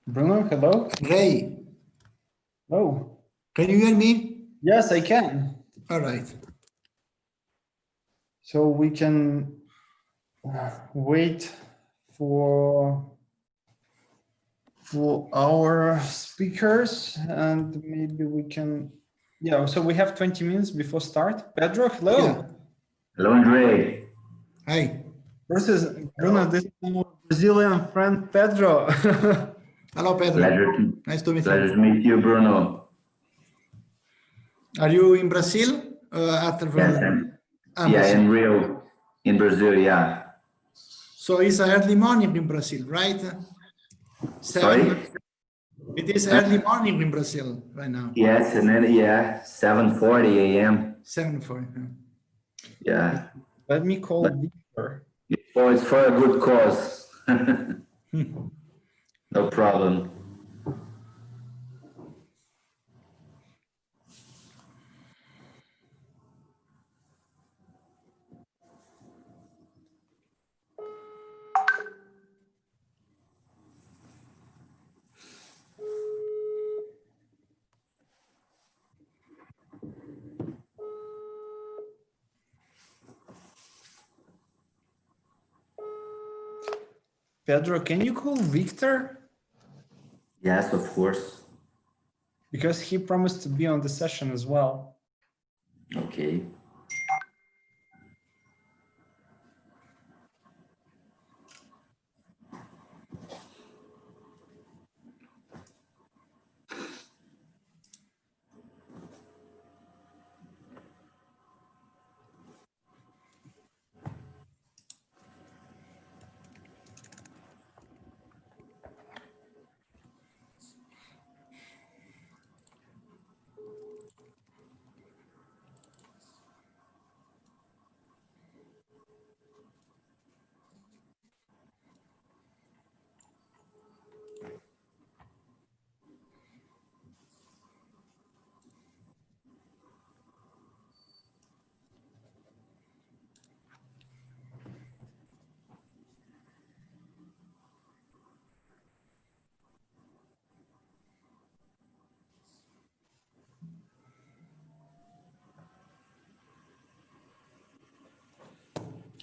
Bruno, hello. Ray, Oh, can you hear me? yes, I can. All right. So we can wait for our speakers, and maybe we can. Yeah. So we have 20 minutes before start. Pedro, hello. Yeah. Hello, Andre. Hi. Bruno, this is our Brazilian friend Pedro. Hello, Pedro. Nice to meet Pleasure you. to meet you, Bruno. Are you in Brazil? Yes, in Rio, in Brazil, yeah. So it's early morning in Brazil, right? Sorry? It is early morning in Brazil right now. Yes, and then, 7:40 a.m. 7:40. Yeah. Let me call Victor. It's for a good cause. No problem. Pedro, can you call Victor? Yes, of course. Because he promised to be on the session as well. Okay.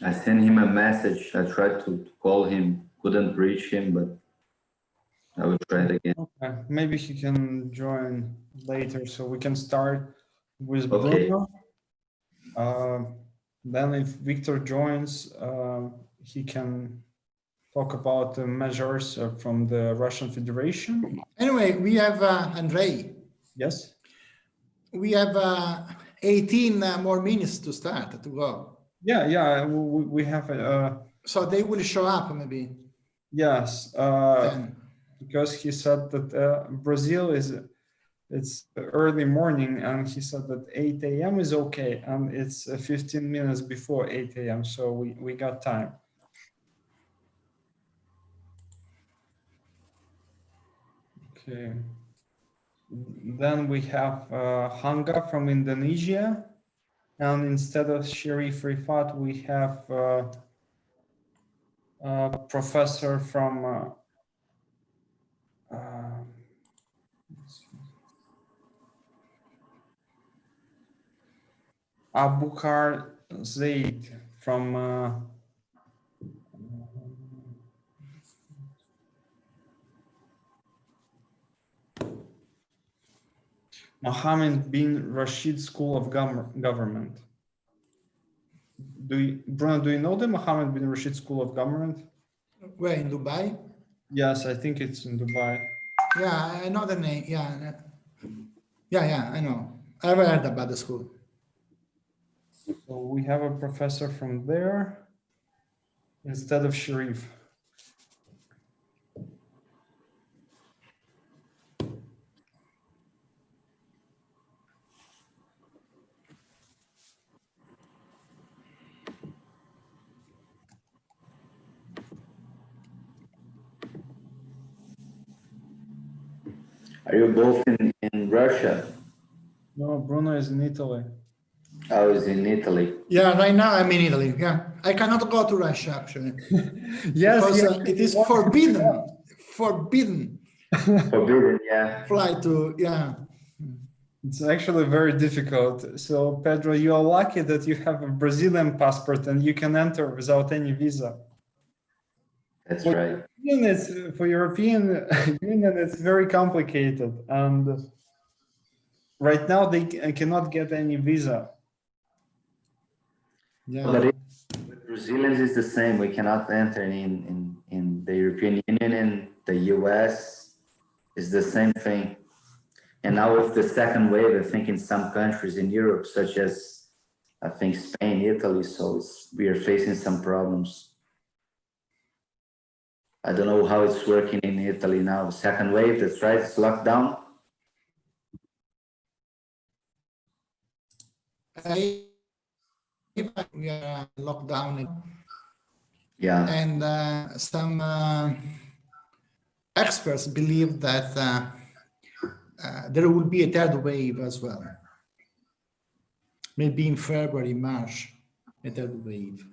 I sent him a message. I tried to call him, couldn't reach him, but I will try it again. Okay, maybe he can join later, so we can start with Okay. Bruno. Then if Victor joins, he can talk about the measures from the Russian Federation. Anyway, we have Andrei. Yes. We have 18 more minutes to start, to go. Yeah, we have So they will show up maybe. yes, because he said that Brazil it's early morning, and he said that 8 a.m. is okay, and it's 15 minutes before 8 a.m. So we got time. Okay. Then we have Hanga from Indonesia, and instead of Sharif Rifat, we have a professor from Abukar Zaid from Mohammed bin Rashid School of Government. Bruno, do you know the Mohammed bin Rashid School of Government? Where, in Dubai? Yes, I think it's in Dubai. Yeah, I know the name. Yeah, I know. I've heard about the school. So we have a professor from there instead of Sharif. Are you both in Russia? No, Bruno is in Italy. I was in Italy. Yeah, right now I'm in Italy. Yeah, I cannot go to Russia actually. Yes, because it is forbidden Forbidden, yeah. fly to, yeah. It's actually very difficult. So Pedro, you are lucky that you have a Brazilian passport and you can enter without any visa. That's For right. For European Union, it's very complicated, and right now they cannot get any visa. Yeah. But with Brazilians is the same. We cannot enter in the European Union, and the US is the same thing. And now with the second wave, I think in some countries in Europe, such as I think Spain, Italy, so we are facing some problems. I don't know how it's working in Italy now. Second wave, that's right, it's lockdown. We are locked down, Yeah, and some experts believe that there will be a third wave as well. Maybe in February, March, a third wave.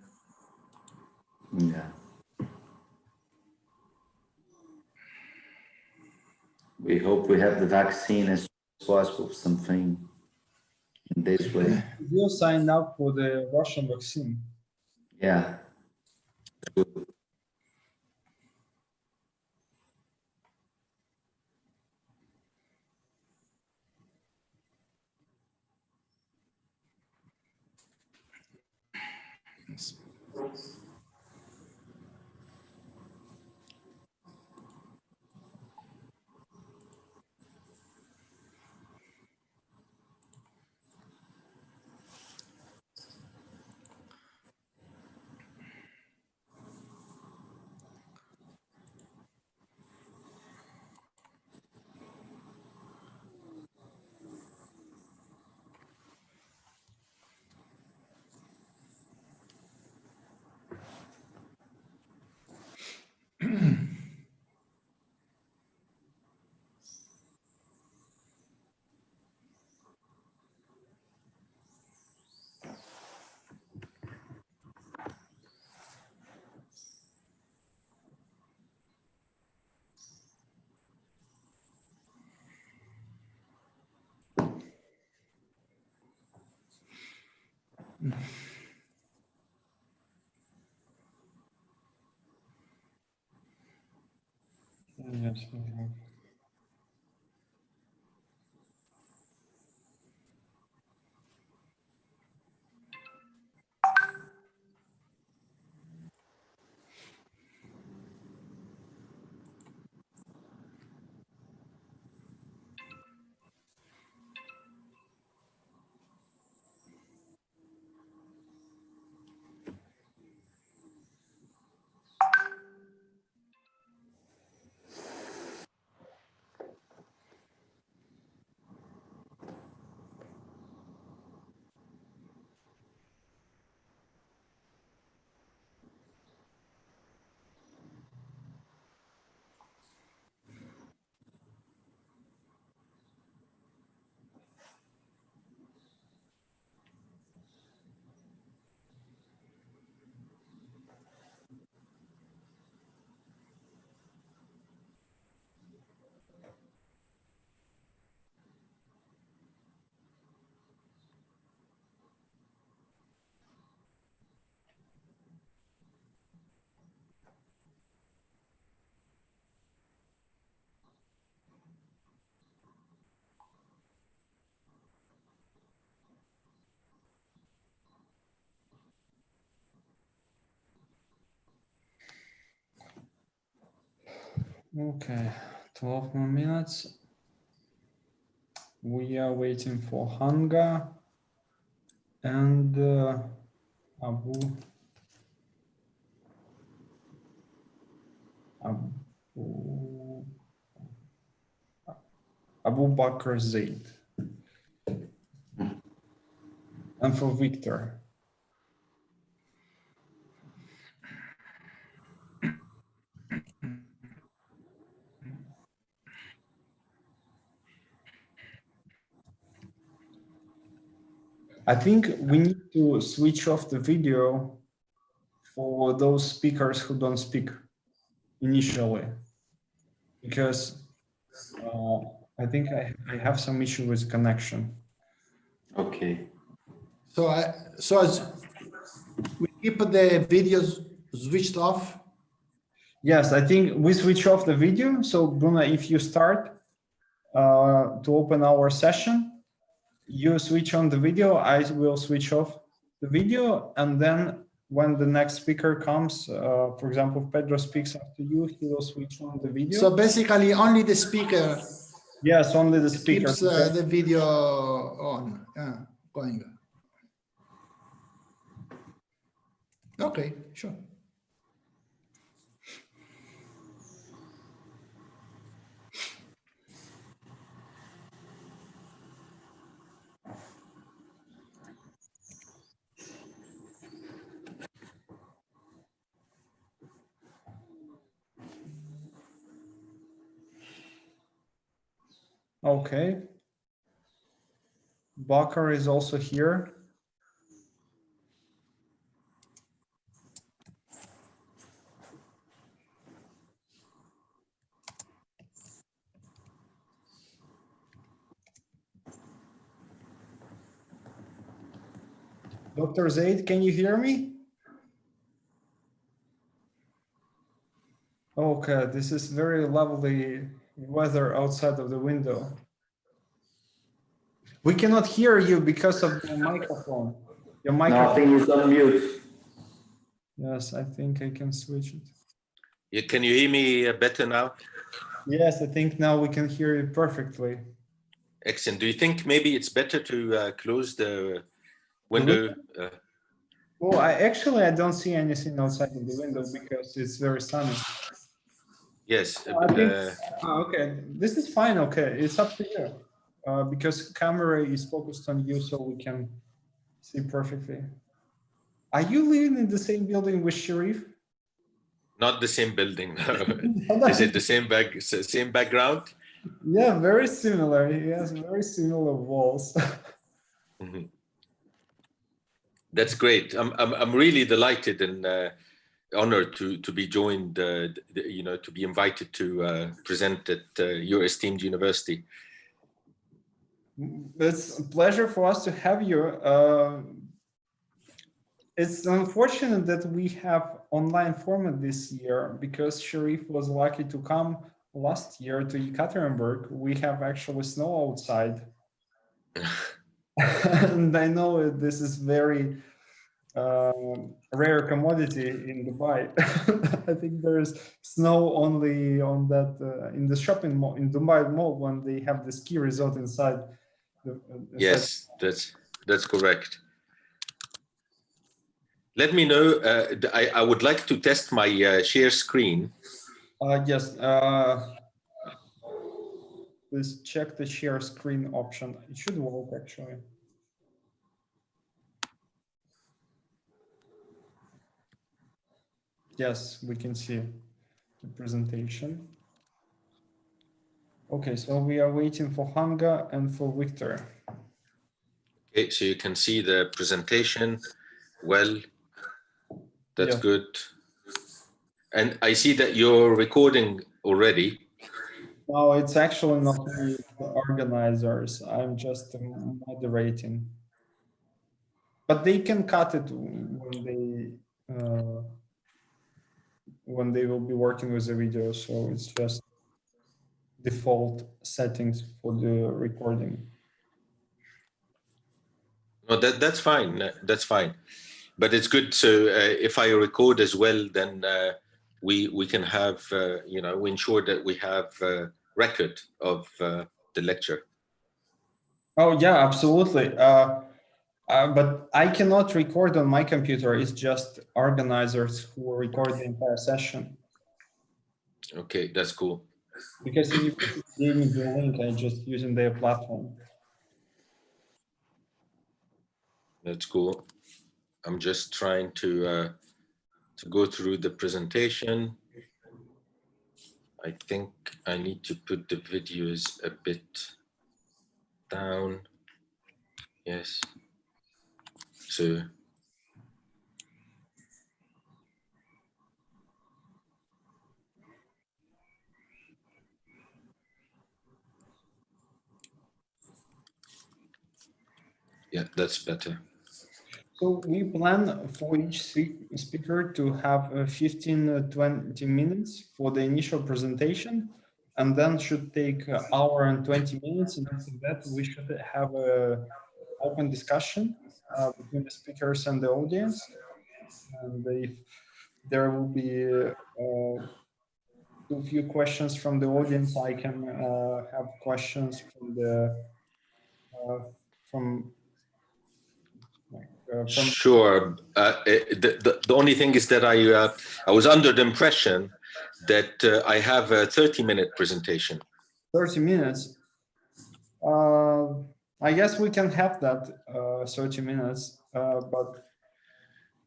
yeah. We hope we have the vaccine as soon as possible, something in this way. You signed up for the Russian vaccine. Yeah. Yes, we have. Okay, 12 more minutes. We are waiting for Hanga and Abu Bakr Zaid. And for Victor. I think we need to switch off the video for those speakers who don't speak initially, because I think I have some issue with connection. Okay. So as we keep the videos switched off. Yes, I think we switch off the video. So Bruna, if you start to open our session, you switch on the video, I will switch off the video, and then when the next speaker comes, for example, if Pedro speaks after you, he will switch on the video. So basically only the speaker Yes, only the speaker. keeps the video on, going. Okay, sure. Okay. Bakar is also here. Dr. Zaid, can you hear me? Okay, this is very lovely weather outside of the window. We cannot hear you because of the microphone. Your microphone. Nothing is on mute. Yes, I think I can switch it. Yeah, can you hear me better now? Yes, I think now we can hear you perfectly. Excellent. Do you think maybe it's better to close the window? Well, I don't see anything outside of the window because it's very sunny. Yes. I think, okay, this is fine. Okay, it's up to you because camera is focused on you, so we can see perfectly. Are you living in the same building with Sharif? Not the same building. No. Is it the same background? Yeah, very similar. He has very similar walls. Mm-hmm. That's great. I'm really delighted and honored to be joined. To be invited to present at your esteemed university. It's a pleasure for us to have you. It's unfortunate that we have online format this year because Sharif was lucky to come last year to Yekaterinburg. We have actually snow outside. And I know this is very rare commodity in Dubai. I think there's snow only on that in the shopping mall in Dubai Mall when they have the ski resort inside. Yes, that's correct. Let me know. I would like to test my share screen. Yes. Please check the share screen option. It should work actually. Yes, we can see the presentation. Okay, so we are waiting for Hanga and for Victor. Okay, so you can see the presentation. Well, that's good. And I see that you're recording already. No, it's actually not me, the organizers. I'm just moderating. But they can cut it when they will be working with the video. So it's just default settings for the recording. No, that's fine. That's fine. But it's good. So if I record as well, then we can have, we ensure that we have a record of the lecture. Oh, yeah, absolutely. But I cannot record on my computer. It's just organizers who record the entire session. Okay, that's cool. Because if you gave me the link, I'm just using their platform. That's cool. I'm just trying to go through the presentation. I think I need to put the videos a bit down. Yes. So. Yeah, that's better. So we plan for each speaker to have 15-20 minutes for the initial presentation, and then should take an hour and 20 minutes. And after that, we should have a open discussion between the speakers and the audience. And if there will be too few questions from the audience, I can have questions from the from Sure. The only thing is that I was under the impression that I have a 30-minute presentation. 30 minutes. I guess we can have that 30 minutes, but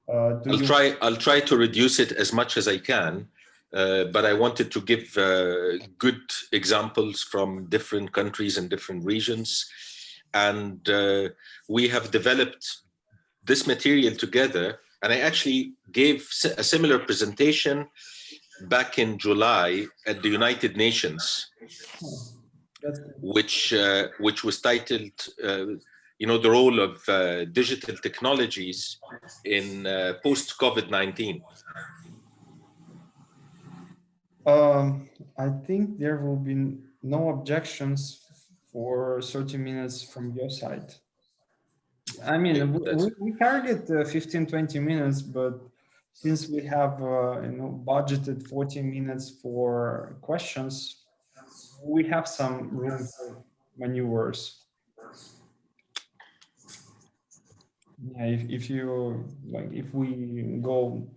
I'll try to reduce it as much as I can, but I wanted to give good examples from different countries and different regions. And we have developed this material together, and I actually gave a similar presentation back in July at the United Nations, which was titled, the role of digital technologies in post-COVID-19. I think there will be no objections for 30 minutes from your side. I mean, we target 15-20 minutes, but since we have budgeted 40 minutes for questions, we have some room for maneuvers. Yeah, if we go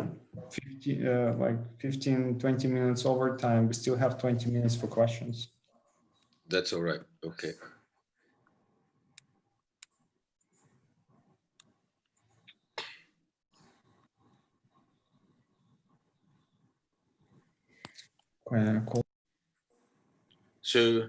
15-20 minutes over time, we still have 20 minutes for questions. That's all right. Okay. Cool. So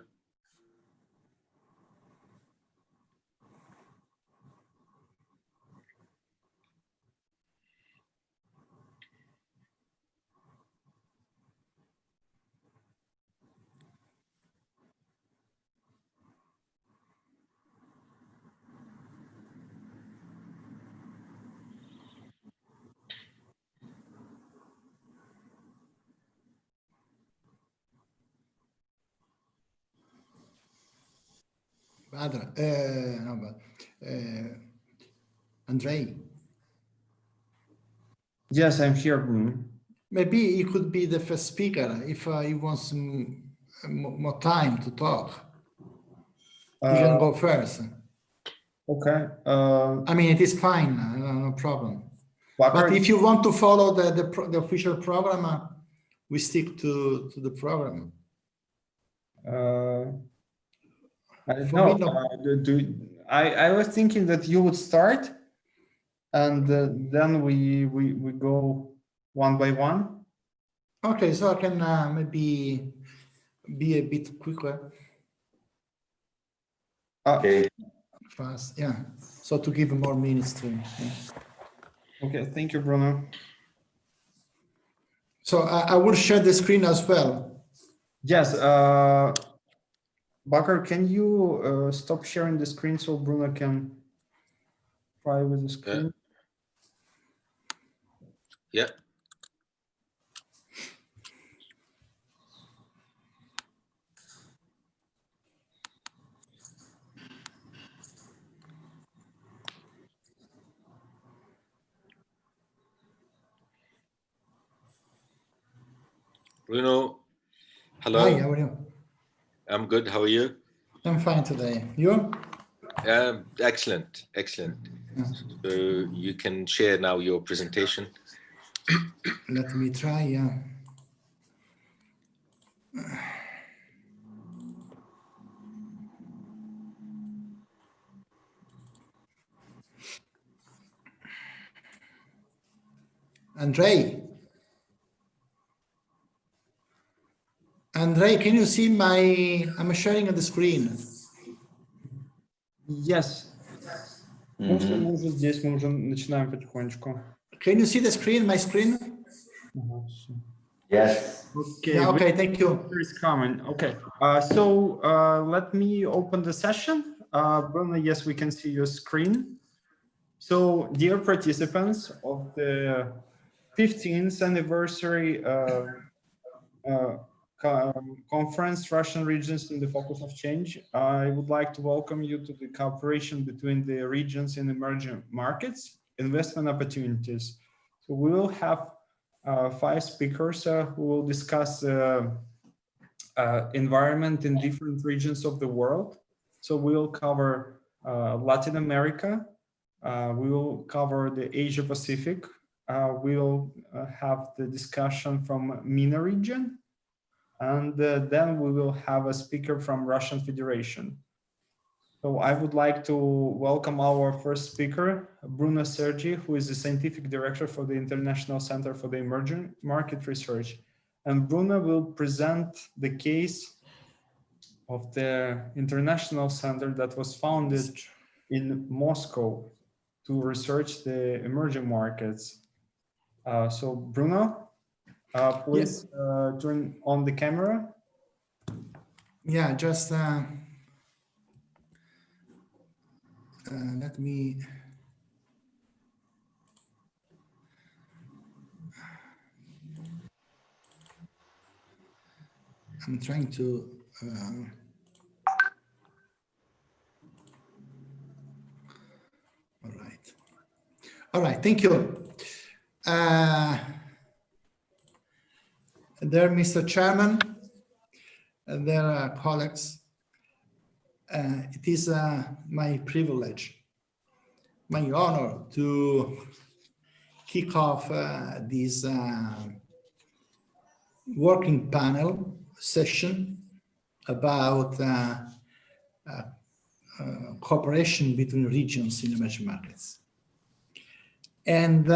Andrei. Yes, I'm here, Bruno. Maybe he could be the first speaker if he wants some more time to talk. You can go first. Okay. I mean, it is fine, no problem. But if you want to follow the official program, we stick to the program. I don't know. I was thinking that you would start, and then we go one by one. Okay, so I can maybe be a bit quicker. Okay. Fast, yeah. So to give more minutes to. Yeah. Okay, thank you, Bruno. So I will share the screen as well. Yes, Bakar, can you stop sharing the screen so Bruno can try with the screen? Yeah. Bruno, hello. Hi, how are you? I'm good. How are you? I'm fine today. You? Excellent, excellent. So you can share now your presentation. Let me try, yeah. Andrei, can you see I'm sharing the screen. Yes. Мы уже здесь, мы уже начинаем потихонечку. Can you see the screen, my screen? Yes. Okay. Yeah, okay, thank you. It's coming. Okay. So let me open the session. Bruno, yes, we can see your screen. So, dear participants of the 15th anniversary conference, Russian Regions in the Focus of Change, I would like to welcome you to the cooperation between the regions in emerging markets, investment opportunities. So we will have 5 speakers who will discuss environment in different regions of the world. So we'll cover Latin America, we will cover the Asia Pacific, we'll have the discussion from MENA region, and then we will have a speaker from Russian Federation. So I would like to welcome our first speaker, Bruno Sergi, who is the Scientific Director for the International Center for the Emerging Market Research. And Bruno will present the case of the international center that was founded in Moscow to research the emerging markets. So Bruno, please turn on the camera. Yeah, just let me. I'm trying to. All right. Thank you. Dear Mr. Chairman, and dear colleagues, it is my privilege, my honor to kick off this working panel session about cooperation between regions in emerging markets. And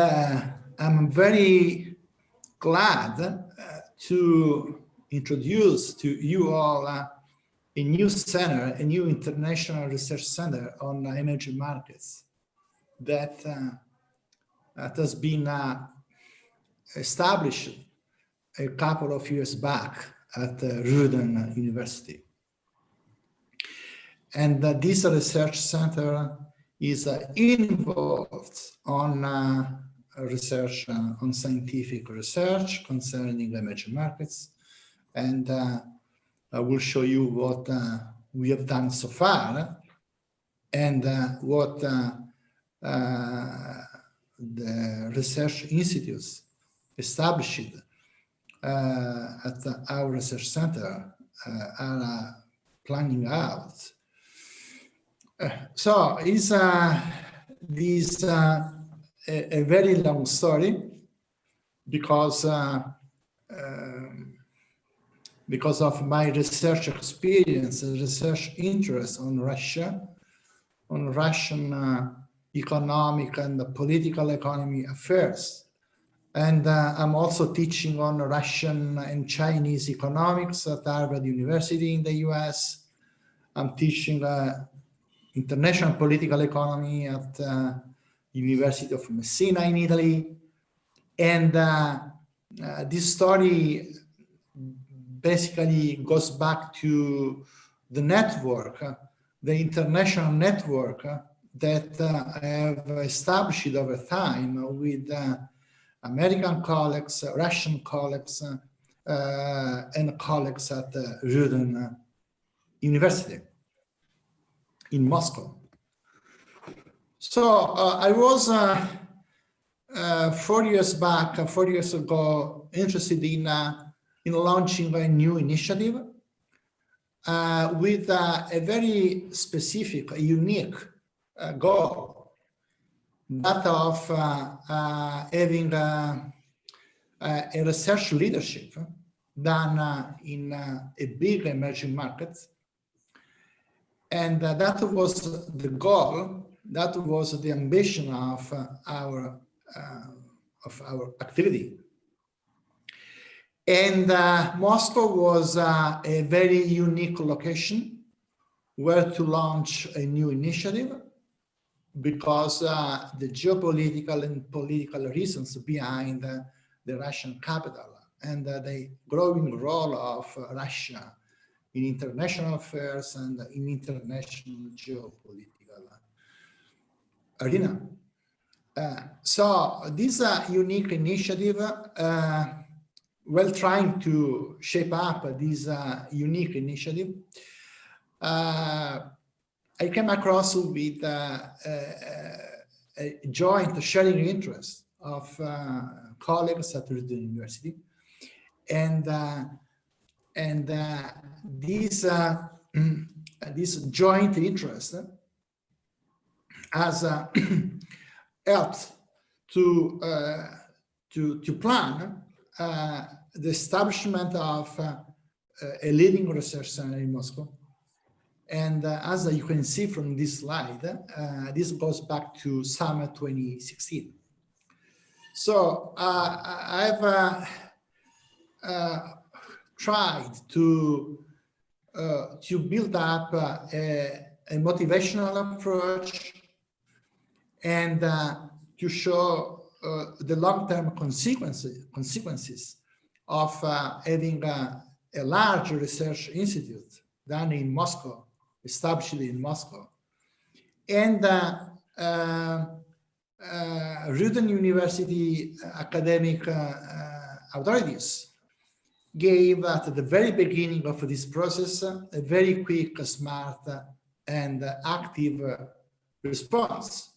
I'm very glad to introduce to you all a new center, a new international research center on emerging markets that has been established a couple of years back at Ural University. And this research center is involved on research, on scientific research concerning emerging markets. And I will show you what we have done so far and what the research institutes established at our research center are planning out. So is this a very long story because of my research experience and research interest on Russia, on Russian economic and political economy affairs. And I'm also teaching on Russian and Chinese economics at Harvard University in the US. I'm teaching international political economy at University of Messina in Italy. And this story basically goes back to the network, the international network that I have established over time with American colleagues, Russian colleagues, and colleagues at Ural University in Moscow. So I was 4 years ago, interested in launching a new initiative with a very specific, unique goal, that of having a research leadership done in a big emerging market. And that was the goal, that was the ambition of our activity. And Moscow was a very unique location where to launch a new initiative because the geopolitical and political reasons behind the Russian capital and the growing role of Russia in international affairs and in international geopolitical arena. So this unique initiative, while trying to shape up this unique initiative, I came across with a joint sharing interest of colleagues at the university, and this joint interest has helped to plan the establishment of a leading research center in Moscow. And as you can see from this slide, this goes back to summer 2016. So I've tried to build up a motivational approach and to show the long-term consequences of having a large research institute done in Moscow, established in Moscow, and Rudan University academic authorities gave at the very beginning of this process a very quick, smart, and active response.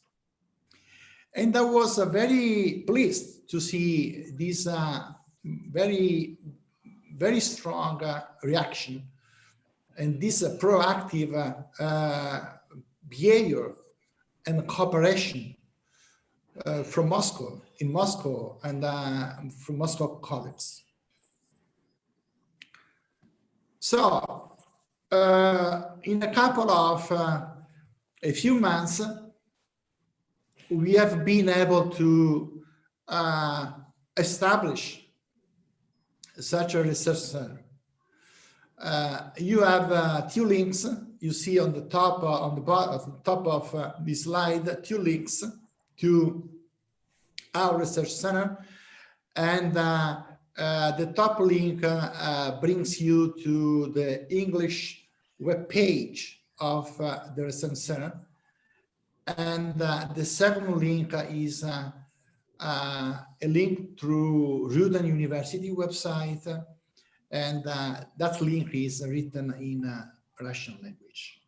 And I was very pleased to see this very, very strong reaction and this proactive behavior and cooperation from Moscow, in Moscow, and from Moscow colleagues. So, in a couple of a few months, we have been able to establish such a research center. You have two links. You see on the top, on the top of this slide, two links to our research center, and the top link brings you to the English web page of the research center, and the second link is a link through Rudan University website, and that link is written in Russian language.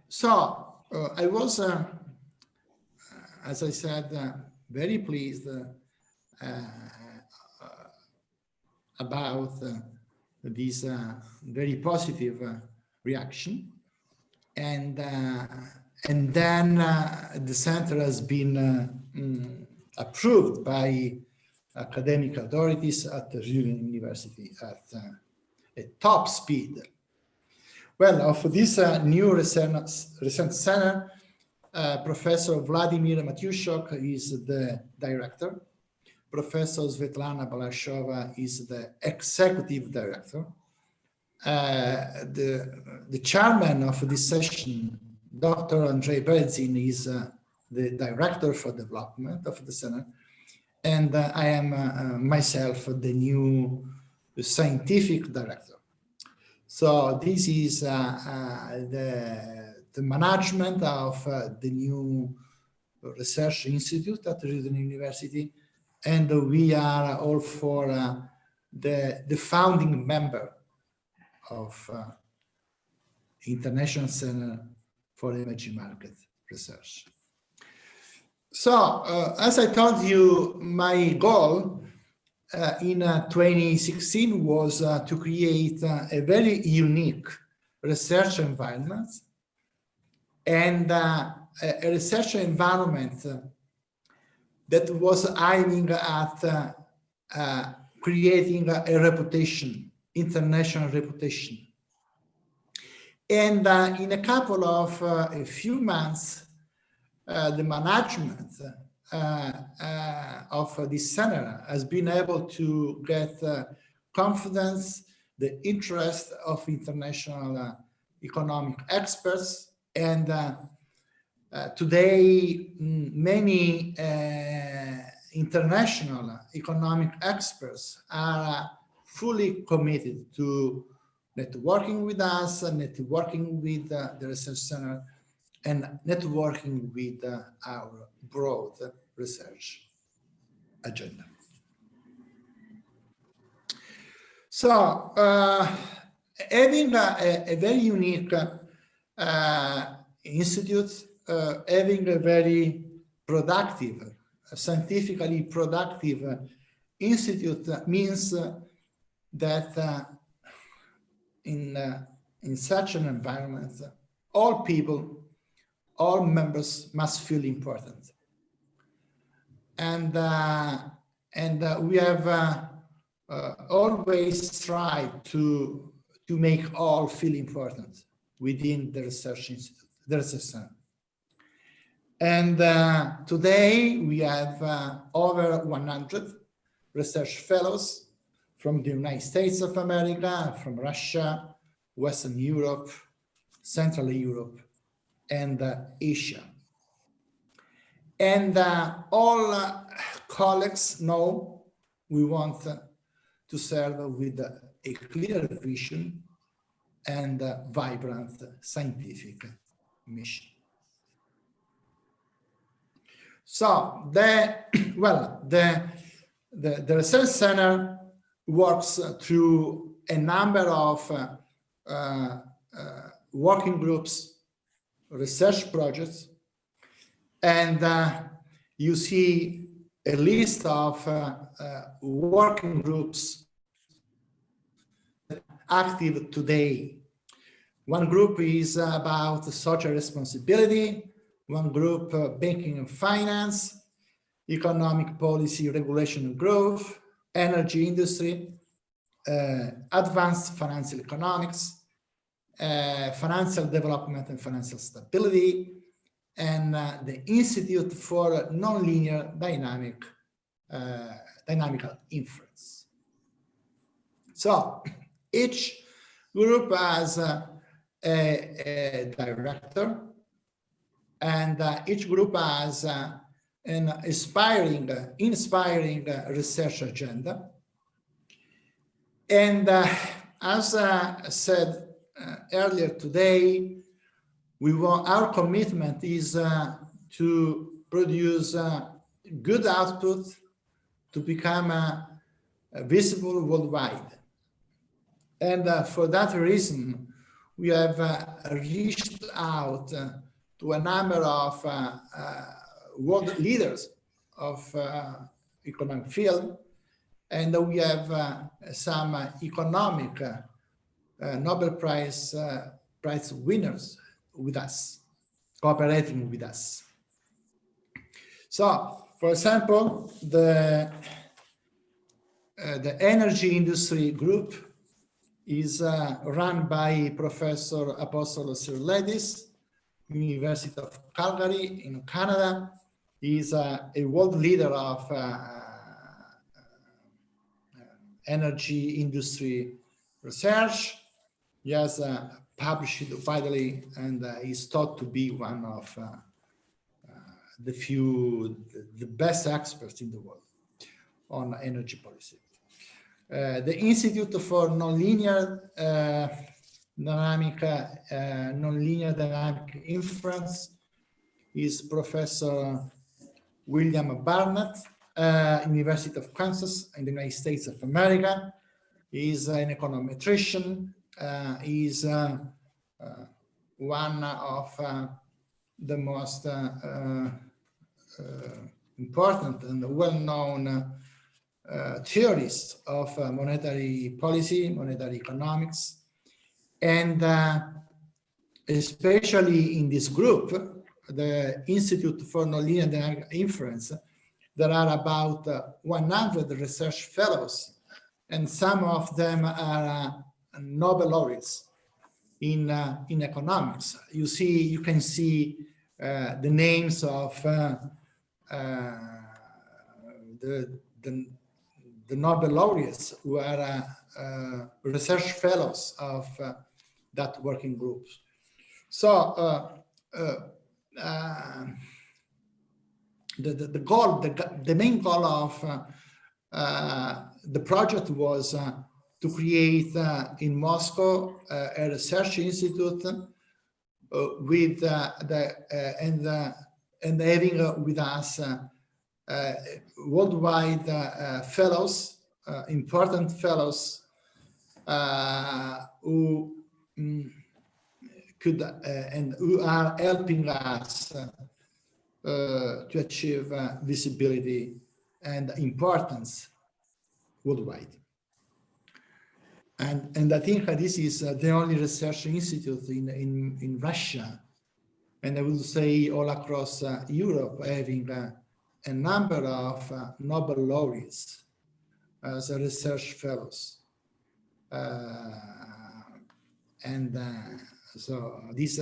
So I was, as I said, very pleased about this very positive reaction, and then the center has been approved by academic authorities at the Ural University at a top speed. Well, of this new research center, Professor Vladimir Matyushuk is the director. Professor Svetlana Balashova is the executive director. The chairman of this session, Dr. Andrei Berezin, is the director for development of the center. And I am myself the new scientific director. So this is the management of the new research institute at Rudan University, and we are all for the founding member of International Center for Emerging Market Research. So, as I told you, my goal in 2016 was to create a very unique research environment, and a research environment that was aiming at creating a reputation, international reputation. And in a couple of a few months, the management of this center has been able to get confidence, the interest of international economic experts, and today many international economic experts are fully committed to networking with us, networking with the research center, and networking with our broad research agenda. So having a very unique institute, having a very productive, scientifically productive institute means that in such an environment, all people, all members must feel important. And we have always tried to make all feel important within the research institute, the research center. And today we have over 100 research fellows from the United States of America, from Russia, Western Europe, Central Europe, and Asia. And all colleagues know we want to serve with a clear vision and vibrant scientific mission. So the research center works through a number of working groups, research projects, and you see a list of working groups active today. One group is about social responsibility, one group banking and finance, economic policy, regulation and growth, energy industry, advanced financial economics, financial development and financial stability, and the Institute for Nonlinear Dynamical Inference. So each group has a director, and each group has an inspiring research agenda. And as I said earlier today, our commitment is to produce good output to become visible worldwide. And for that reason, we have reached out to a number of world leaders of economic field, and we have some economic Nobel Prize winners with us, cooperating with us. So, for example, the energy industry group is run by Professor Apostolos Sirledis, University of Calgary in Canada. He is a world leader of energy industry research. He has published widely, and is thought to be one of the best experts in the world on energy policy. The Institute for Nonlinear Dynamic Inference is Professor William Barnett, University of Kansas in the United States of America. He is an econometrician. He is one of the most important and well-known theorists of monetary policy, monetary economics. And especially in this group, the Institute for Nonlinear Dynamic Inference, there are about 100 research fellows, and some of them are Nobel laureates in economics. You can see the names of the Nobel laureates who are research fellows of that working group. So the main goal of the project was to create in Moscow a research institute with and having with us worldwide fellows, important fellows who could and who are helping us to achieve visibility and importance worldwide. And I think this is the only research institute in Russia, and I would say all across Europe, having a number of Nobel laureates as research fellows. So this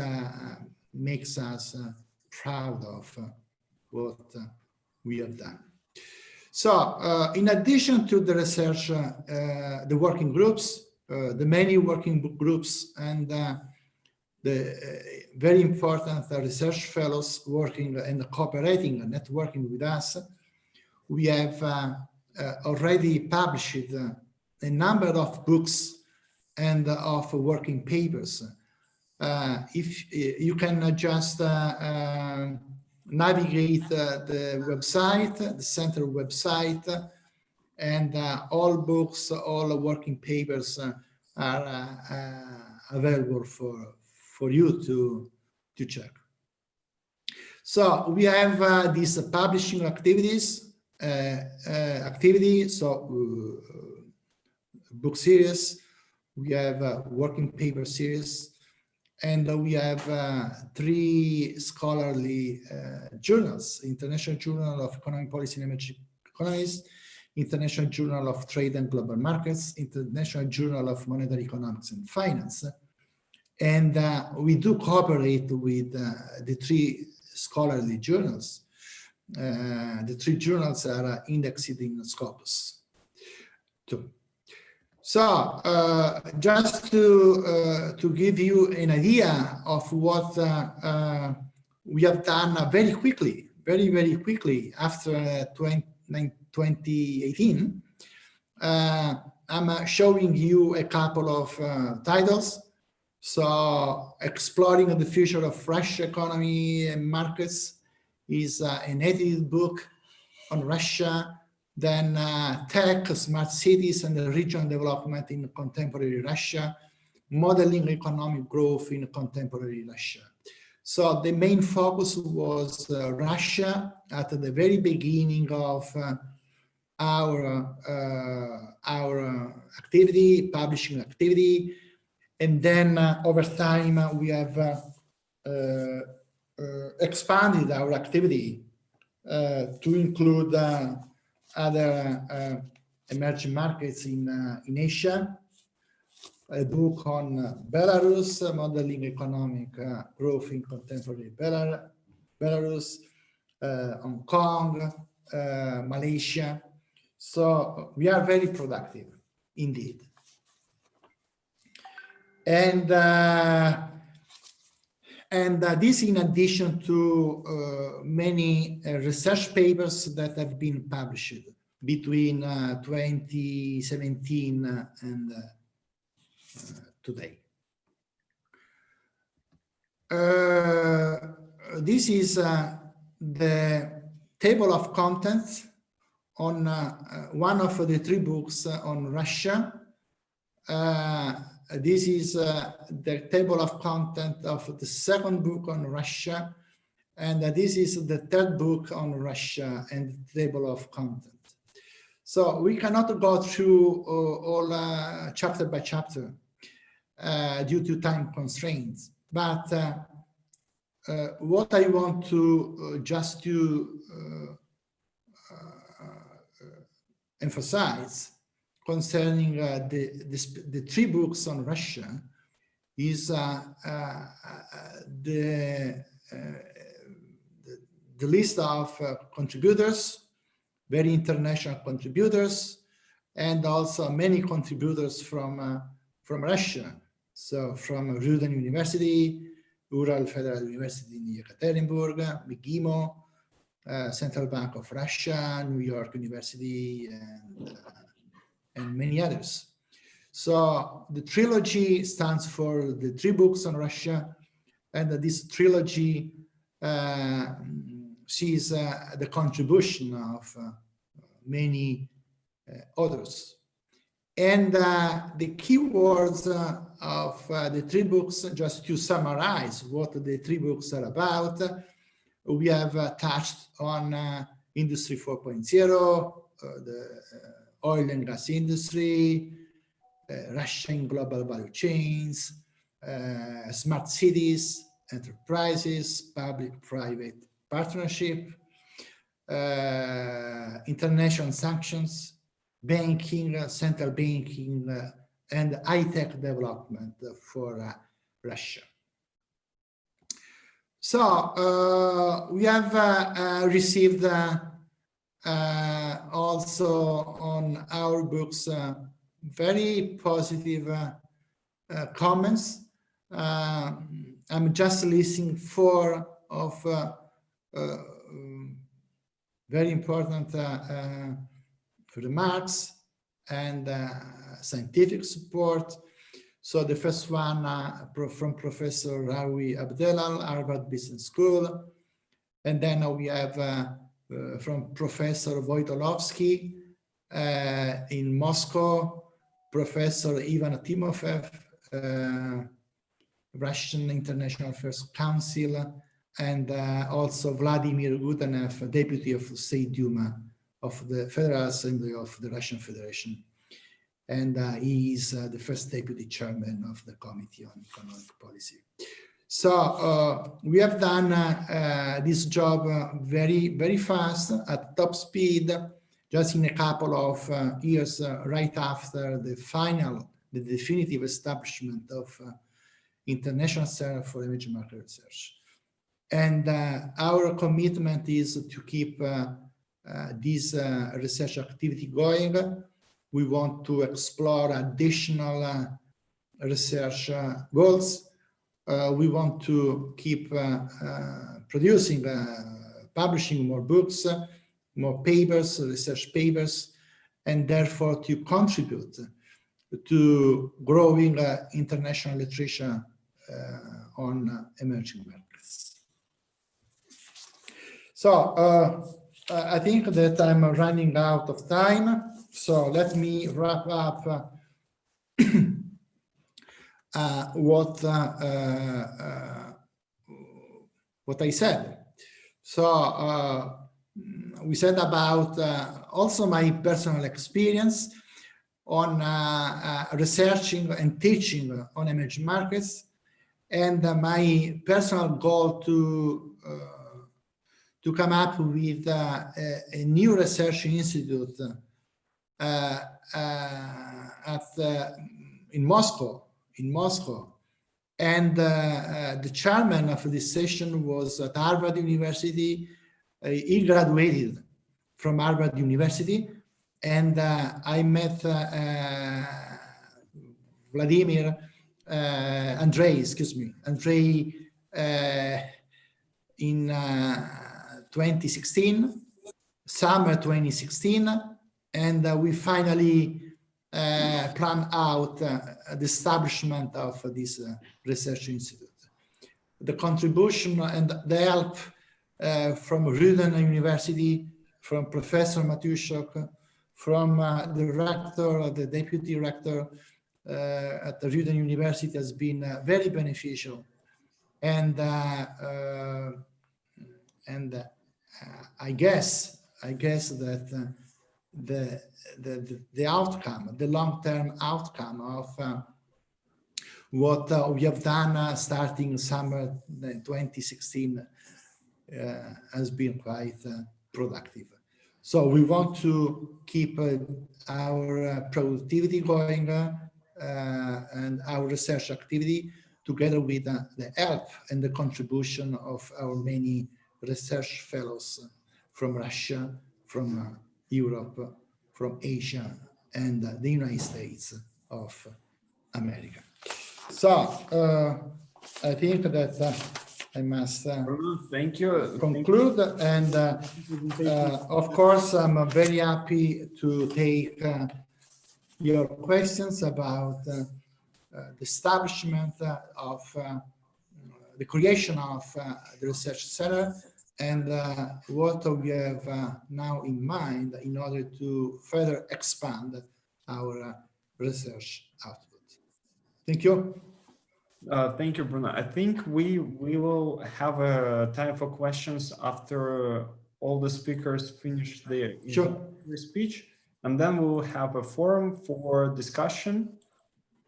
makes us proud of what we have done. So in addition to the research, the working groups, the many working groups and the very important research fellows working and cooperating and networking with us, we have already published a number of books and of working papers. If you can just navigate the website, the center website, and all books, all working papers are available for you to check. So we have these publishing activities, book series, we have a working paper series, and we have 3 scholarly journals: International Journal of Economic Policy and Emerging Economies, International Journal of Trade and Global Markets, International Journal of Monetary Economics and Finance. And we do cooperate with the 3 scholarly journals. The 3 journals are indexed in Scopus too. So just to give you an idea of what we have done very quickly, very quickly after 2018, I'm showing you a couple of titles. So exploring the future of Russian economy and markets is an edited book on Russia. Then tech, smart cities, and the regional development in contemporary Russia, modeling economic growth in contemporary Russia. So the main focus was Russia at the very beginning of our activity, publishing activity, and then over time we have expanded our activity to include other emerging markets in Asia, a book on Belarus, modeling economic growth in contemporary Belarus, Hong Kong, Malaysia. So we are very productive indeed. And this in addition to many research papers that have been published between 2017 and today. This is the table of contents on one of the 3 books on Russia. This is the table of content of the 2nd book on Russia, and this is the 3rd book on Russia and the table of content. So we cannot go through all chapter by chapter due to time constraints, but what I want to just to emphasize concerning the 3 books on Russia is the list of contributors, very international contributors, and also many contributors from Russia. So from Ural University, Ural Federal University in Yekaterinburg, McGimo, Central Bank of Russia, New York University, and many others. So the trilogy stands for the 3 books on Russia, and this trilogy sees the contribution of many authors. And the keywords of the 3 books, just to summarize what the 3 books are about, we have touched on Industry 4.0, the oil and gas industry, Russia in global value chains, smart cities, enterprises, public-private partnership, international sanctions, banking, central banking, and high-tech development for Russia. So we have received also on our books very positive comments. I'm just listing 4 of very important remarks and scientific support. So the first one from Professor Rawi Abdelal, Harvard Business School. And then we have from Professor Wojtolowski in Moscow, Professor Ivan Timofev, Russian International Affairs Council, and also Vladimir Gudanev, Deputy of State Duma of the Federal Assembly of the Russian Federation. And he is the first deputy chairman of the Committee on Economic Policy. So we have done this job very, very fast at top speed, just in a couple of years right after the definitive establishment of International Center for Emerging Market Research. And our commitment is to keep this research activity going. We want to explore additional research goals. We want to keep producing, publishing more books, more papers, research papers, and therefore to contribute to growing international literature on emerging markets. So I think that I'm running out of time. So let me wrap up what I said. So we said about also my personal experience on researching and teaching on emerging markets, and my personal goal to come up with a new research institute in Moscow, and the chairman of this session was at Harvard University. He graduated from Harvard University, and I met Andrei in 2016, summer 2016, and we finally planned out the establishment of this research institute. The contribution and the help from Ruden University, from Professor Matushuk, from the rector, the deputy rector at the Ruden University has been very beneficial, and I guess that the outcome, the long-term outcome of what we have done starting summer 2016 has been quite productive. So we want to keep our productivity going and our research activity together with the help and the contribution of our many research fellows from Russia, from Europe, from Asia, and the United States of America. So I think that I must thank you. Conclude. And of course, I'm very happy to take your questions about the establishment of the creation of the research center and what we have now in mind in order to further expand our research output. Thank you. Thank you, Bruno. I think we will have a time for questions after all the speakers finish their speech, and then we will have a forum for discussion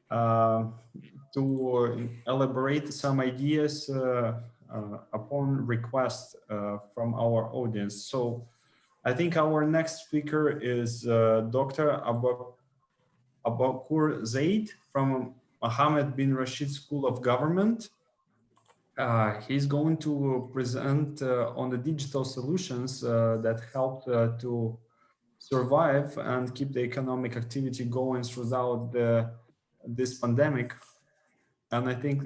to elaborate some ideas upon request from our audience. So I think our next speaker is Dr. Abakur Zaid from Mohammed bin Rashid School of Government. He's going to present on the digital solutions that help to survive and keep the economic activity going throughout this pandemic. And I think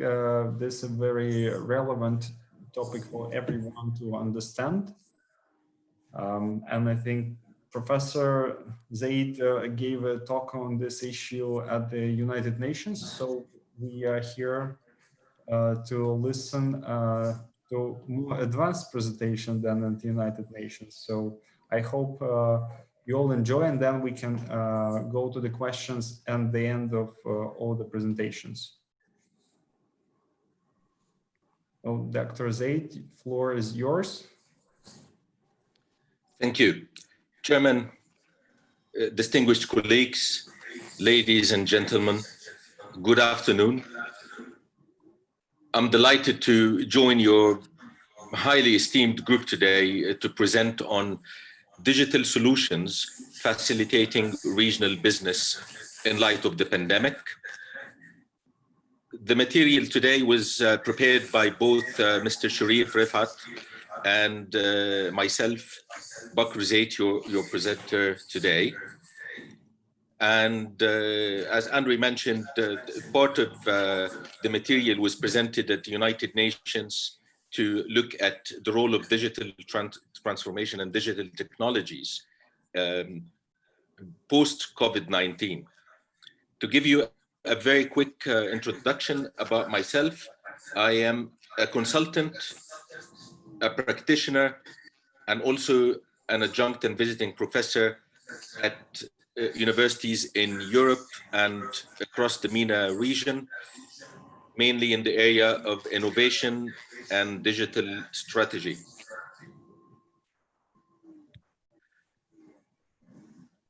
this is a very relevant topic for everyone to understand. And I think Professor Zaid gave a talk on this issue at the United Nations. So we are here to listen to more advanced presentation than at the United Nations. So I hope you all enjoy, and then we can go to the questions at the end of all the presentations. So Dr. Zaid, floor is yours. Thank you. Chairman, distinguished colleagues, ladies and gentlemen, good afternoon. I'm delighted to join your highly esteemed group today to present on digital solutions facilitating regional business in light of the pandemic. The material today was prepared by both Mr. Sharif Rifat and myself, Bakr Zaid, your presenter today. And as Andre mentioned, part of the material was presented at the United Nations to look at the role of digital transformation and digital technologies post-COVID-19. To give you a very quick introduction about myself, I am a consultant, a practitioner, and also an adjunct and visiting professor at universities in Europe and across the MENA region, mainly in the area of innovation and digital strategy.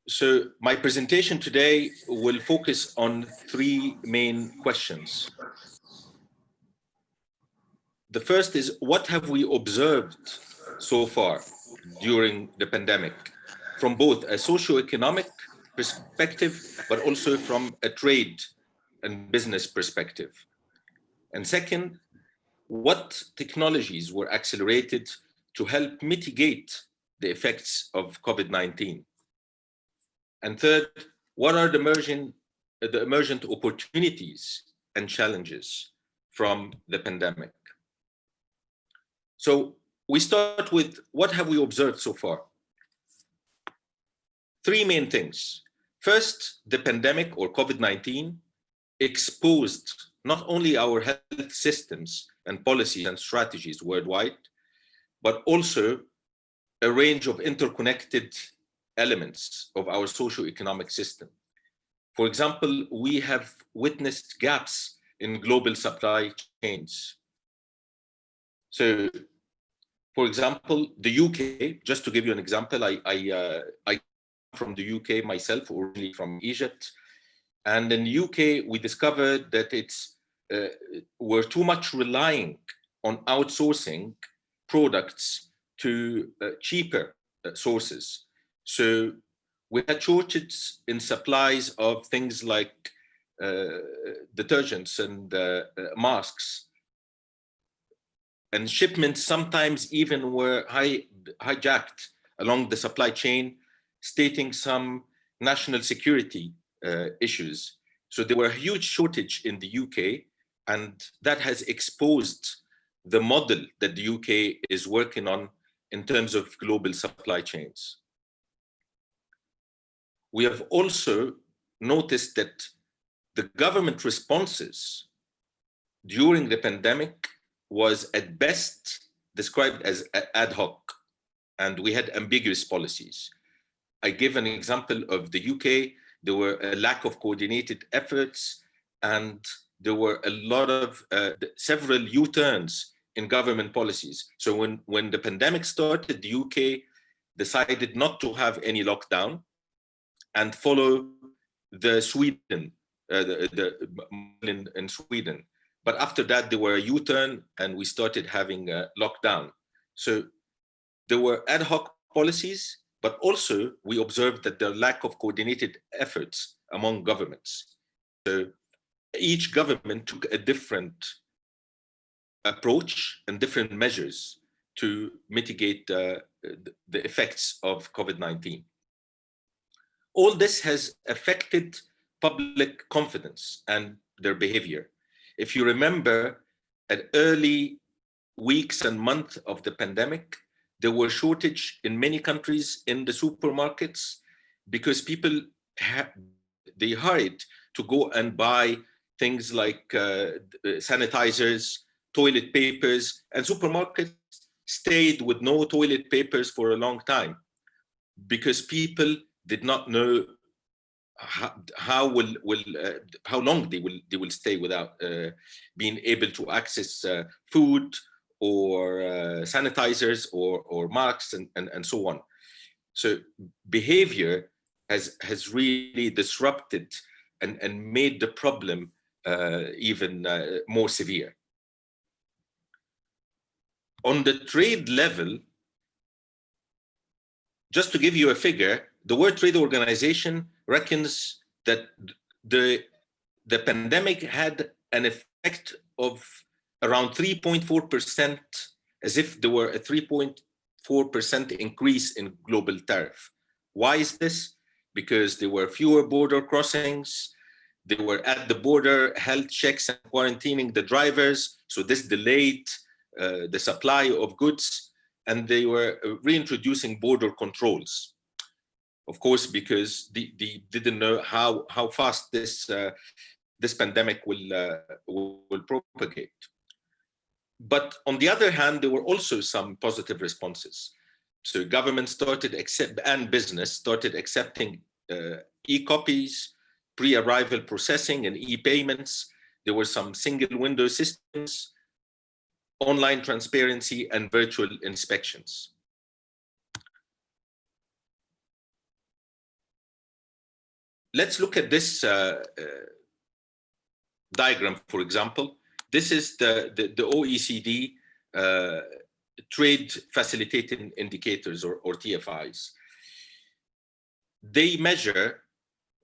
So my presentation today will focus on three main questions. The first is, what have we observed so far during the pandemic, from both a socio-economic perspective, but also from a trade and business perspective? And second, what technologies were accelerated to help mitigate the effects of COVID-19? And third, what are the emergent opportunities and challenges from the pandemic? So we start with, what have we observed so far? Three main things. First, the pandemic or COVID-19 exposed not only our health systems and policies and strategies worldwide, but also a range of interconnected elements of our socio-economic system. For example, we have witnessed gaps in global supply chains. So, for example, the UK, just to give you an example, I from the UK myself, originally from Egypt. And in the UK, we discovered that we're too much relying on outsourcing products to cheaper sources. So we had shortages in supplies of things like detergents and masks. And shipments sometimes even were hijacked along the supply chain, stating some national security issues. So there were a huge shortage in the UK, and that has exposed the model that the UK is working on in terms of global supply chains. We have also noticed that the government responses during the pandemic was at best described as ad hoc, and we had ambiguous policies. I give an example of the UK. There were a lack of coordinated efforts, and there were a lot of several U-turns in government policies. So when the pandemic started, the UK decided not to have any lockdown and follow the Sweden, in Sweden. But after that, there were a U-turn and we started having a lockdown. So there were ad hoc policies, but also we observed that the lack of coordinated efforts among governments. So each government took a different approach and different measures to mitigate the effects of COVID-19. All this has affected public confidence and their behavior. If you remember, at early weeks and months of the pandemic, there were shortage in many countries in the supermarkets because people they hurried to go and buy things like sanitizers, toilet papers, and supermarkets stayed with no toilet papers for a long time because people did not know how long they will stay without being able to access food or sanitizers or masks and so on. So behavior has really disrupted and made the problem even more severe. On the trade level, just to give you a figure, the World Trade Organization reckons that the pandemic had an effect of around 3.4%, as if there were a 3.4% increase in global tariff. Why is this? Because there were fewer border crossings, they were at the border health checks and quarantining the drivers, so this delayed the supply of goods, and they were reintroducing border controls. Of course, because they didn't know how fast this pandemic will propagate. But on the other hand, there were also some positive responses. So government and business started accepting e-copies, pre-arrival processing and e-payments. There were some single window systems, online transparency, and virtual inspections. Let's look at this diagram, for example. This is the OECD trade facilitating indicators or TFIs. They measure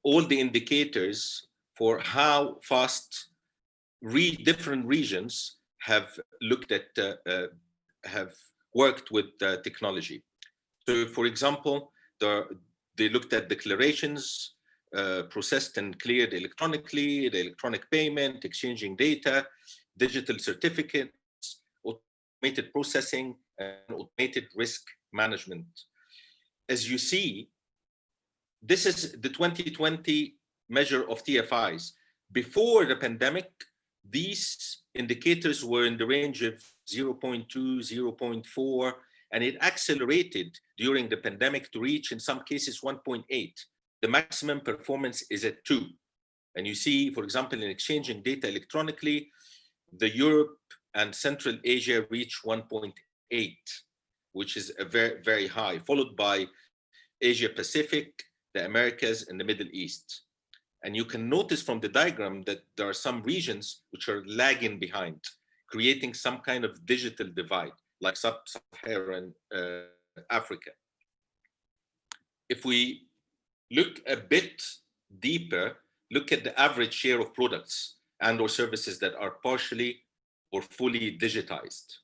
all the indicators for how fast different regions have looked at, have worked with technology. So for example, they looked at declarations, processed and cleared electronically, the electronic payment, exchanging data, digital certificates, automated processing, and automated risk management. As you see, this is the 2020 measure of TFIs. Before the pandemic, these indicators were in the range of 0.2, 0.4, and it accelerated during the pandemic to reach, in some cases, 1.8. The maximum performance is at 2. And you see, for example, in exchanging data electronically, the Europe and Central Asia reach 1.8, which is a very, very high, followed by Asia Pacific, the Americas, and the Middle East. And you can notice from the diagram that there are some regions which are lagging behind, creating some kind of digital divide, like sub-Saharan Africa. If we look a bit deeper, look at the average share of products and or services that are partially or fully digitized.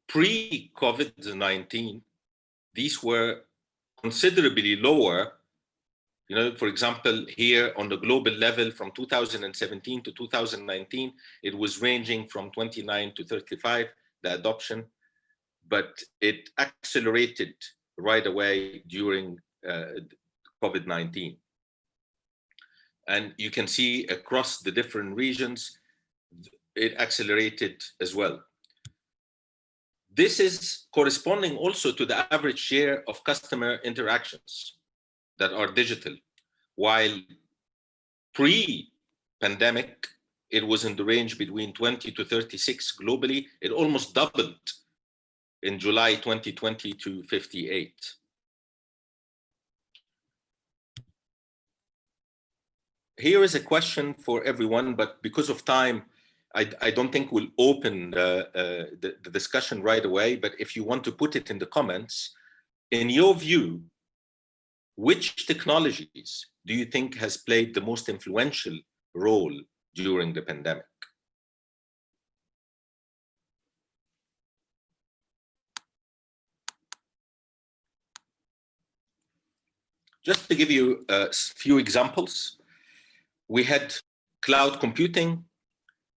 Pre-COVID-19, these were considerably lower. You know, for example, here on the global level from 2017 to 2019, it was ranging from 29 to 35, the adoption, but it accelerated right away during COVID-19. And you can see across the different regions, it accelerated as well. This is corresponding also to the average share of customer interactions that are digital. While pre-pandemic, it was in the range between 20 to 36 globally. It almost doubled in July 2020 to 58. Here is a question for everyone, but because of time, I don't think we'll open the discussion right away, but if you want to put it in the comments, in your view, which technologies do you think has played the most influential role during the pandemic? Just to give you a few examples, we had cloud computing,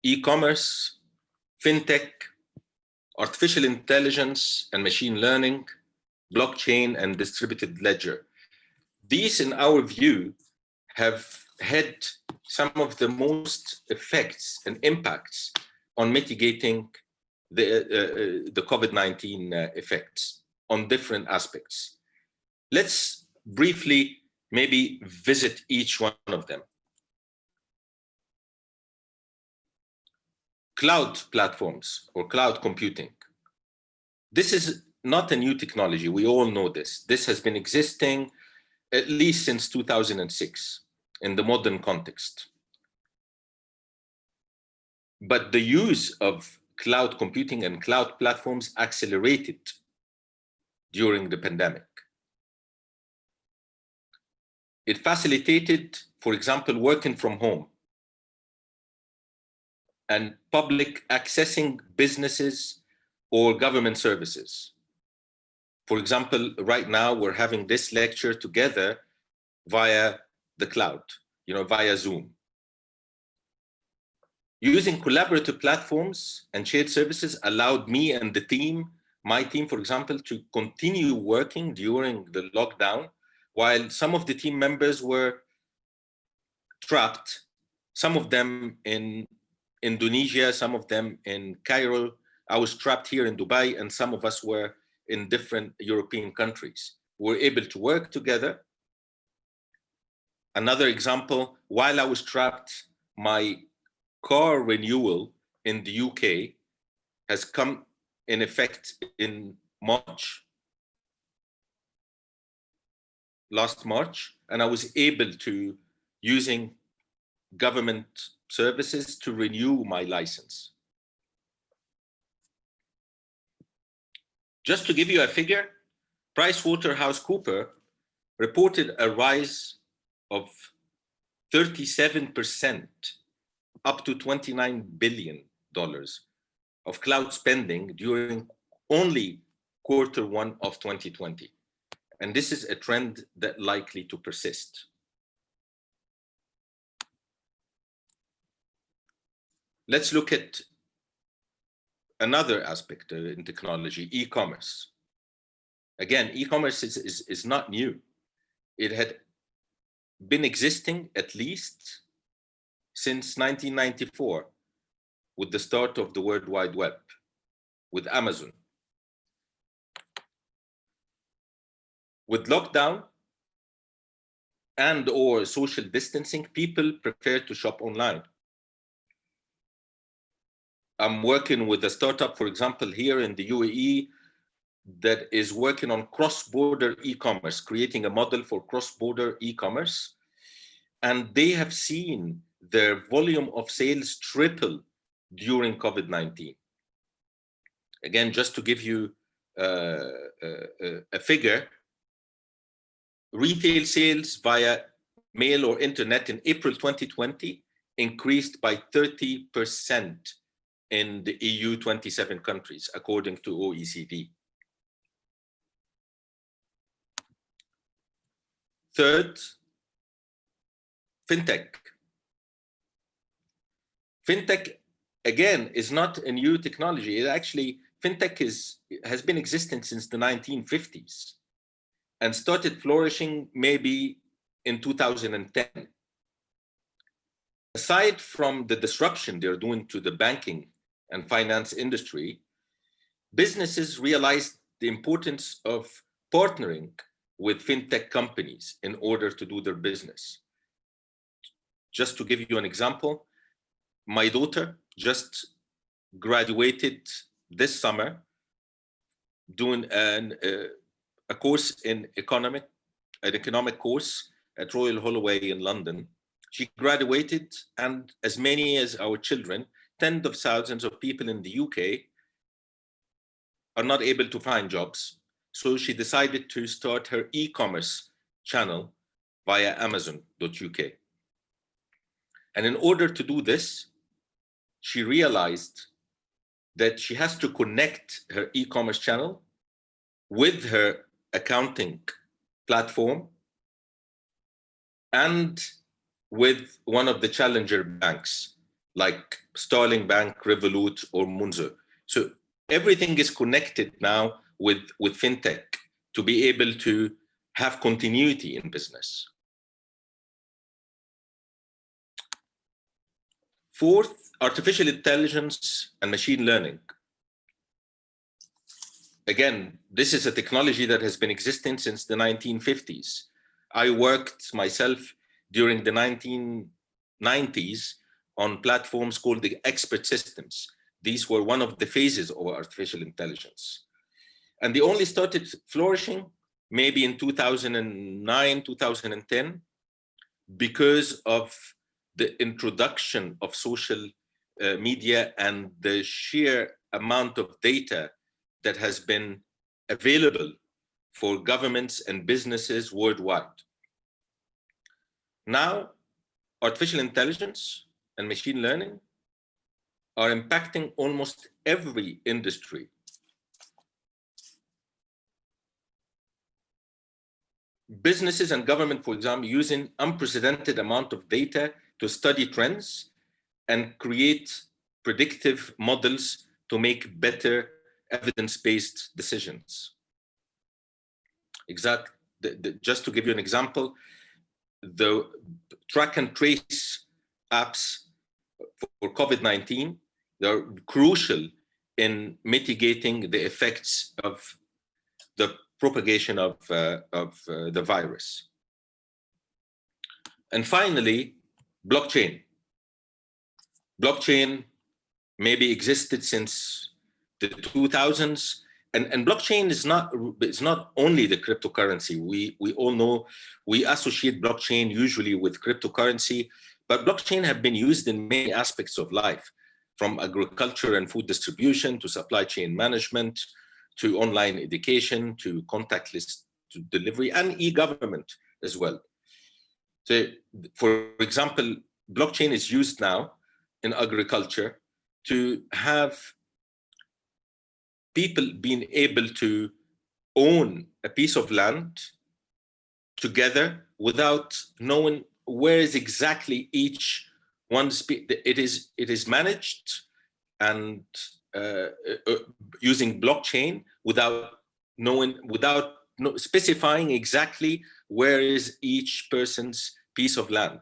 e-commerce, fintech, artificial intelligence and machine learning, blockchain and distributed ledger. These, in our view, have had some of the most effects and impacts on mitigating the COVID-19 effects on different aspects. Let's briefly maybe visit each one of them. Cloud platforms or cloud computing. This is not a new technology. We all know this. This has been existing at least since 2006 in the modern context. But the use of cloud computing and cloud platforms accelerated during the pandemic. It facilitated, for example, working from home and public accessing businesses or government services. For example, right now we're having this lecture together via the cloud, via Zoom. Using collaborative platforms and shared services allowed me and the team, my team, for example, to continue working during the lockdown, while some of the team members were trapped, some of them in Indonesia, some of them in Cairo. I was trapped here in Dubai, and some of us were in different European countries. We were able to work together. Another example, while I was trapped, my car renewal in the UK has come in effect in last March, and I was able to, using government services, to renew my license. Just to give you a figure, PricewaterhouseCoopers reported a rise of 37%, up to $29 billion of cloud spending during only Q1 of 2020. And this is a trend that likely to persist. Let's look at another aspect in technology, e-commerce. Again, e-commerce is not new. It had been existing at least since 1994 with the start of the World Wide Web, with Amazon. With lockdown and or social distancing, people prefer to shop online. I'm working with a startup, for example, here in the UAE that is working on cross-border e-commerce, creating a model for cross-border e-commerce. And they have seen their volume of sales triple during COVID-19. Again, just to give you a figure, retail sales via mail or internet in April 2020 increased by 30% in the EU 27 countries, according to OECD. Third, fintech. Fintech, again, is not a new technology. It actually, fintech has been existing since the 1950s and started flourishing maybe in 2010. Aside from the disruption they're doing to the banking and finance industry, businesses realized the importance of partnering with fintech companies in order to do their business. Just to give you an example, my daughter just graduated this summer doing a course in an economic course at Royal Holloway in London. She graduated, and as many as our children, tens of thousands of people in the UK are not able to find jobs. So she decided to start her e-commerce channel via Amazon.uk. And in order to do this, she realized that she has to connect her e-commerce channel with her accounting platform and with one of the challenger banks like Starling Bank, Revolut, or Munzo. So everything is connected now with fintech to be able to have continuity in business. Fourth, artificial intelligence and machine learning. Again, this is a technology that has been existing since the 1950s. I worked myself during the 1990s on platforms called the expert systems. These were one of the phases of artificial intelligence. And they only started flourishing maybe in 2009, 2010, because of the introduction of social media and the sheer amount of data that has been available for governments and businesses worldwide. Now, artificial intelligence and machine learning are impacting almost every industry. Businesses and government, for example, using unprecedented amount of data to study trends and create predictive models to make better evidence-based decisions. Just to give you an example, the track and trace apps for COVID-19, they're crucial in mitigating the effects of the propagation of the virus. And finally, blockchain. Blockchain maybe existed since the 2000s, and blockchain is not only the cryptocurrency. We all know, we associate blockchain usually with cryptocurrency, but blockchain have been used in many aspects of life, from agriculture and food distribution to supply chain management, to online education, to contactless to delivery, and e-government as well. So, for example, blockchain is used now in agriculture to have people being able to own a piece of land together without knowing where is exactly each one's. It is managed and using blockchain without specifying exactly where is each person's piece of land,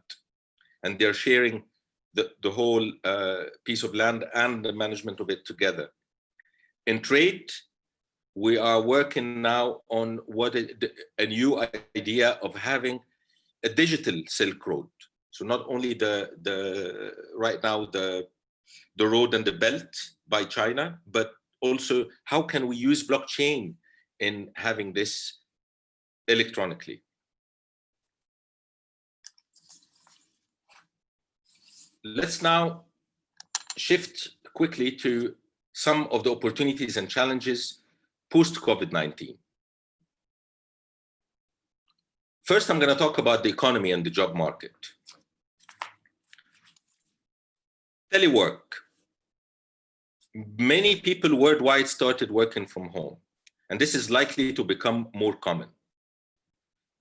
and they're sharing the whole piece of land and the management of it together. In trade, we are working now on a new idea of having a digital Silk Road. So not only right now the road and the belt by China, but also how can we use blockchain in having this electronically. Let's now shift quickly to some of the opportunities and challenges post-COVID-19. First, I'm going to talk about the economy and the job market. Telework. Many people worldwide started working from home, and this is likely to become more common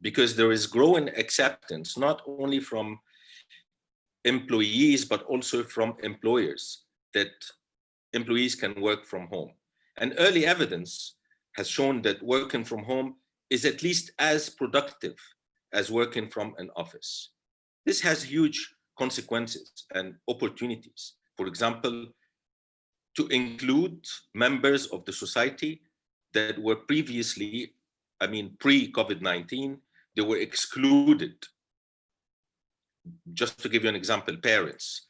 because there is growing acceptance, not only from employees, but also from employers, that employees can work from home. And early evidence has shown that working from home is at least as productive as working from an office. This has huge consequences and opportunities. For example, to include members of the society that were previously, pre-COVID-19, they were excluded. Just to give you an example, parents,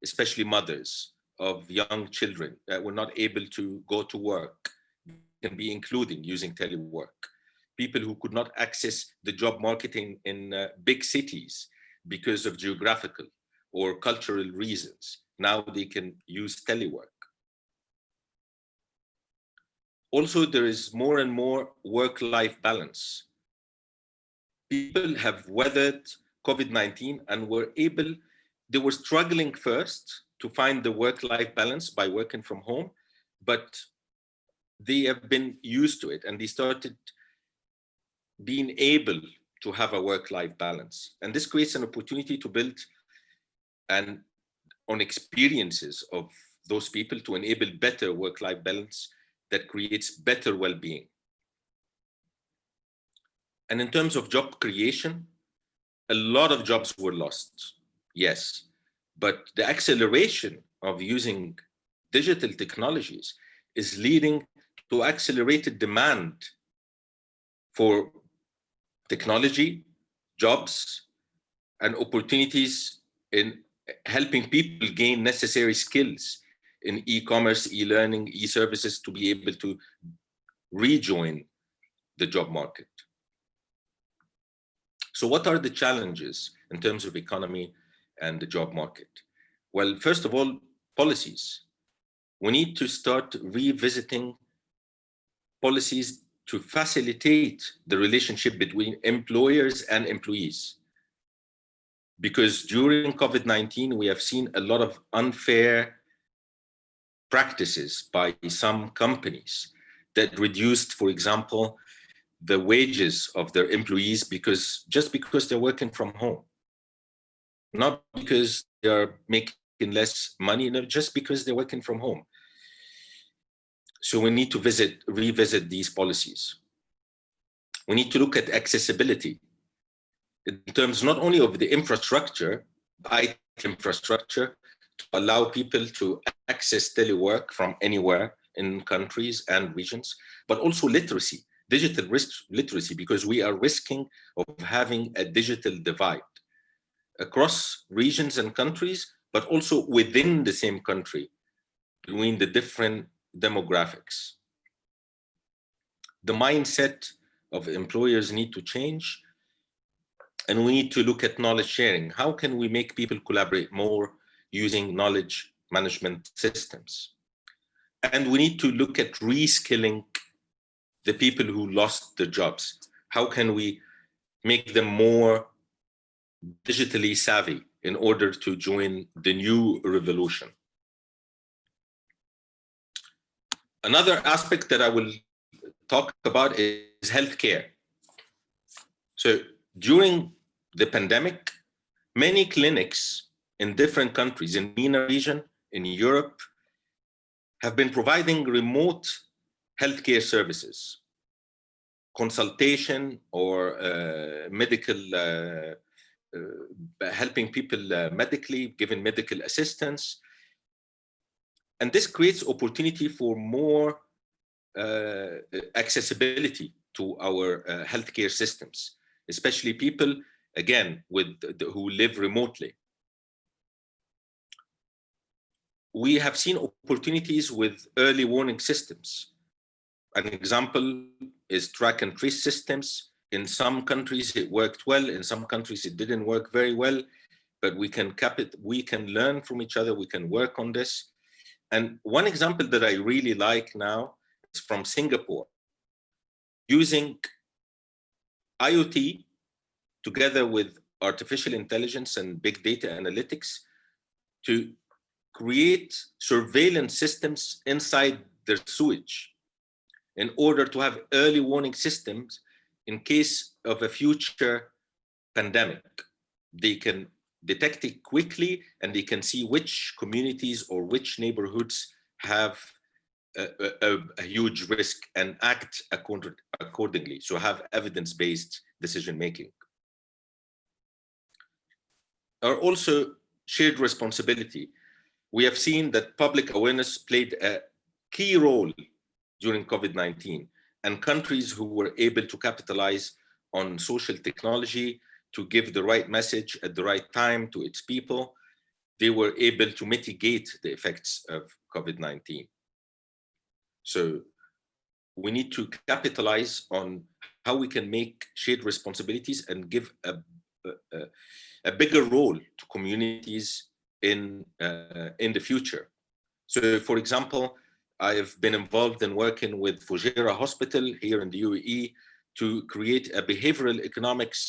especially mothers of young children that were not able to go to work, can be included using telework. People who could not access the job marketing in big cities because of geographical or cultural reasons, now they can use telework. Also, there is more and more work-life balance. People have weathered COVID-19 and they were struggling first to find the work-life balance by working from home, but they have been used to it and they started being able to have a work-life balance. And this creates an opportunity to build on experiences of those people to enable better work-life balance that creates better well-being. And in terms of job creation, a lot of jobs were lost, yes, but the acceleration of using digital technologies is leading to accelerated demand for technology, jobs, and opportunities in helping people gain necessary skills in e-commerce, e-learning, e-services to be able to rejoin the job market. So what are the challenges in terms of economy and the job market? Well, first of all, policies. We need to start revisiting policies to facilitate the relationship between employers and employees. Because during COVID-19, we have seen a lot of unfair practices by some companies that reduced, for example, the wages of their employees just because they're working from home. Not because they're making less money, no, just because they're working from home. So we need to revisit these policies. We need to look at accessibility in terms not only of the infrastructure, IT infrastructure, to allow people to access telework from anywhere in countries and regions, but also literacy, digital literacy, because we are risking of having a digital divide across regions and countries, but also within the same country, between the different demographics. The mindset of employers need to change, and we need to look at knowledge sharing. How can we make people collaborate more using knowledge management systems? And we need to look at reskilling the people who lost their jobs. How can we make them more digitally savvy in order to join the new revolution? Another aspect that I will talk about is healthcare. So during the pandemic, many clinics in different countries, in the MENA region, in Europe, have been providing remote healthcare services, consultation or medical, helping people medically, giving medical assistance. And this creates opportunity for more accessibility to our healthcare systems, especially people, again, who live remotely. We have seen opportunities with early warning systems. An example is track and trace systems. In some countries it worked well, in some countries it didn't work very well, but we can learn from each other, we can work on this. And one example that I really like now is from Singapore, using IoT together with artificial intelligence and big data analytics to create surveillance systems inside their sewage in order to have early warning systems in case of a future pandemic. They can detect it quickly and they can see which communities or which neighborhoods have a huge risk and act accordingly. So have evidence-based decision-making. are also shared responsibility. We have seen that public awareness played a key role during COVID-19, and countries who were able to capitalize on social technology to give the right message at the right time to its people, they were able to mitigate the effects of COVID-19. So we need to capitalize on how we can make shared responsibilities and give a bigger role to communities in the future. So, for example, I have been involved in working with Fujairah Hospital here in the UAE to create a behavioral economics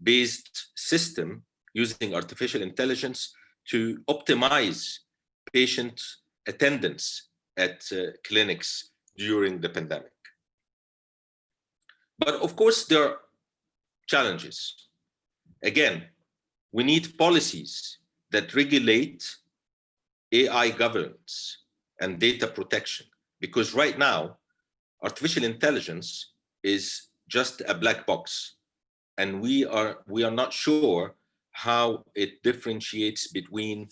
based system using artificial intelligence to optimize patient attendance at clinics during the pandemic. But of course, there are challenges. Again, we need policies that regulate AI governance and data protection, because right now, artificial intelligence is just a black box, and we are not sure how it differentiates between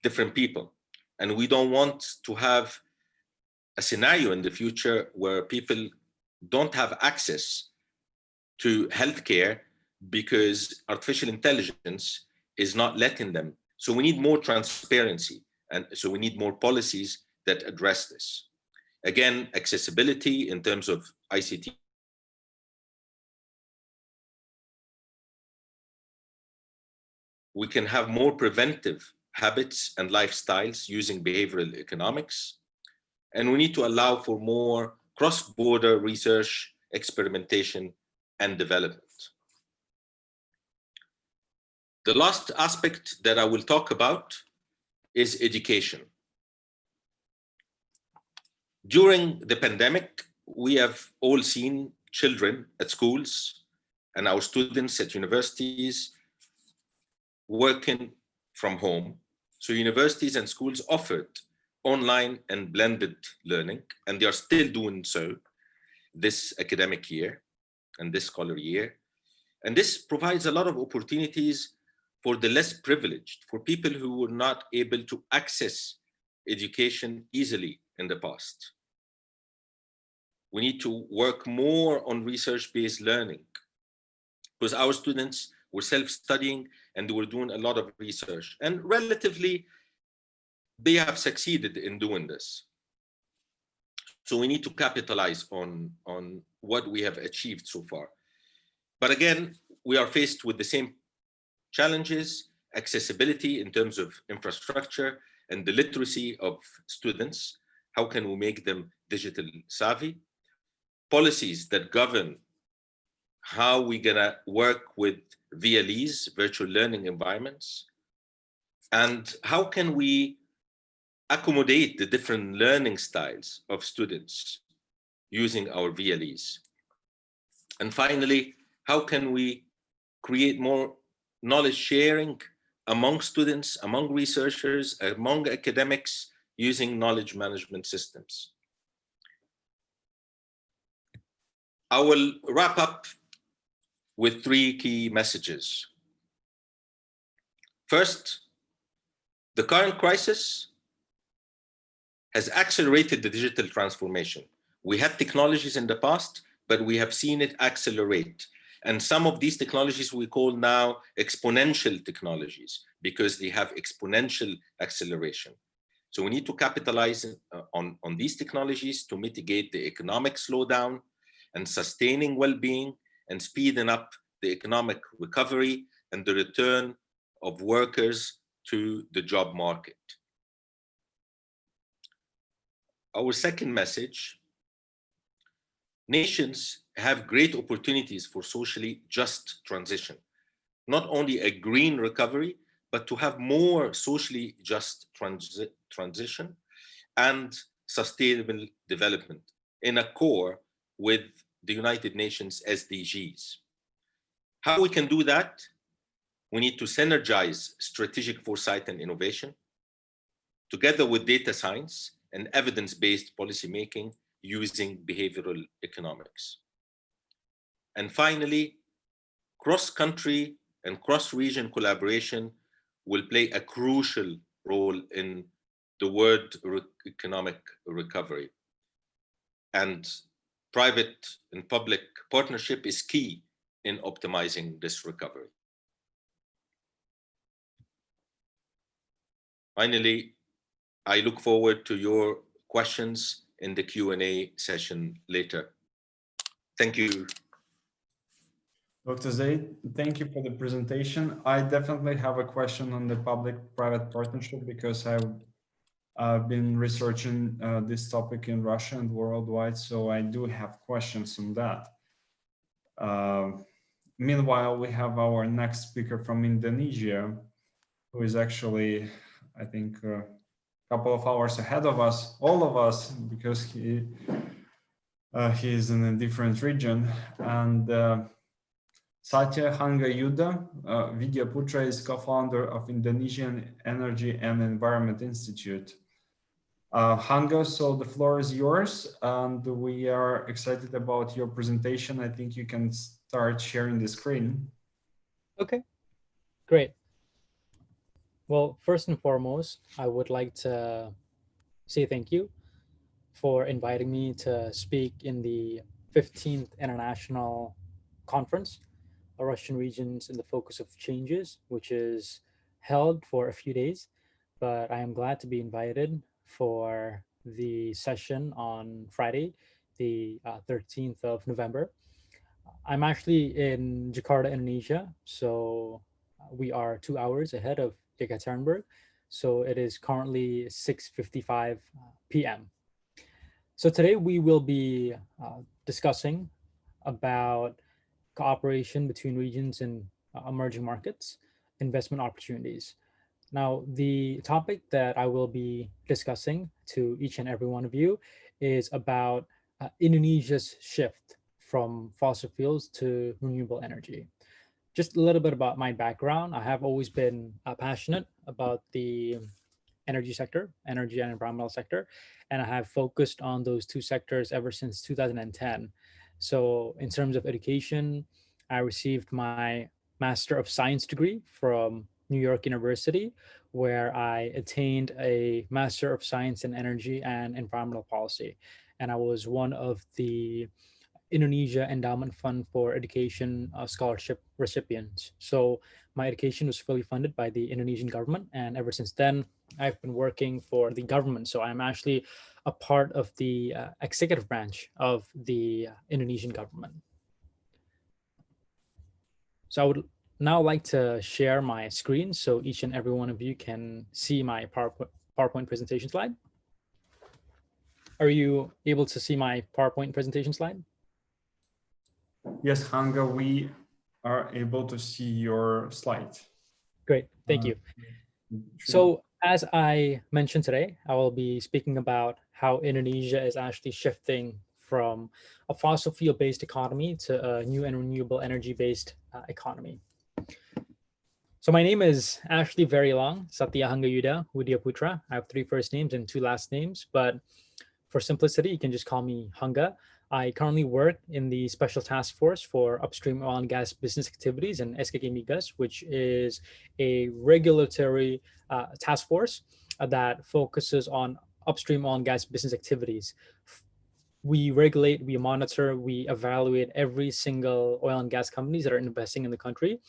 different people. And we don't want to have a scenario in the future where people don't have access to healthcare because artificial intelligence is not letting them. So we need more transparency. And so we need more policies that address this. Again, accessibility in terms of ICT. We can have more preventive habits and lifestyles using behavioral economics. And we need to allow for more cross-border research, experimentation, and development. The last aspect that I will talk about is education. During the pandemic, we have all seen children at schools and our students at universities working from home. So universities and schools offered online and blended learning, and they are still doing so this academic year and this scholar year. And this provides a lot of opportunities for the less privileged, for people who were not able to access education easily in the past. We need to work more on research-based learning, because our students were self-studying and they were doing a lot of research, and relatively they have succeeded in doing this. So we need to capitalize on what we have achieved so far. But again, we are faced with the same challenges: accessibility in terms of infrastructure and the literacy of students. How can we make them digital savvy? Policies that govern how we're gonna work with VLEs, virtual learning environments, and how can we accommodate the different learning styles of students using our VLEs. And finally, how can we create more knowledge sharing among students, among researchers, among academics, using knowledge management systems. I will wrap up with 3 key messages. First, the current crisis has accelerated the digital transformation. We had technologies in the past, but we have seen it accelerate. And some of these technologies we call now exponential technologies because they have exponential acceleration. So we need to capitalize on these technologies to mitigate the economic slowdown and sustaining well-being and speeding up the economic recovery and the return of workers to the job market. Our second message: nations have great opportunities for socially just transition, not only a green recovery, but to have more socially just transition and sustainable development in accord with the United Nations SDGs. How we can do that? We need to synergize strategic foresight and innovation together with data science and evidence-based policymaking using behavioral economics. And finally, cross-country and cross-region collaboration will play a crucial role in the world economic recovery. And private and public partnership is key in optimizing this recovery. Finally, I look forward to your questions in the Q&A session later. Thank you. Dr. Zaid, thank you for the presentation. I definitely have a question on the public-private partnership because I've been researching this topic in Russia and worldwide, so I do have questions on that. Meanwhile, we have our next speaker from Indonesia, who is actually, I think, a couple of hours ahead of us, all of us, because he is in a different region. And Satya Hangayuda Vidyaputra is co-founder of Indonesian Energy and Environment Institute. Hanga, so the floor is yours, and we are excited about your presentation. I think you can start sharing the screen. Okay, great. Well, first and foremost, I would like to say thank you for inviting me to speak in the 15th International Conference, Russian Regions in the Focus of Changes, which is held for a few days. But I am glad to be invited for the session on Friday, the 13th of November. I'm actually in Jakarta, Indonesia, so we are 2 hours ahead of Yekaterinburg. So it is currently 6:55 p.m. So today we will be discussing about cooperation between regions and emerging markets, investment opportunities. Now, the topic that I will be discussing to each and every one of you is about Indonesia's shift from fossil fuels to renewable energy. Just a little bit about my background. I have always been passionate about the energy sector, energy and environmental sector, and I have focused on those two sectors ever since 2010. So in terms of education, I received my Master of Science degree from New York University, where I attained a Master of Science in Energy and Environmental Policy. And I was one of the Indonesia Endowment Fund for Education scholarship recipients. So my education was fully funded by the Indonesian government. And ever since then, I've been working for the government. So I'm actually a part of the executive branch of the Indonesian government. So I would now like to share my screen so each and every one of you can see my PowerPoint presentation slide. Are you able to see my PowerPoint presentation slide? Yes, Hanga, we are able to see your slide. Great, thank you. So as I mentioned today, I will be speaking about how Indonesia is actually shifting from a fossil fuel-based economy to a new and renewable energy-based economy. So my name is actually very long, Satya Hangayuda Widyaputra. I have 3 first names and 2 last names, but for simplicity, you can just call me Hanga. I currently work in the Special Task Force for Upstream Oil and Gas Business Activities in SKK Migas, which is a regulatory task force that focuses on upstream oil and gas business activities. We regulate, we monitor, we evaluate every single oil and gas companies that are investing in the country,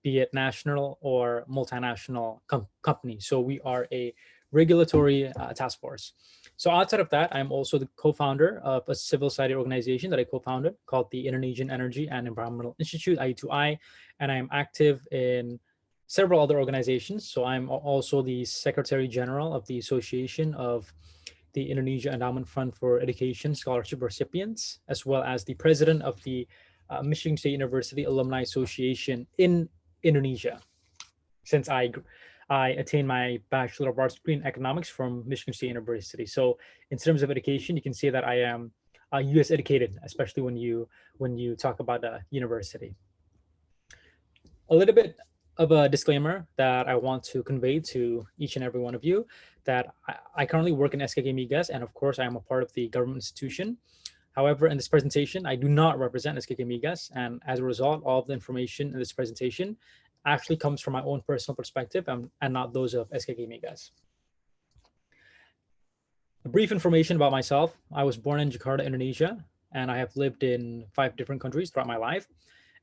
be it national or multinational companies. So we are a regulatory task force. So outside of that, I'm also the co-founder of a civil society organization that I co-founded called the Indonesian Energy and Environmental Institute, I2I, and I'm active in several other organizations. So I'm also the Secretary General of the Association of the Indonesia Endowment Fund for Education Scholarship Recipients, as well as the president of the Michigan State University Alumni Association in Indonesia, since I attained my Bachelor of Arts degree in economics from Michigan State University. So in terms of education, you can see that I am US educated, especially when you talk about the university. A little bit of a disclaimer that I want to convey to each and every one of you, that I currently work in SKK Migas, and of course I am a part of the government institution. However, in this presentation, I do not represent SKK Migas, and as a result, all of the information in this presentation actually comes from my own personal perspective and not those of SKK Migas. A brief information about myself. I was born in Jakarta, Indonesia, and I have lived in 5 different countries throughout my life,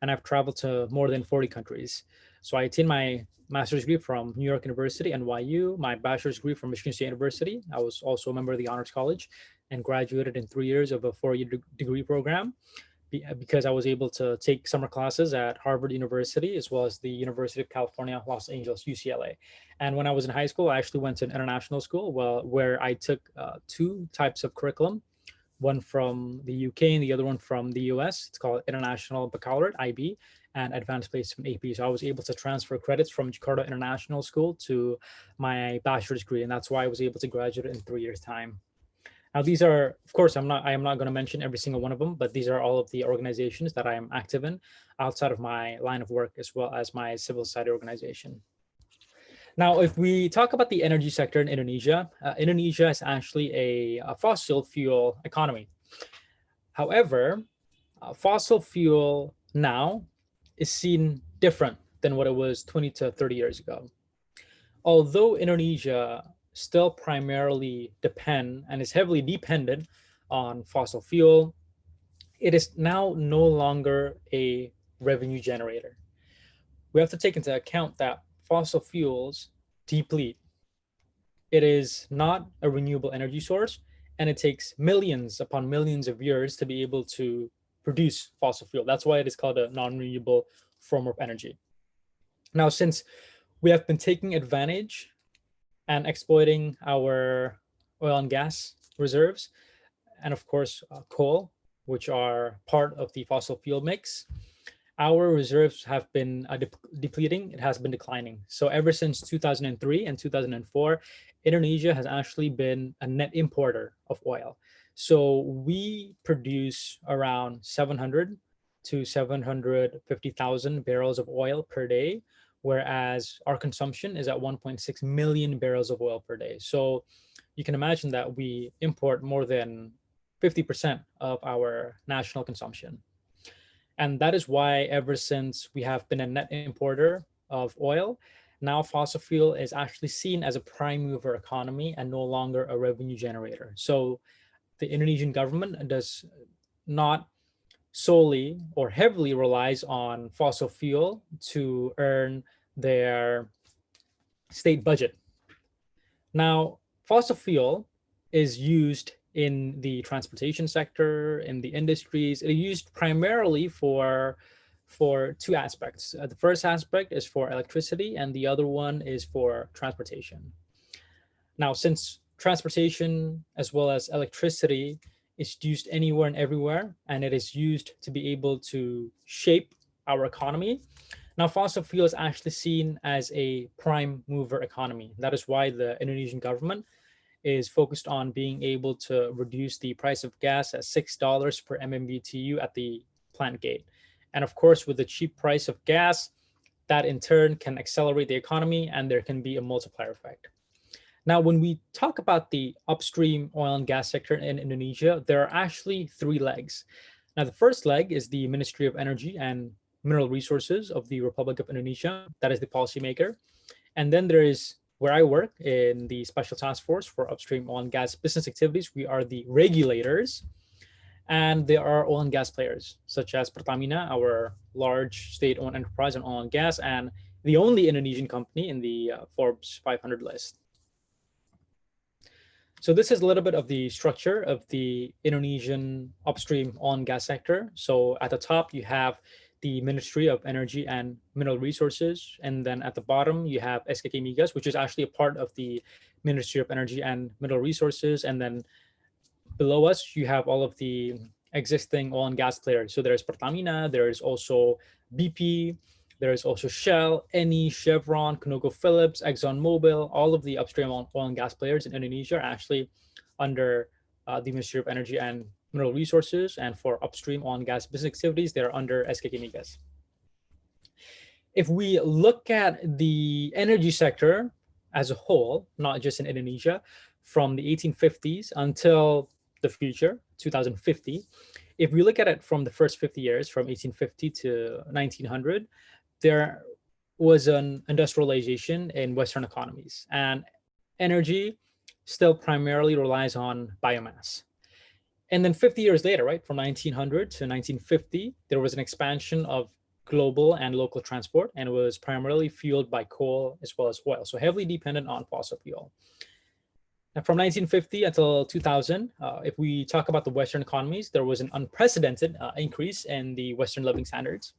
and I've traveled to more than 40 countries. So I attained my master's degree from New York University, NYU, my bachelor's degree from Michigan State University. I was also a member of the Honors College and graduated in 3 years of a 4-year degree program because I was able to take summer classes at Harvard University as well as the University of California, Los Angeles, UCLA. And when I was in high school, I actually went to an international school where I took 2 types of curriculum, one from the UK and the other one from the US. It's called International Baccalaureate, IB, and Advanced Placement, AP. So I was able to transfer credits from Jakarta International School to my bachelor's degree, and that's why I was able to graduate in 3 years' time. Now, these are, of course, I am not going to mention every single one of them, but these are all of the organizations that I am active in outside of my line of work, as well as my civil society organization. Now, if we talk about the energy sector in Indonesia, Indonesia is actually a fossil fuel economy. However, fossil fuel now is seen different than what it was 20 to 30 years ago. Although Indonesia still primarily depend and is heavily dependent on fossil fuel, it is now no longer a revenue generator. We have to take into account that fossil fuels deplete. It is not a renewable energy source, and it takes millions upon millions of years to be able to produce fossil fuel. That's why it is called a non-renewable form of energy. Now, since we have been taking advantage and exploiting our oil and gas reserves, and of course, coal, which are part of the fossil fuel mix, our reserves have been depleting. It has been declining. So ever since 2003 and 2004, Indonesia has actually been a net importer of oil. So we produce around 700 to 750,000 barrels of oil per day, whereas our consumption is at 1.6 million barrels of oil per day. So you can imagine that we import more than 50% of our national consumption. And that is why ever since we have been a net importer of oil, now fossil fuel is actually seen as a prime mover economy and no longer a revenue generator. So the Indonesian government does not solely or heavily relies on fossil fuel to earn their state budget. Now, fossil fuel is used in the transportation sector, in the industries. It is used primarily for 2 aspects. The first aspect is for electricity, and the other one is for transportation. Now, since transportation as well as electricity is used anywhere and everywhere, and it is used to be able to shape our economy, now fossil fuel is actually seen as a prime mover economy. That is why the Indonesian government is focused on being able to reduce the price of gas at $6 per MMBTU at the plant gate. And of course, with the cheap price of gas, that in turn can accelerate the economy and there can be a multiplier effect. Now, when we talk about the upstream oil and gas sector in Indonesia, there are actually 3 legs. Now, the first leg is the Ministry of Energy and Mineral Resources of the Republic of Indonesia. That is the policymaker. And then there is where I work in the Special Task Force for Upstream Oil and Gas Business Activities. We are the regulators. And there are oil and gas players, such as Pertamina, our large state-owned enterprise in oil and gas, and the only Indonesian company in the Forbes 500 list. So this is a little bit of the structure of the Indonesian upstream oil and gas sector. So at the top, you have the Ministry of Energy and Mineral Resources. And then at the bottom, you have SKK Migas, which is actually a part of the Ministry of Energy and Mineral Resources. And then below us, you have all of the existing oil and gas players. So there's Pertamina, there's also BP, there's also Shell, Eni, Chevron, ConocoPhillips, ExxonMobil. All of the upstream oil and gas players in Indonesia are actually under the Ministry of Energy and Mineral Resources. And for upstream oil and gas business activities, they're under SKK Migas. If we look at the energy sector as a whole, not just in Indonesia, from the 1850s until the future, 2050, if we look at it from the first 50 years, from 1850 to 1900, there was an industrialization in Western economies, and energy still primarily relies on biomass. And then 50 years later, right, from 1900 to 1950, there was an expansion of global and local transport, and it was primarily fueled by coal as well as oil, so heavily dependent on fossil fuel. And from 1950 until 2000, if we talk about the Western economies, there was an unprecedented increase in the Western living standards.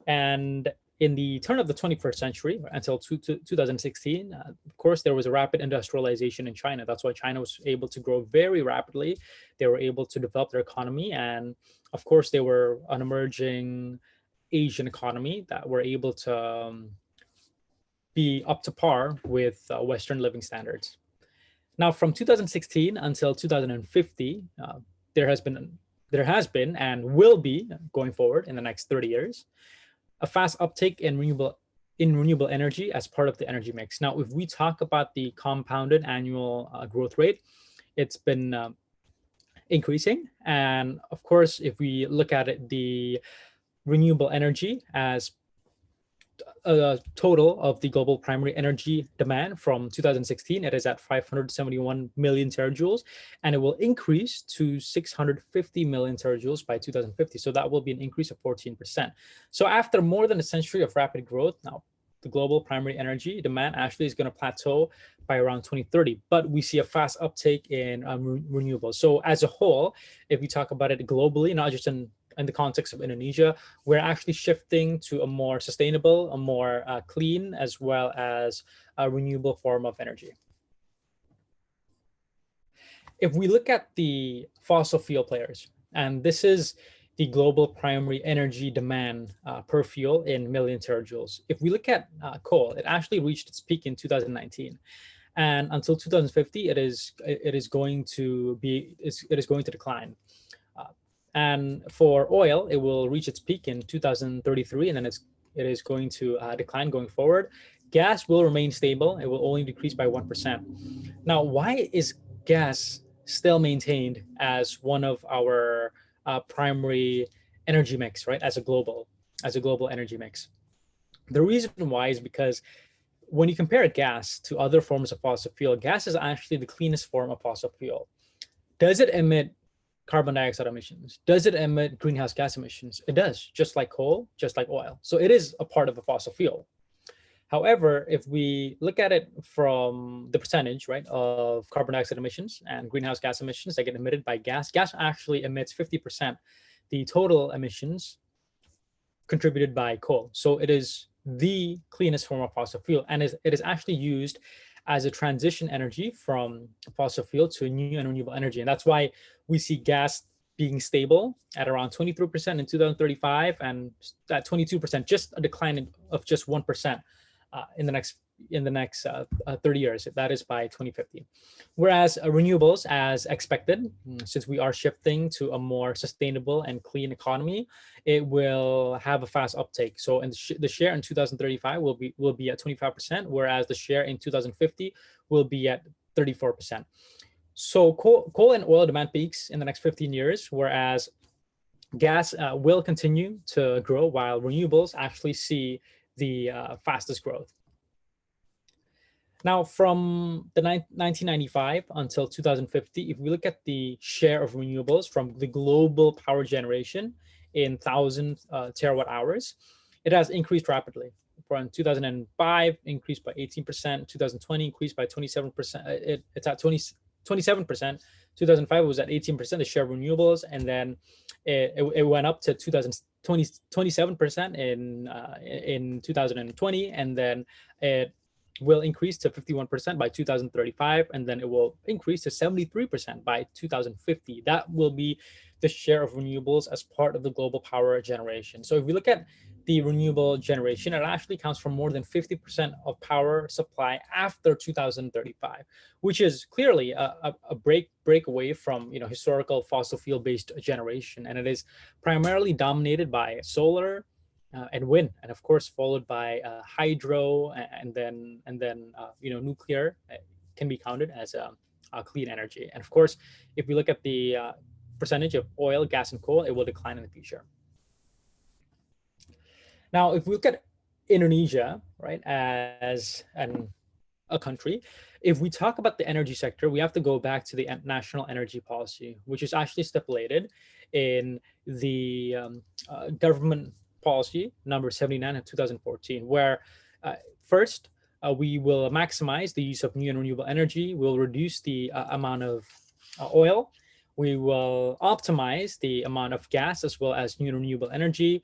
And in the turn of the 21st century until 2016, of course, there was a rapid industrialization in China. That's why China was able to grow very rapidly. They were able to develop their economy. And of course, they were an emerging Asian economy that were able to be up to par with Western living standards. Now, from 2016 until 2050, there has been and will be going forward in the next 30 years, a fast uptake in renewable energy as part of the energy mix. Now, if we talk about the compounded annual growth rate, it's been increasing. And of course, if we look at it, the renewable energy as a total of the global primary energy demand from 2016, it is at 571 million terajoules, and it will increase to 650 million terajoules by 2050. So that will be an increase of 14%. So after more than a century of rapid growth, now the global primary energy demand actually is going to plateau by around 2030, but we see a fast uptake in renewables. So as a whole, if we talk about it globally, not just in the context of Indonesia, we're actually shifting to a more sustainable, a more clean, as well as a renewable form of energy. If we look at the fossil fuel players, and this is the global primary energy demand per fuel in million terajoules. If we look at coal, it actually reached its peak in 2019. And until 2050, it is going to decline. And for oil, it will reach its peak in 2033, and then it is going to decline going forward. Gas will remain stable. It will only decrease by 1%. Now, why is gas still maintained as one of our primary energy mix, right? As a global energy mix? The reason why is because when you compare gas to other forms of fossil fuel, gas is actually the cleanest form of fossil fuel. Does it emit carbon dioxide emissions? Does it emit greenhouse gas emissions? It does, just like coal, just like oil. So it is a part of a fossil fuel. However, if we look at it from the percentage, right, of carbon dioxide emissions and greenhouse gas emissions that get emitted by gas, gas actually emits 50% the total emissions contributed by coal. So it is the cleanest form of fossil fuel, and it is actually used as a transition energy from fossil fuel to new and renewable energy. And that's why we see gas being stable at around 23% in 2035, and at 22%, just a decline of just 1% in the next 30 years. That is by 2050. Whereas renewables, as expected, since we are shifting to a more sustainable and clean economy, it will have a fast uptake. So the share in 2035 will be at 25%, whereas the share in 2050 will be at 34%. So coal and oil demand peaks in the next 15 years, whereas gas will continue to grow, while renewables actually see the fastest growth. Now, from the 1995 until 2050, if we look at the share of renewables from the global power generation in 1,000 terawatt hours, it has increased rapidly. From 2005, increased by 18%. 2020, increased by 27%. It's at 27%. 2005 was at 18%, the share of renewables, and then it went up to 27% in 2020, and then it will increase to 51% by 2035, and then it will increase to 73% by 2050. That will be the share of renewables as part of the global power generation. So if we look at the renewable generation, it actually counts for more than 50% of power supply after 2035, which is clearly a break away from historical fossil fuel based generation, and it is primarily dominated by solar and wind, and of course followed by hydro, and then nuclear can be counted as a clean energy. And of course, if we look at the percentage of oil, gas, and coal, it will decline in the future. Now, if we look at Indonesia, right, as a country, if we talk about the energy sector, we have to go back to the national energy policy, which is actually stipulated in the government policy number 79 of 2014, where first, we will maximize the use of new and renewable energy. We'll reduce the amount of oil. We will optimize the amount of gas as well as new and renewable energy.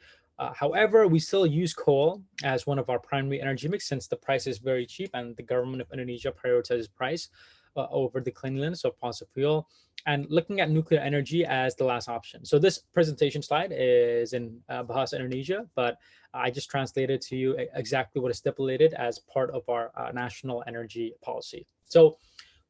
However, we still use coal as one of our primary energy mix since the price is very cheap and the government of Indonesia prioritizes price over the cleanliness of fossil fuel, and looking at nuclear energy as the last option. So this presentation slide is in Bahasa Indonesia, but I just translated to you exactly what is stipulated as part of our national energy policy. So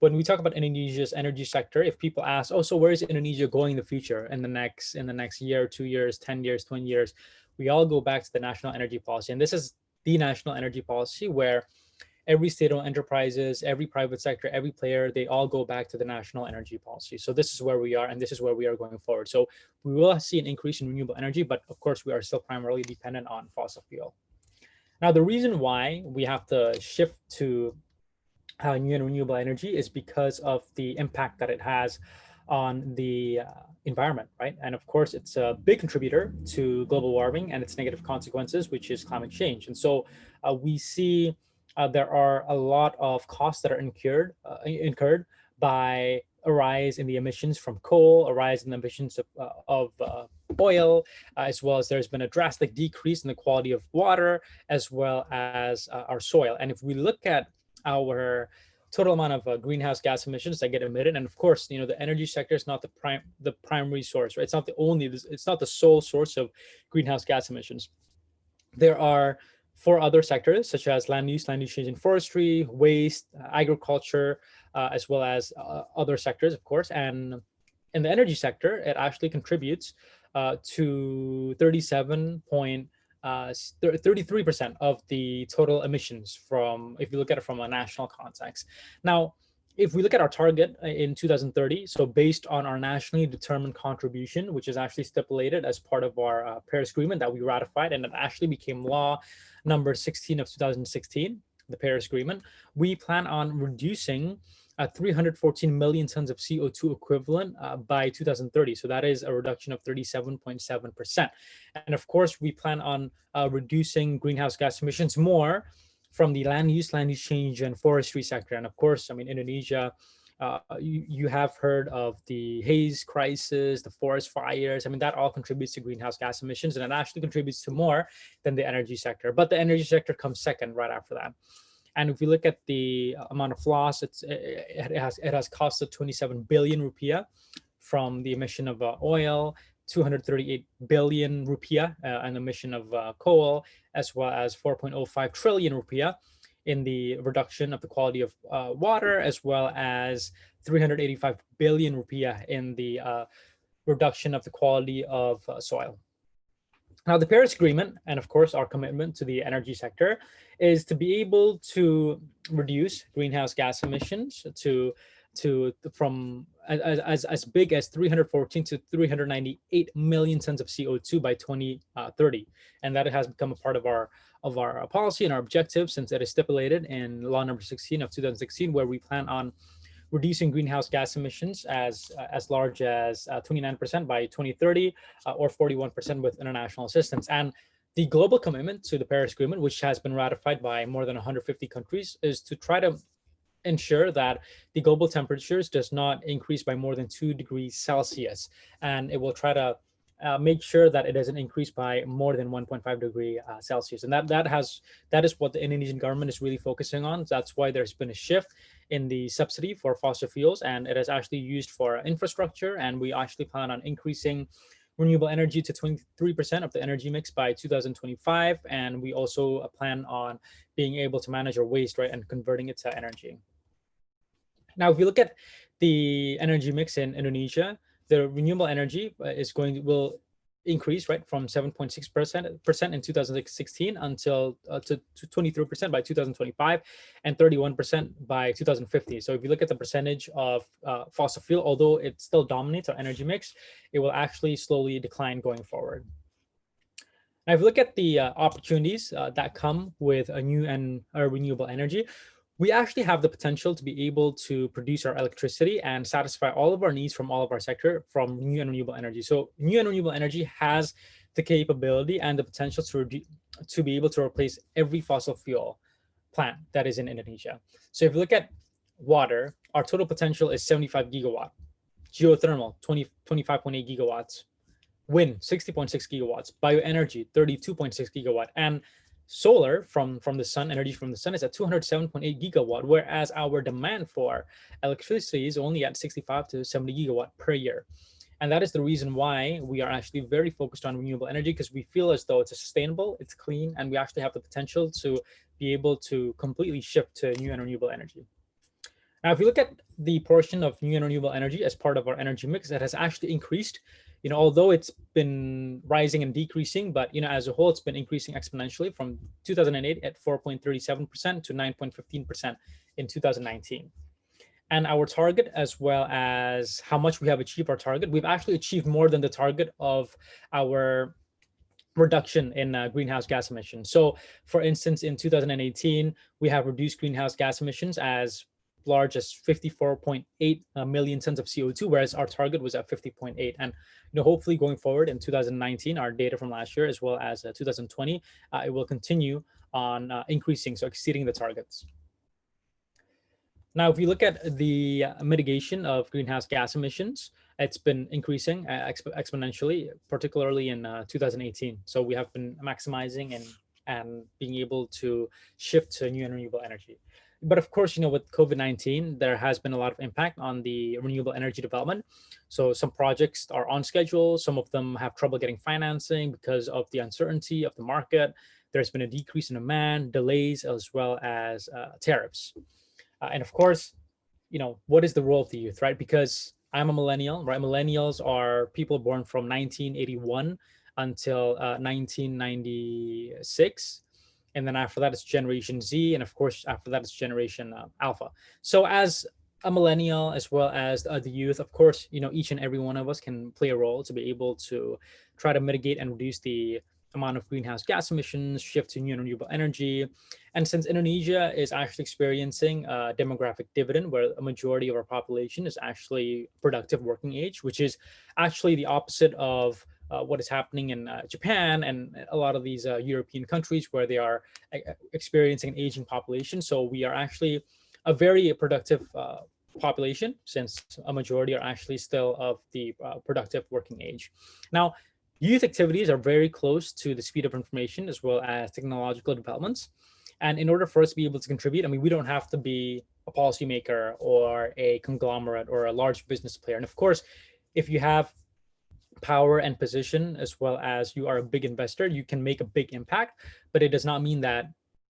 when we talk about Indonesia's energy sector, if people ask, oh, so where is Indonesia going in the future in the next year, 2 years, 10 years, 20 years, we all go back to the national energy policy. And this is the national energy policy where every state-owned enterprises, every private sector, every player, they all go back to the national energy policy. So this is where we are, and this is where we are going forward. So we will see an increase in renewable energy, but of course we are still primarily dependent on fossil fuel. Now, the reason why we have to shift to new and renewable energy is because of the impact that it has on the environment, right? And of course, it's a big contributor to global warming and its negative consequences, which is climate change. And so we see there are a lot of costs that are incurred by a rise in the emissions from coal, a rise in the emissions of oil, as well as there's been a drastic decrease in the quality of water, as well as our soil. And if we look at our total amount of greenhouse gas emissions that get emitted, and of course, you know, the energy sector is not the primary source, right? It's not the sole source of greenhouse gas emissions. There are 4 other sectors, such as land use change and forestry, waste, agriculture, as well as other sectors, of course. And in the energy sector, it actually contributes to 33% of the total emissions from, if you look at it from a national context. Now, if we look at our target in 2030, so based on our nationally determined contribution, which is actually stipulated as part of our Paris Agreement that we ratified, and it actually became law number 16 of 2016, the Paris Agreement, we plan on reducing 314 million tons of CO2 equivalent by 2030. So that is a reduction of 37.7%. And of course, we plan on reducing greenhouse gas emissions more from the land use change and forestry sector. And of course, I mean, Indonesia, you have heard of the haze crisis, the forest fires. I mean, that all contributes to greenhouse gas emissions, and it actually contributes to more than the energy sector. But the energy sector comes second right after that. And if we look at the amount of loss, it has costed 27 billion rupiah from the emission of oil, 238 billion rupiah an emission of coal, as well as 4.05 trillion rupiah in the reduction of the quality of water, as well as 385 billion rupiah in the reduction of the quality of soil. Now, the Paris Agreement, and of course, our commitment to the energy sector, is to be able to reduce greenhouse gas emissions from as big as 314 to 398 million tons of CO2 by 2030, and that has become a part of our policy and our objective since it is stipulated in Law Number 16 of 2016, where we plan on reducing greenhouse gas emissions as large as 29% by 2030, or 41% with international assistance. And the global commitment to the Paris Agreement, which has been ratified by more than 150 countries, is to try to ensure that the global temperatures does not increase by more than 2 degrees Celsius. And it will try to make sure that it doesn't increase by more than 1.5 degree Celsius. And that is what the Indonesian government is really focusing on. That's why there's been a shift in the subsidy for fossil fuels, and it is actually used for infrastructure. And we actually plan on increasing renewable energy to 23% of the energy mix by 2025. And we also plan on being able to manage our waste, right, and converting it to energy. Now, if you look at the energy mix in Indonesia, the renewable energy will increase, right, from 7.6% in 2016 until to 23% by 2025 and 31% by 2050. So if you look at the percentage of fossil fuel, although it still dominates our energy mix, it will actually slowly decline going forward. Now, if you look at the opportunities that come with a new and renewable energy, we actually have the potential to be able to produce our electricity and satisfy all of our needs from all of our sector from new and renewable energy. So new and renewable energy has the capability and the potential to be able to replace every fossil fuel plant that is in Indonesia. So if you look at water, our total potential is 75 gigawatt, geothermal 25.8 gigawatts, wind 60.6 gigawatts, bioenergy 32.6 gigawatt, and solar from the sun, energy from the sun, is at 207.8 gigawatt, whereas our demand for electricity is only at 65 to 70 gigawatt per year. And that is the reason why we are actually very focused on renewable energy, because we feel as though it's sustainable, it's clean, and we actually have the potential to be able to completely shift to new and renewable energy. Now, if you look at the portion of new and renewable energy as part of our energy mix, it has actually increased. Although it's been rising and decreasing, but as a whole, it's been increasing exponentially from 2008 at 4.37% to 9.15% in 2019. And our target, as well as how much we have achieved our target, we've actually achieved more than the target of our reduction in greenhouse gas emissions. So, for instance, in 2018, we have reduced greenhouse gas emissions as large as 54.8 million tons of CO2, whereas our target was at 50.8. And hopefully going forward in 2019, our data from last year, as well as 2020, it will continue on increasing, so exceeding the targets. Now, if we look at the mitigation of greenhouse gas emissions, it's been increasing exponentially, particularly in 2018. So we have been maximizing and being able to shift to new and renewable energy. But of course, with COVID-19, there has been a lot of impact on the renewable energy development. So some projects are on schedule. Some of them have trouble getting financing because of the uncertainty of the market. There's been a decrease in demand, delays, as well as tariffs. And of course, what is the role of the youth, right? Because I'm a millennial, right? Millennials are people born from 1981 until 1996. And then after that, it's Generation Z. And of course, after that, it's Generation Alpha. So as a millennial, as well as the youth, of course, each and every one of us can play a role to be able to try to mitigate and reduce the amount of greenhouse gas emissions, shift to new and renewable energy. And since Indonesia is actually experiencing a demographic dividend, where a majority of our population is actually productive working age, which is actually the opposite of what is happening in Japan and a lot of these European countries, where they are experiencing an aging population. So we are actually a very productive population, since a majority are actually still of the productive working age. Now, youth activities are very close to the speed of information as well as technological developments. And in order for us to be able to contribute, we don't have to be a policymaker or a conglomerate or a large business player. And of course, if you have power and position, as well as you are a big investor, you can make a big impact. But it does not mean that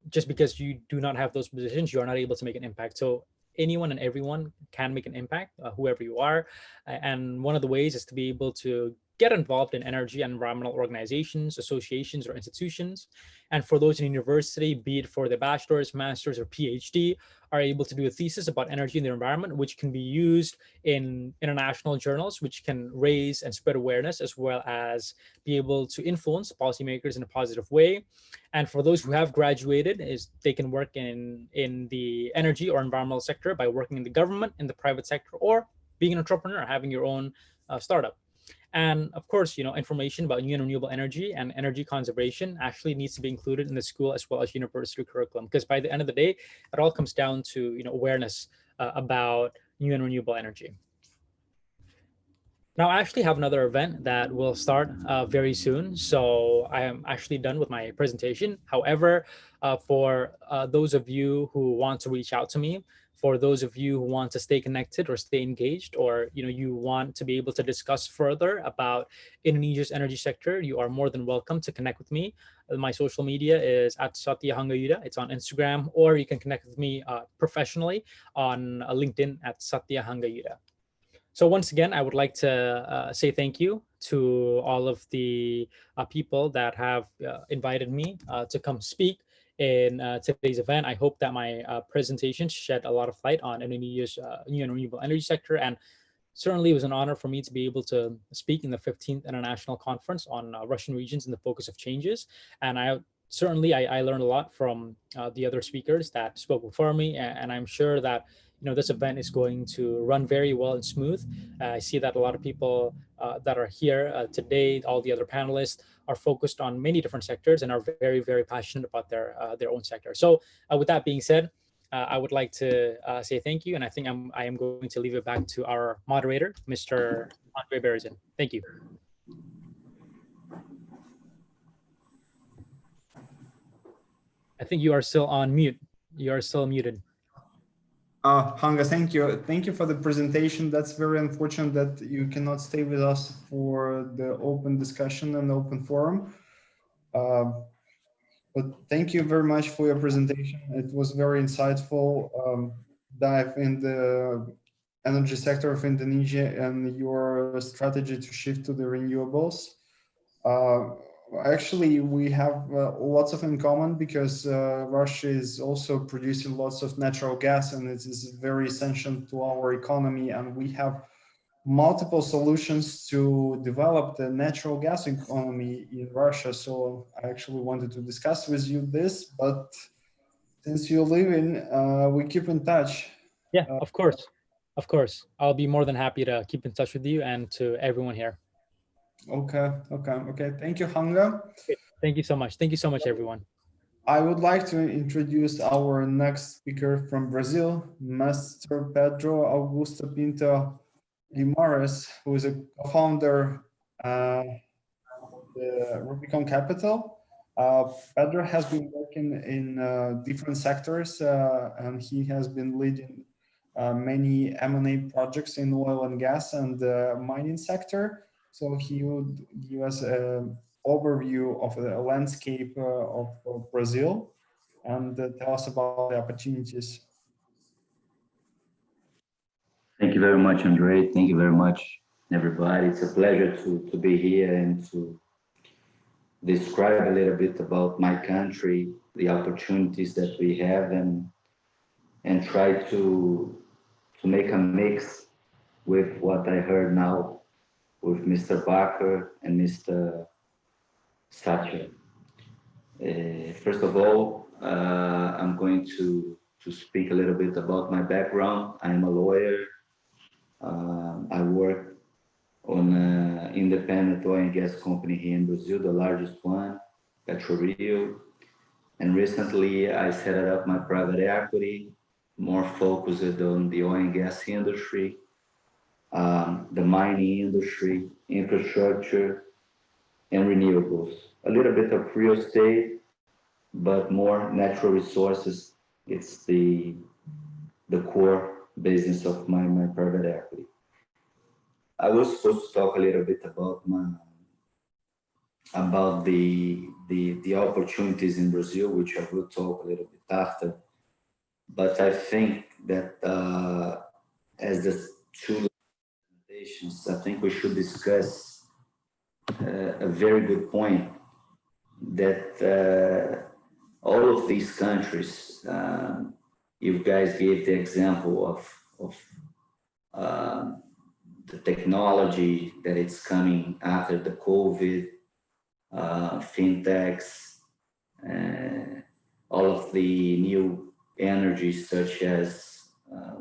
just because you do not have those positions, you are not able to make an impact. So anyone and everyone can make an impact, whoever you are. And one of the ways is to be able to get involved in energy and environmental organizations, associations, or institutions. And for those in university, be it for the bachelor's, master's, or PhD, are able to do a thesis about energy and the environment, which can be used in international journals, which can raise and spread awareness, as well as be able to influence policymakers in a positive way. And for those who have graduated, they can work in the energy or environmental sector by working in the government, in the private sector, or being an entrepreneur, having your own startup. And of course, information about new and renewable energy and energy conservation actually needs to be included in the school as well as university curriculum, because by the end of the day, it all comes down to awareness about new and renewable energy. Now, I actually have another event that will start very soon. So I am actually done with my presentation. However, for those of you who want to reach out to me, for those of you who want to stay connected or stay engaged, or you want to be able to discuss further about Indonesia's energy sector, you are more than welcome to connect with me. My social media is at Satya Hangayuda. It's on Instagram, or you can connect with me professionally on LinkedIn at Satya Hangayuda. So once again, I would like to say thank you to all of the people that have invited me to come speak in today's event. I hope that my presentation shed a lot of light on Indonesia's new and renewable energy sector, and certainly it was an honor for me to be able to speak in the 15th International Conference on Russian Regions and the Focus of Changes. And I learned a lot from the other speakers that spoke before me, and I'm sure that this event is going to run very well and smooth. I see that a lot of people that are here today, all the other panelists, are focused on many different sectors and are very, very passionate about their own sector. So with that being said, I would like to say thank you, and I think I am going to leave it back to our moderator, Mr. Andre Berezin. Thank you. I think you are still on mute. You are still muted. Hanga, thank you. Thank you for the presentation. That's very unfortunate that you cannot stay with us for the open discussion and open forum. But thank you very much for your presentation. It was very insightful dive in the energy sector of Indonesia and your strategy to shift to the renewables. Actually, we have lots of in common because Russia is also producing lots of natural gas, and it is very essential to our economy. And we have multiple solutions to develop the natural gas economy in Russia. So I actually wanted to discuss with you this, but since you're leaving, we keep in touch. Yeah, of course. Of course. I'll be more than happy to keep in touch with you and to everyone here. Okay. Thank you, Hanga. Thank you so much. Thank you so much, everyone. I would like to introduce our next speaker from Brazil, Mr. Pedro Augusto Pinto Guimarães, who is a co-founder of the Rubicon Capital. Pedro has been working in different sectors, and he has been leading many M&A projects in oil and gas and mining sector. So he would give us an overview of the landscape of Brazil and tell us about the opportunities. Thank you very much, Andre. Thank you very much, everybody. It's a pleasure to be here and to describe a little bit about my country, the opportunities that we have, and try to make a mix with what I heard now with Mr. Bakker and Mr. Satcher. First of all, I'm going to speak a little bit about my background. I'm a lawyer. I work on an independent oil and gas company here in Brazil, the largest one, PetroRio. And recently I set up my private equity, more focused on the oil and gas industry, the mining industry, infrastructure, and renewables. A little bit of real estate, but more natural resources. It's the core business of my private equity. I was supposed to talk a little bit about the opportunities in Brazil, which I will talk a little bit after. But I think that as the two presentations, I think we should discuss a very good point that all of these countries, you guys gave the example of the technology that it's coming after the COVID, fintechs, all of the new energies such as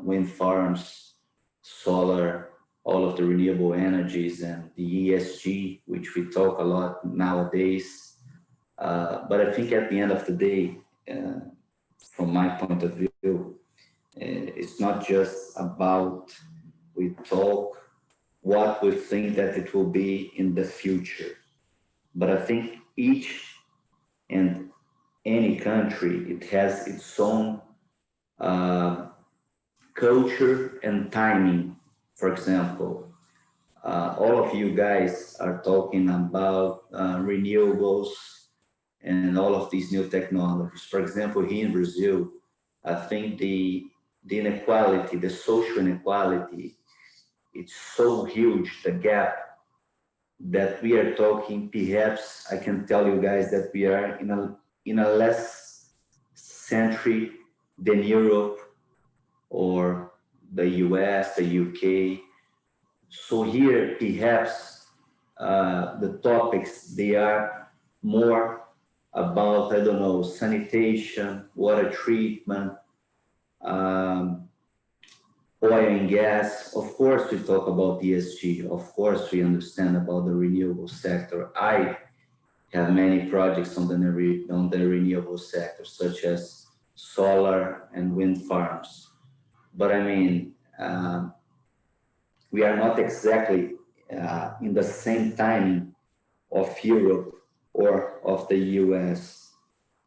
wind farms, solar, all of the renewable energies, and the ESG, which we talk a lot nowadays. But I think at the end of the day, from my point of view, it's not just about we talk what we think that it will be in the future. But I think each and any country, it has its own culture and timing. For example, all of you guys are talking about renewables and all of these new technologies. For example, here in Brazil, I think the inequality, the social inequality, it's so huge, the gap, that we are talking, perhaps I can tell you guys that we are in a less century than Europe or the US, the UK, So here, perhaps the topics, they are more about, I don't know, sanitation, water treatment, oil and gas. Of course, we talk about ESG. Of course, we understand about the renewable sector. I have many projects on the renewable sector, such as solar and wind farms. But I mean, we are not exactly in the same timing of Europe or of the US.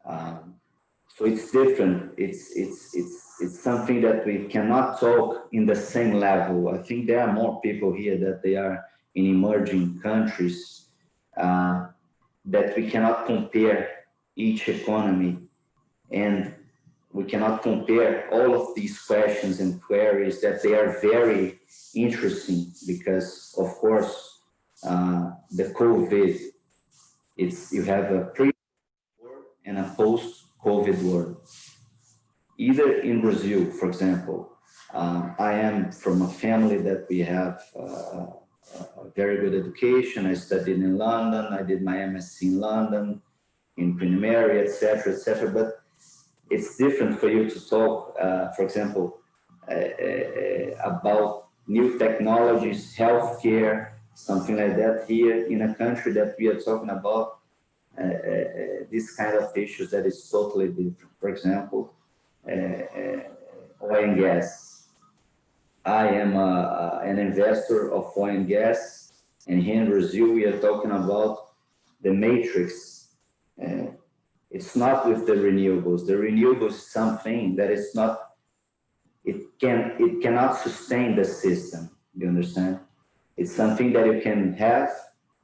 So it's different. It's something that we cannot talk in the same level. I think there are more people here that they are in emerging countries that we cannot compare each economy, and we cannot compare all of these questions and queries that they are very interesting because, of course, the COVID, you have a pre-world and a post-COVID world. Either in Brazil, for example, I am from a family that we have a very good education. I studied in London. I did my MSc in London, in Queen Mary, etc., etc. But it's different for you to talk, for example, about new technologies, healthcare, something like that here in a country that we are talking about this kind of issues that is totally different. For example, oil and gas. I am an investor of oil and gas, and here in Brazil we are talking about the matrix. It's not with the renewables. The renewables is something that is not. It cannot sustain the system. You understand? It's something that you can have,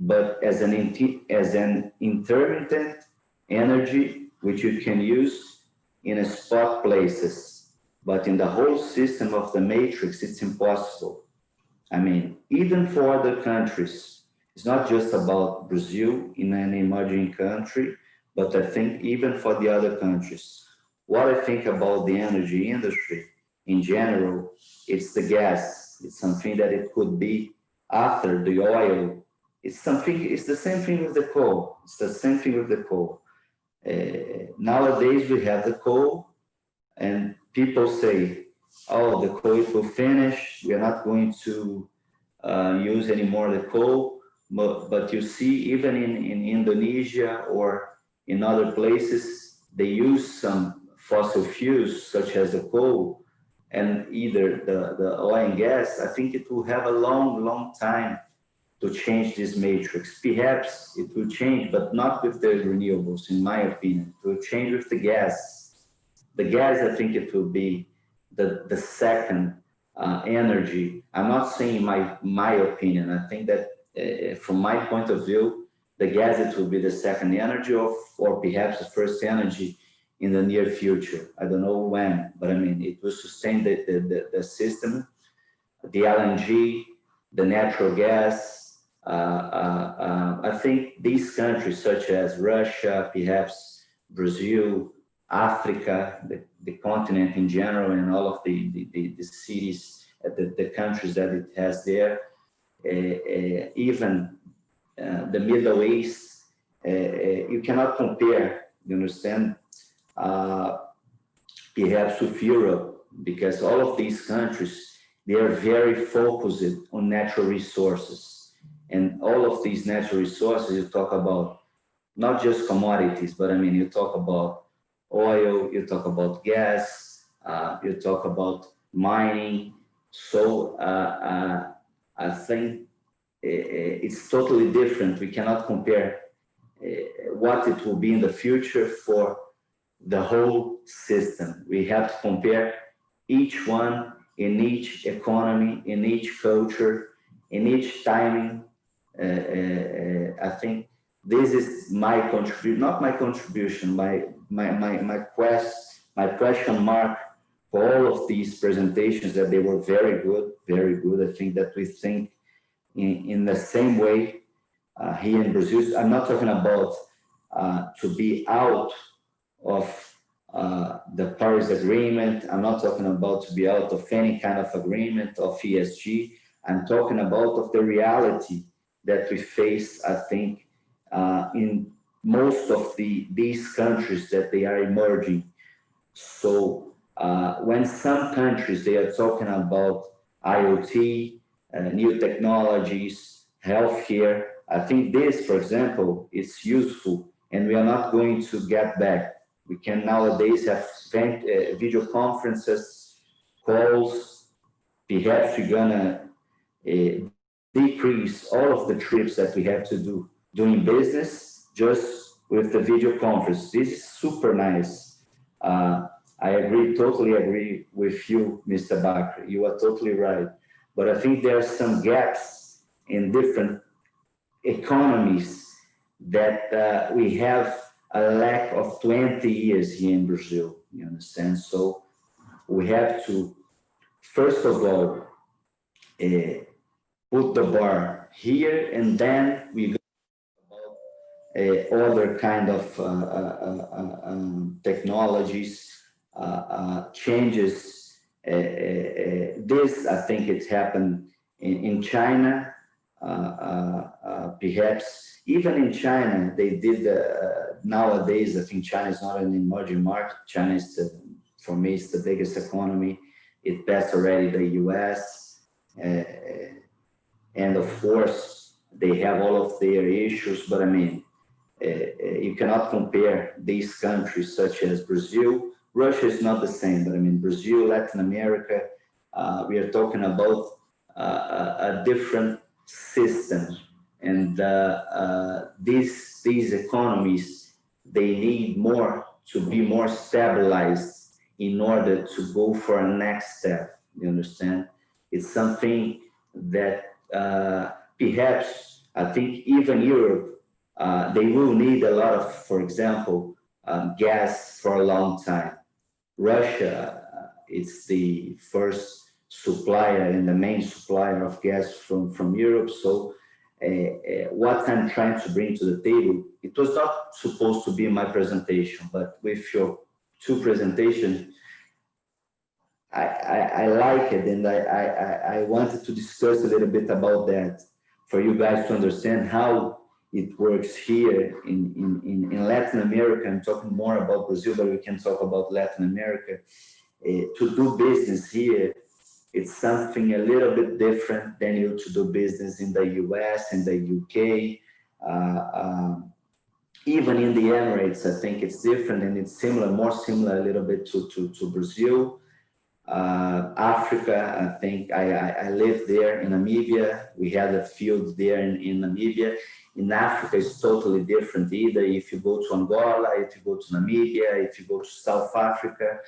but as an intermittent energy which you can use in a spot places. But in the whole system of the matrix, it's impossible. I mean, even for other countries, it's not just about Brazil in an emerging country, but I think even for the other countries. What I think about the energy industry in general, it's the gas. It's something that it could be after the oil. It's the same thing with the coal. It's the same thing with the coal. Nowadays we have the coal, and people say, oh, the coal will finish. We are not going to use anymore the coal. But you see, even in Indonesia or in other places, they use some fossil fuels, such as the coal, and either the oil and gas. I think it will have a long time to change this matrix. Perhaps it will change, but not with the renewables, in my opinion. It will change with the gas. The gas, I think it will be the second energy. I'm not saying my opinion. I think that from my point of view, the gas, it will be the second energy or perhaps the first energy in the near future. I don't know when, but I mean, it will sustain the system, the LNG, the natural gas. I think these countries such as Russia, perhaps Brazil, Africa, the continent in general, and all of the cities, the countries that it has there, even the Middle East, you cannot compare, you understand, perhaps with Europe, because all of these countries, they are very focused on natural resources. And all of these natural resources, you talk about not just commodities, but I mean, you talk about oil, you talk about gas, you talk about mining. So I think it's totally different. We cannot compare what it will be in the future for the whole system. We have to compare each one in each economy, in each culture, in each timing. I think this is my contribution, not my contribution, my question mark for all of these presentations, that they were very good, very good. I think that we think in the same way here in Brazil. I'm not talking about to be out of the Paris Agreement. I'm not talking about to be out of any kind of agreement of ESG. I'm talking about of the reality that we face, I think, in most of these countries that they are emerging. So when some countries, they are talking about IoT, new technologies, healthcare, I think this, for example, is useful, and we are not going to get back. We can nowadays have video conferences, calls. Perhaps we're gonna decrease all of the trips that we have to do doing business just with the video conference. This is super nice. I totally agree with you, Mr. Bakr. You are totally right. But I think there are some gaps in different economies that we have a lack of 20 years here in Brazil, you understand? So we have to, first of all, put the bar here, and then we go about other kind of technologies, changes. This, I think it happened in China. Perhaps even in China, they did, nowadays, I think China is not an emerging market. China is, for me, it's the biggest economy. It passed already the US. And of course, they have all of their issues, but I mean, you cannot compare these countries such as Brazil. Russia is not the same, but I mean, Brazil, Latin America, we are talking about a different system. And these economies, they need more to be more stabilized in order to go for a next step, you understand? It's something that perhaps, I think even Europe, they will need a lot of, for example, gas for a long time. Russia, it's the first supplier and the main supplier of gas from Europe. So what I'm trying to bring to the table, it was not supposed to be my presentation, but with your two presentations, I like it, and I wanted to discuss a little bit about that for you guys to understand how it works here in Latin America. I'm talking more about Brazil, but we can talk about Latin America. To do business here, it's something a little bit different than you to do business in the US and the UK. Even in the Emirates, I think it's different, and it's similar, more similar a little bit to Brazil. Africa, I think I lived there in Namibia. We had a field there in Namibia. In Africa, it's totally different. Either if you go to Angola, if you go to Namibia, if you go to South Africa.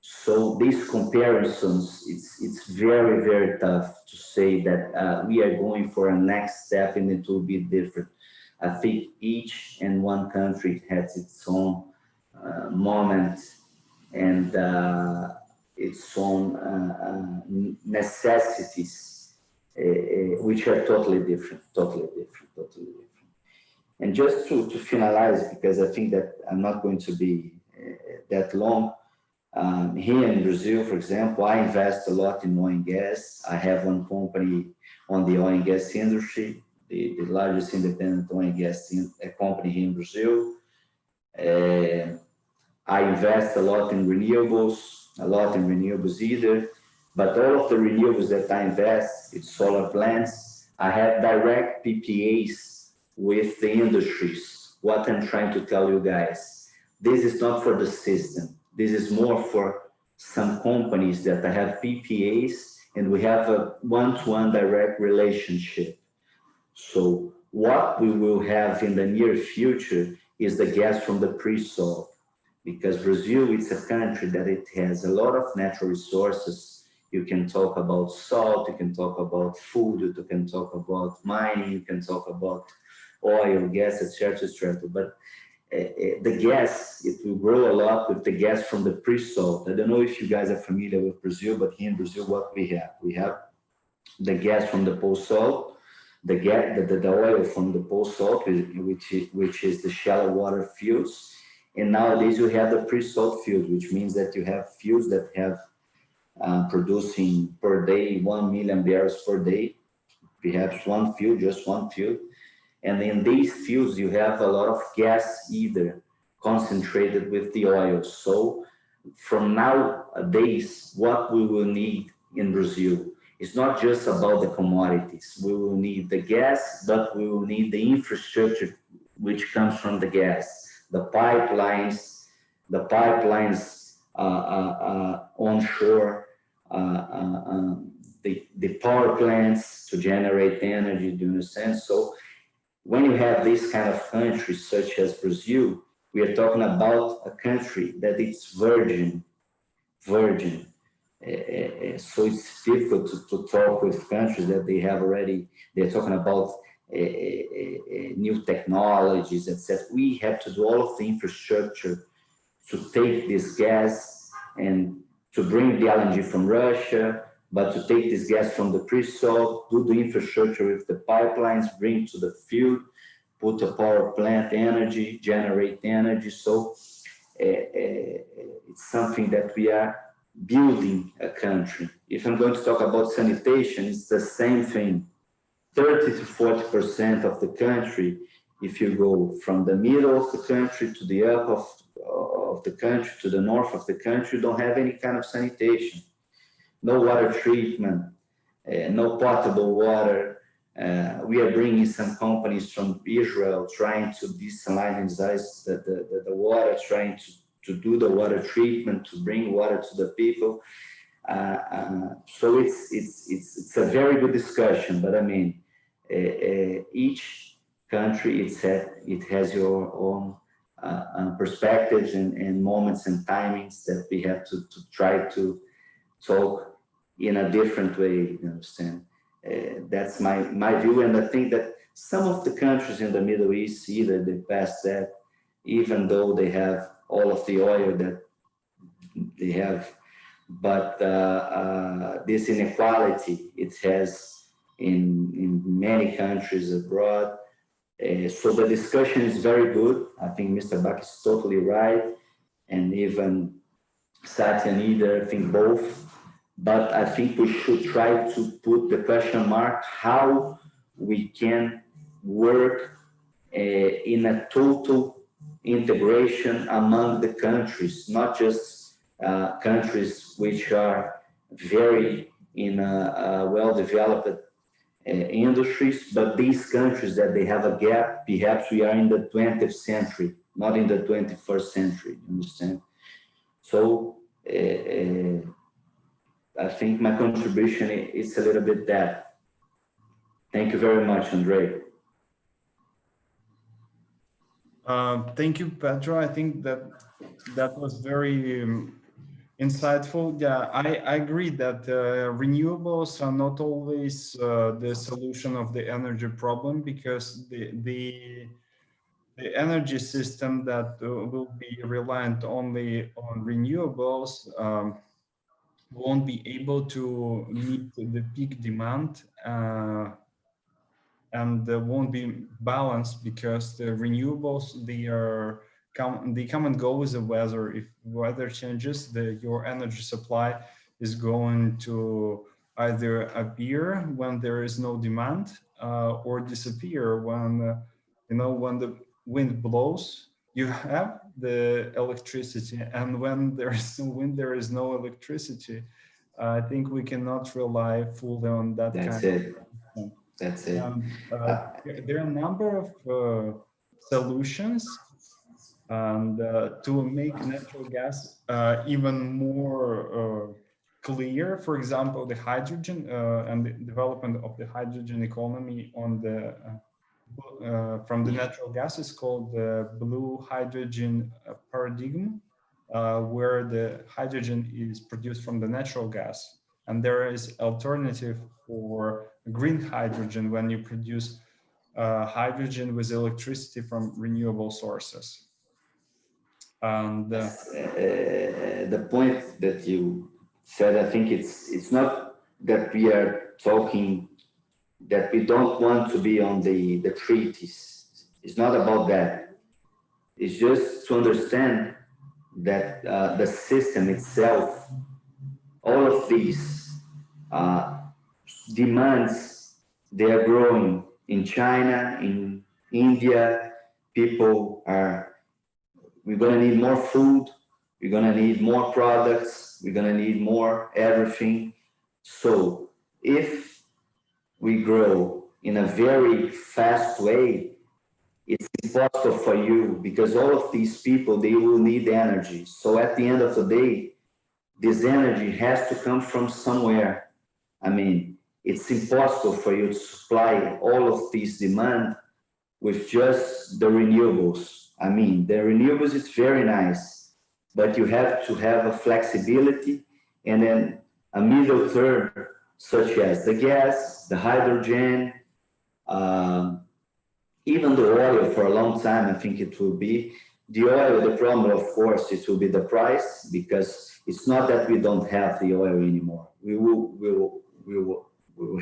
So these comparisons, it's very, very tough to say that we are going for a next step and it will be different. I think each and one country has its own moment and its own necessities, which are totally different. And just to finalize, because I think that I'm not going to be that long, here in Brazil, for example, I invest a lot in oil and gas. I have one company on the oil and gas industry, the largest independent oil and gas company here in Brazil. I invest a lot in renewables either, but all of the renewables that I invest, it's solar plants. I have direct PPAs with the industries. What I'm trying to tell you guys, this is not for the system. This is more for some companies that I have PPAs, and we have a one-to-one direct relationship. So what we will have in the near future is the gas from the pre-salt, because Brazil, it's a country that it has a lot of natural resources. You can talk about salt, you can talk about food, you can talk about mining, you can talk about oil, gas, etc. But the gas, it will grow a lot with the gas from the pre-salt. I don't know if you guys are familiar with Brazil, but here in Brazil, what we have the gas from the post-salt, the oil from the post-salt, which is the shallow water fields. And nowadays you have the pre-salt fields, which means that you have fields that have producing per day 1 million barrels per day, perhaps one field, just one field. And in these fields, you have a lot of gas either concentrated with the oil. So from nowadays, what we will need in Brazil is not just about the commodities. We will need the gas, but we will need the infrastructure which comes from the gas, the pipelines onshore, the power plants to generate energy, do you understand? So when you have this kind of countries such as Brazil, we are talking about a country that is virgin. So it's difficult to talk with countries that they have already, they're talking about new technologies, etc. We have to do all of the infrastructure to take this gas and to bring the LNG from Russia, but to take this gas from the pre-salt, do the infrastructure with the pipelines, bring to the field, put a power plant energy, generate energy. So it's something that we are building a country. If I'm going to talk about sanitation, it's the same thing. 30 to 40% of the country, if you go from the middle of the country to the up of the country to the north of the country, don't have any kind of sanitation. No water treatment, no potable water. We are bringing some companies from Israel trying to desalinize the water, trying to do the water treatment, to bring water to the people. So it's a very good discussion, but I mean, each country, it has your own perspectives and moments and timings that we have to try to talk in a different way, you understand? That's my view, and I think that some of the countries in the Middle East, either they pass that, even though they have all of the oil that they have, but this inequality it has in many countries abroad. So the discussion is very good. I think Mr. Bach is totally right, and even Satya and Ida, I think both. But I think we should try to put the question mark how we can work in a total integration among the countries, not just countries which are very in well-developed industries, but these countries that they have a gap. Perhaps we are in the 20th century, not in the 21st century, you understand? So I think my contribution is a little bit that. Thank you very much, Andre. Thank you, Pedro. I think that was very insightful. Yeah, I agree that renewables are not always the solution of the energy problem, because the energy system that will be reliant only on renewables won't be able to meet the peak demand and won't be balanced, because the renewables, they come and go with the weather. If weather changes, your energy supply is going to either appear when there is no demand or disappear when when the wind blows. You have the electricity, and when there is no wind, there is no electricity. I think we cannot rely fully on that. That's kind it. of That's it. there are a number of solutions, and to make natural gas even more clear. For example, the hydrogen and the development of the hydrogen economy on the from the natural gas is called the blue hydrogen paradigm, where the hydrogen is produced from the natural gas, and there is alternative for green hydrogen when you produce hydrogen with electricity from renewable sources. And the point that you said, I think it's not that we are talking that we don't want to be on the treaties. It's not about that. It's just to understand that the system itself all of these demands, they are growing in China, in India. We're going to need more food, we're going to need more products, we're going to need more everything. So if we grow in a very fast way, it's impossible for you, because all of these people, they will need energy. So at the end of the day, this energy has to come from somewhere. I mean, it's impossible for you to supply all of these demand with just the renewables. I mean, the renewables is very nice, but you have to have a flexibility and then a middle term, such as the gas, the hydrogen, even the oil. For a long time, I think it will be the oil. The problem, of course, it will be the price, because it's not that we don't have the oil anymore. We will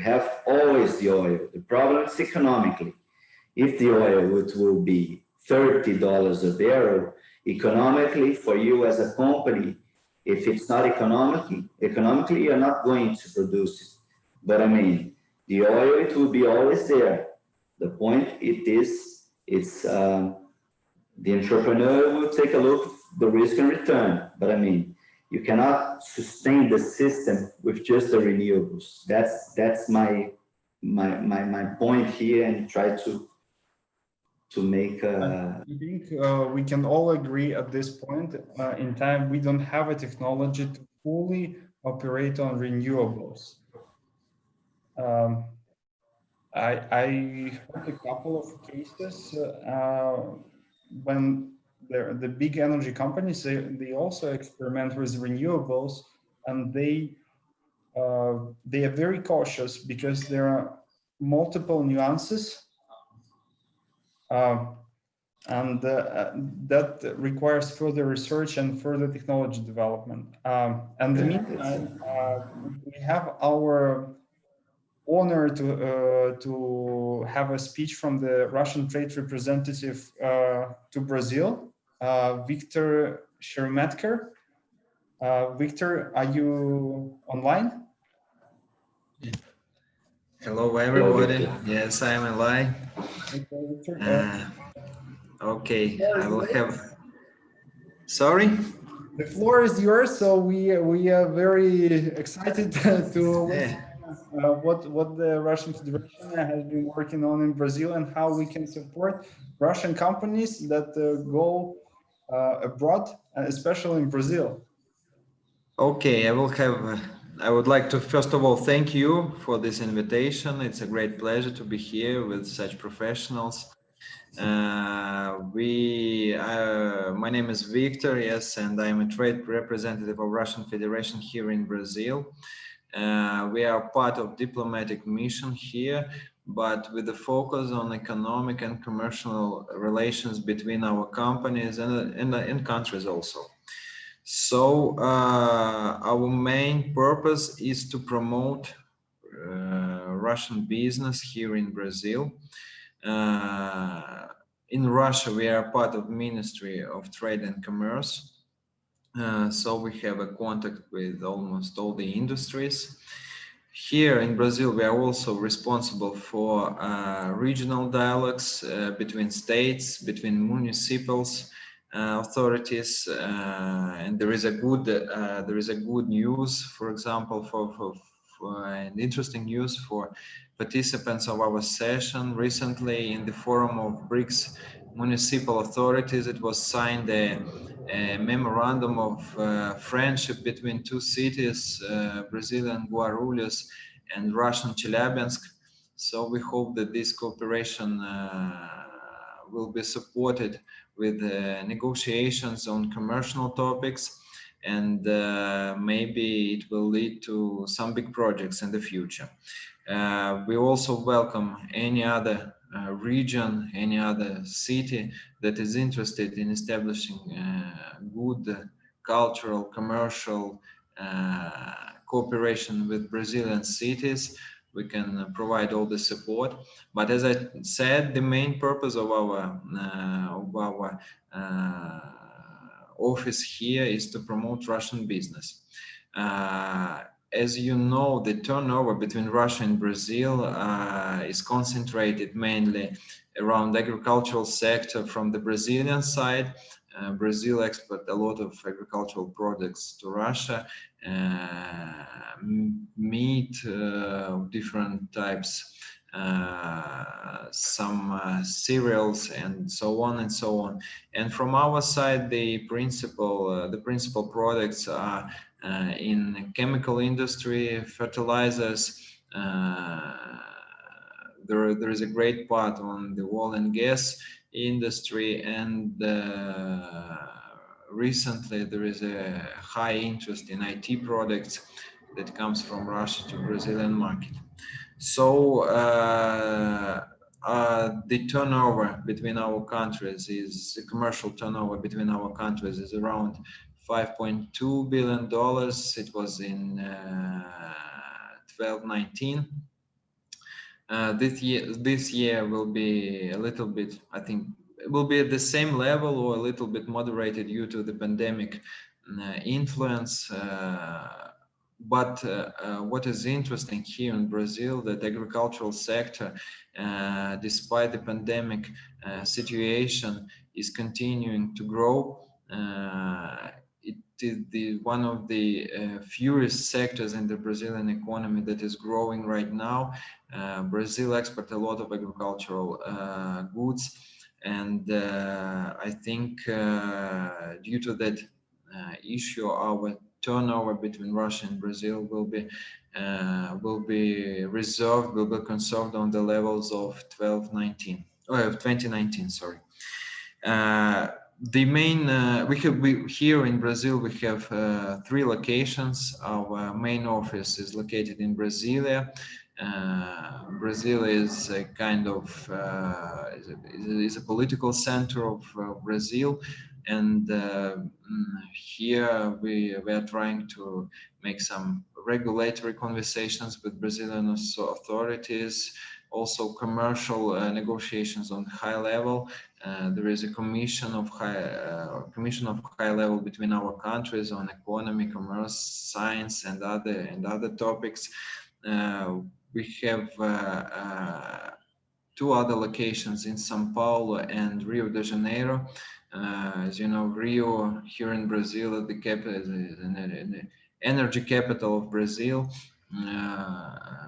have always the oil. The problem is economically. If the oil will be $30 a barrel, economically for you as a company, if it's not economically, you're not going to produce it. But I mean, the oil, it will be always there. The point it's the entrepreneur will take a look at the risk and return. But I mean, you cannot sustain the system with just the renewables. That's my point here, and try to make I think we can all agree at this point in time, we don't have a technology to fully operate on renewables. I heard a couple of cases when the big energy companies, they also experiment with renewables, and they are very cautious, because there are multiple nuances, and that requires further research and further technology development. And in the meantime, we have our honor to have a speech from the Russian trade representative to Brazil, Victor Sheremetker. Victor, are you online? Hello, everybody. Yes, I am alive. Okay, Victor. Okay, I will have. Sorry? The floor is yours. So we are very excited to listen what the Russian Federation has been working on in Brazil, and how we can support Russian companies that go abroad, especially in Brazil. Okay, I would like to first of all thank you for this invitation. It's a great pleasure to be here with such professionals. My name is Victor, yes, and I'm a trade representative of Russian Federation here in Brazil. We are part of diplomatic mission here, but with the focus on economic and commercial relations between our companies and countries also. So our main purpose is to promote Russian business here in Brazil. In Russia, we are part of Ministry of Trade and Commerce. So we have a contact with almost all the industries. Here in Brazil, we are also responsible for regional dialogues between states, between municipals, authorities, and there is a good news, for example, for an interesting news for participants of our session. Recently, in the forum of BRICS municipal authorities, it was signed a memorandum of friendship between two cities, Brazilian Guarulhos and Russian Chelyabinsk. So we hope that this cooperation will be supported with negotiations on commercial topics, and maybe it will lead to some big projects in the future. We also welcome any other region, any other city that is interested in establishing good cultural, commercial cooperation with Brazilian cities. We can provide all the support. But as I said, the main purpose of our office here is to promote Russian business. As you know, the turnover between Russia and Brazil is concentrated mainly around agricultural sector from the Brazilian side. Brazil exports a lot of agricultural products to Russia, meat, different types, some cereals, and so on and so on. And from our side, the principal products are in chemical industry, fertilizers. There is a great part on the oil and gas industry, and recently there is a high interest in IT products that comes from Russia to Brazilian market. So the turnover between our countries is, the commercial turnover between our countries is around $5.2 billion. It was in 12-19. This year will be a little bit, I think, it will be at the same level or a little bit moderated due to the pandemic influence. But what is interesting here in Brazil, that agricultural sector, despite the pandemic situation, is continuing to grow. It is one of the fewest sectors in the Brazilian economy that is growing right now. Brazil exports a lot of agricultural goods, and I think due to that issue, our turnover between Russia and Brazil will be conserved on the levels of 2019. Sorry. The main here in Brazil we have 3 locations. Our main office is located in Brasilia. Brazil is a kind of is a political center of Brazil, and here we are trying to make some regulatory conversations with Brazilian authorities, also commercial negotiations on high level. There is a commission of high level between our countries on economy, commerce, science, and other topics. We have 2 other locations in São Paulo and Rio de Janeiro. As you know, Rio here in Brazil, the capital is an energy capital of Brazil.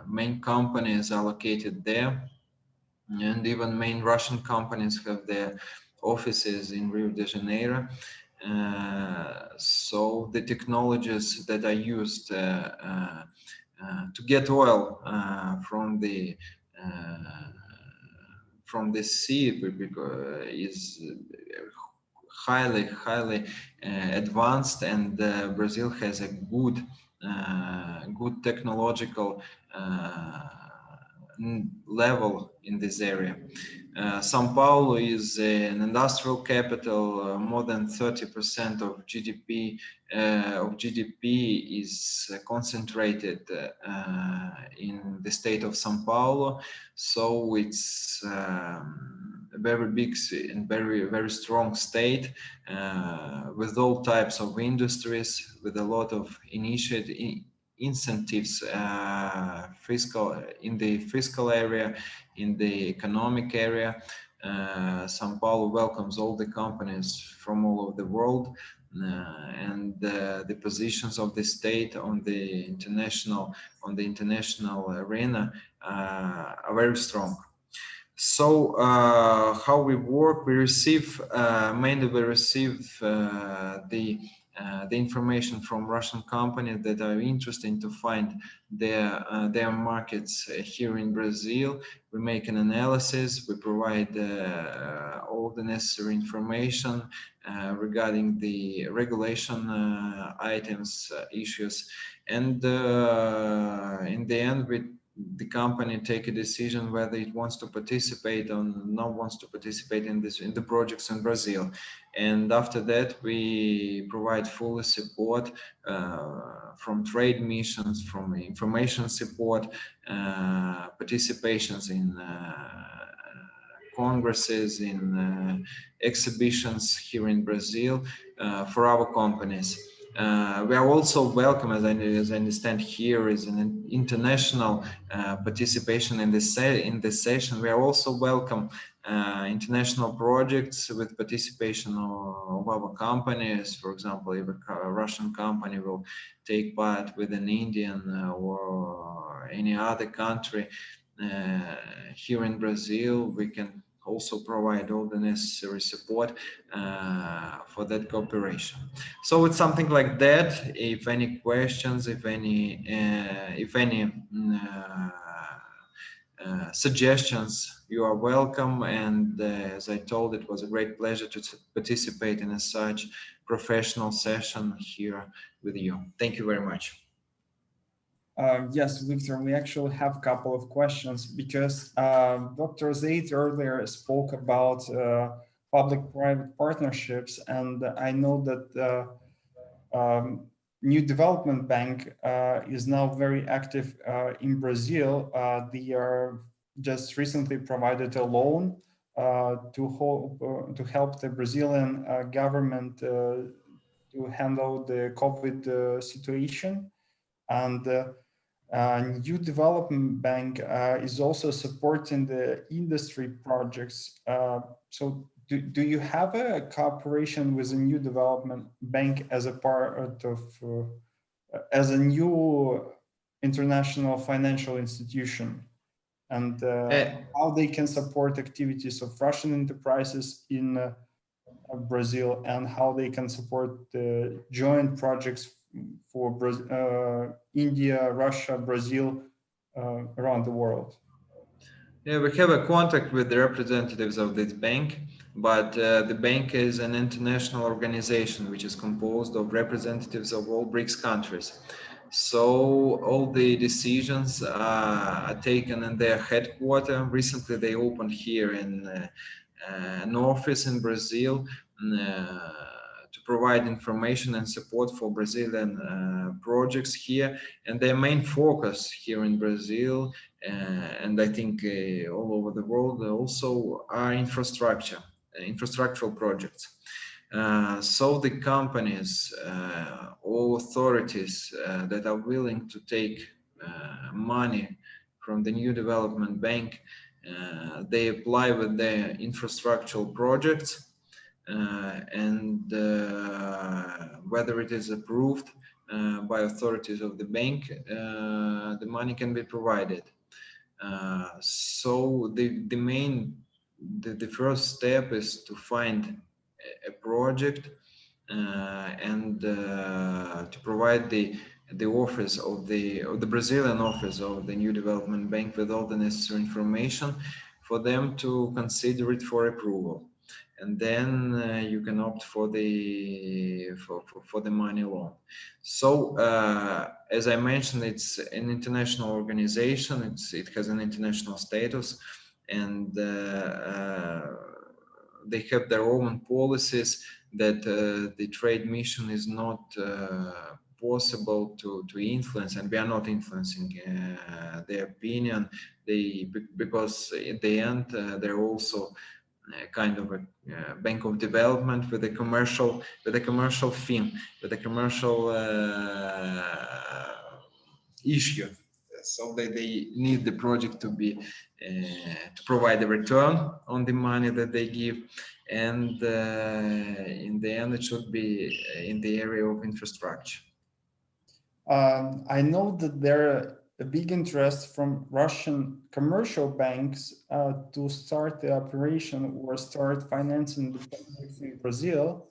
Main companies are located there, and even main Russian companies have their offices in Rio de Janeiro. So the technologies that are used to get oil from the sea is highly advanced, and Brazil has a good technological level in this area. São Paulo is an industrial capital. More than 30% of GDP is concentrated in the state of São Paulo. So it's a very big and very strong state with all types of industries, with a lot of incentives in the fiscal area, in the economic area. São Paulo welcomes all the companies from all over the world, and the positions of the state on the international arena are very strong. So how we work, we receive the information from Russian companies that are interested to find their markets here in Brazil. We make an analysis. We provide all the necessary information regarding the regulation items, issues, and in the end, the company take a decision whether it wants to participate or not wants to participate in the projects in Brazil. And after that, we provide full support from trade missions, from information support, participations in congresses, in exhibitions here in Brazil for our companies. We are also welcome, as I understand here, is an international participation in this session. We are also welcome international projects with participation of our companies. For example, if a Russian company will take part with an Indian or any other country here in Brazil, we can also provide all the necessary support for that cooperation. So it's something like that. If any questions, if any suggestions, you are welcome. And as I told, it was a great pleasure to participate in such professional session here with you. Thank you very much. Yes, Victor, we actually have a couple of questions because Dr. Zaid earlier spoke about public-private partnerships, and I know that New Development Bank is now very active in Brazil. They are just recently provided a loan to help the Brazilian government to handle the COVID situation. And New Development Bank is also supporting the industry projects. So do you have a cooperation with a New Development Bank as a part of, as a new international financial institution? And how they can support activities of Russian enterprises in Brazil, and how they can support the joint projects for India, Russia, Brazil, around the world? Yeah, we have a contact with the representatives of this bank, but the bank is an international organization which is composed of representatives of all BRICS countries. So all the decisions are taken in their headquarters. Recently, they opened here in an office in Brazil to provide information and support for Brazilian projects here. And their main focus here in Brazil, and I think all over the world also, are infrastructural projects. So the companies or authorities that are willing to take money from the New Development Bank, they apply with their infrastructural projects, and whether it is approved by authorities of the bank, the money can be provided. So the first step is to find a project and to provide the office of the Brazilian office of the New Development Bank with all the necessary information for them to consider it for approval, and then you can opt for the money loan. So as I mentioned, it's an international organization. It has an international status, and they have their own policies that the trade mission is not possible to influence, and we are not influencing their opinion. Because at the end they're also kind of a bank of development with a commercial theme, with a commercial issue. So they need the project to be to provide a return on the money that they give, and in the end it should be in the area of infrastructure. I know that there are a big interest from Russian commercial banks to start the operation or start financing the projects in Brazil,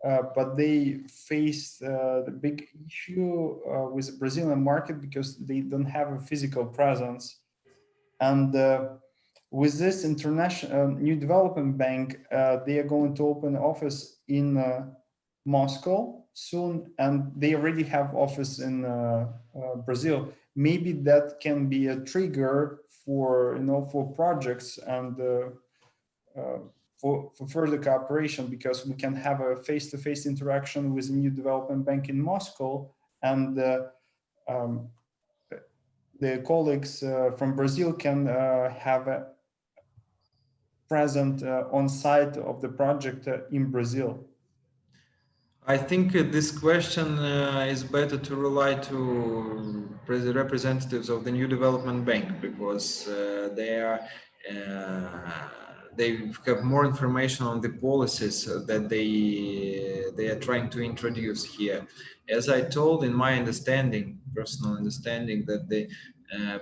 but they face the big issue with the Brazilian market because they don't have a physical presence. And with this international New Development Bank, they are going to open an office in Moscow soon, and they already have office in Brazil. Maybe that can be a trigger for for projects and for further cooperation, because we can have a face-to-face interaction with the New Development Bank in Moscow, and the colleagues from Brazil can have a present on site of the project in Brazil. I think this question is better to rely to the representatives of the New Development Bank, because they have more information on the policies that they are trying to introduce here. As I told, in my understanding, personal understanding, that the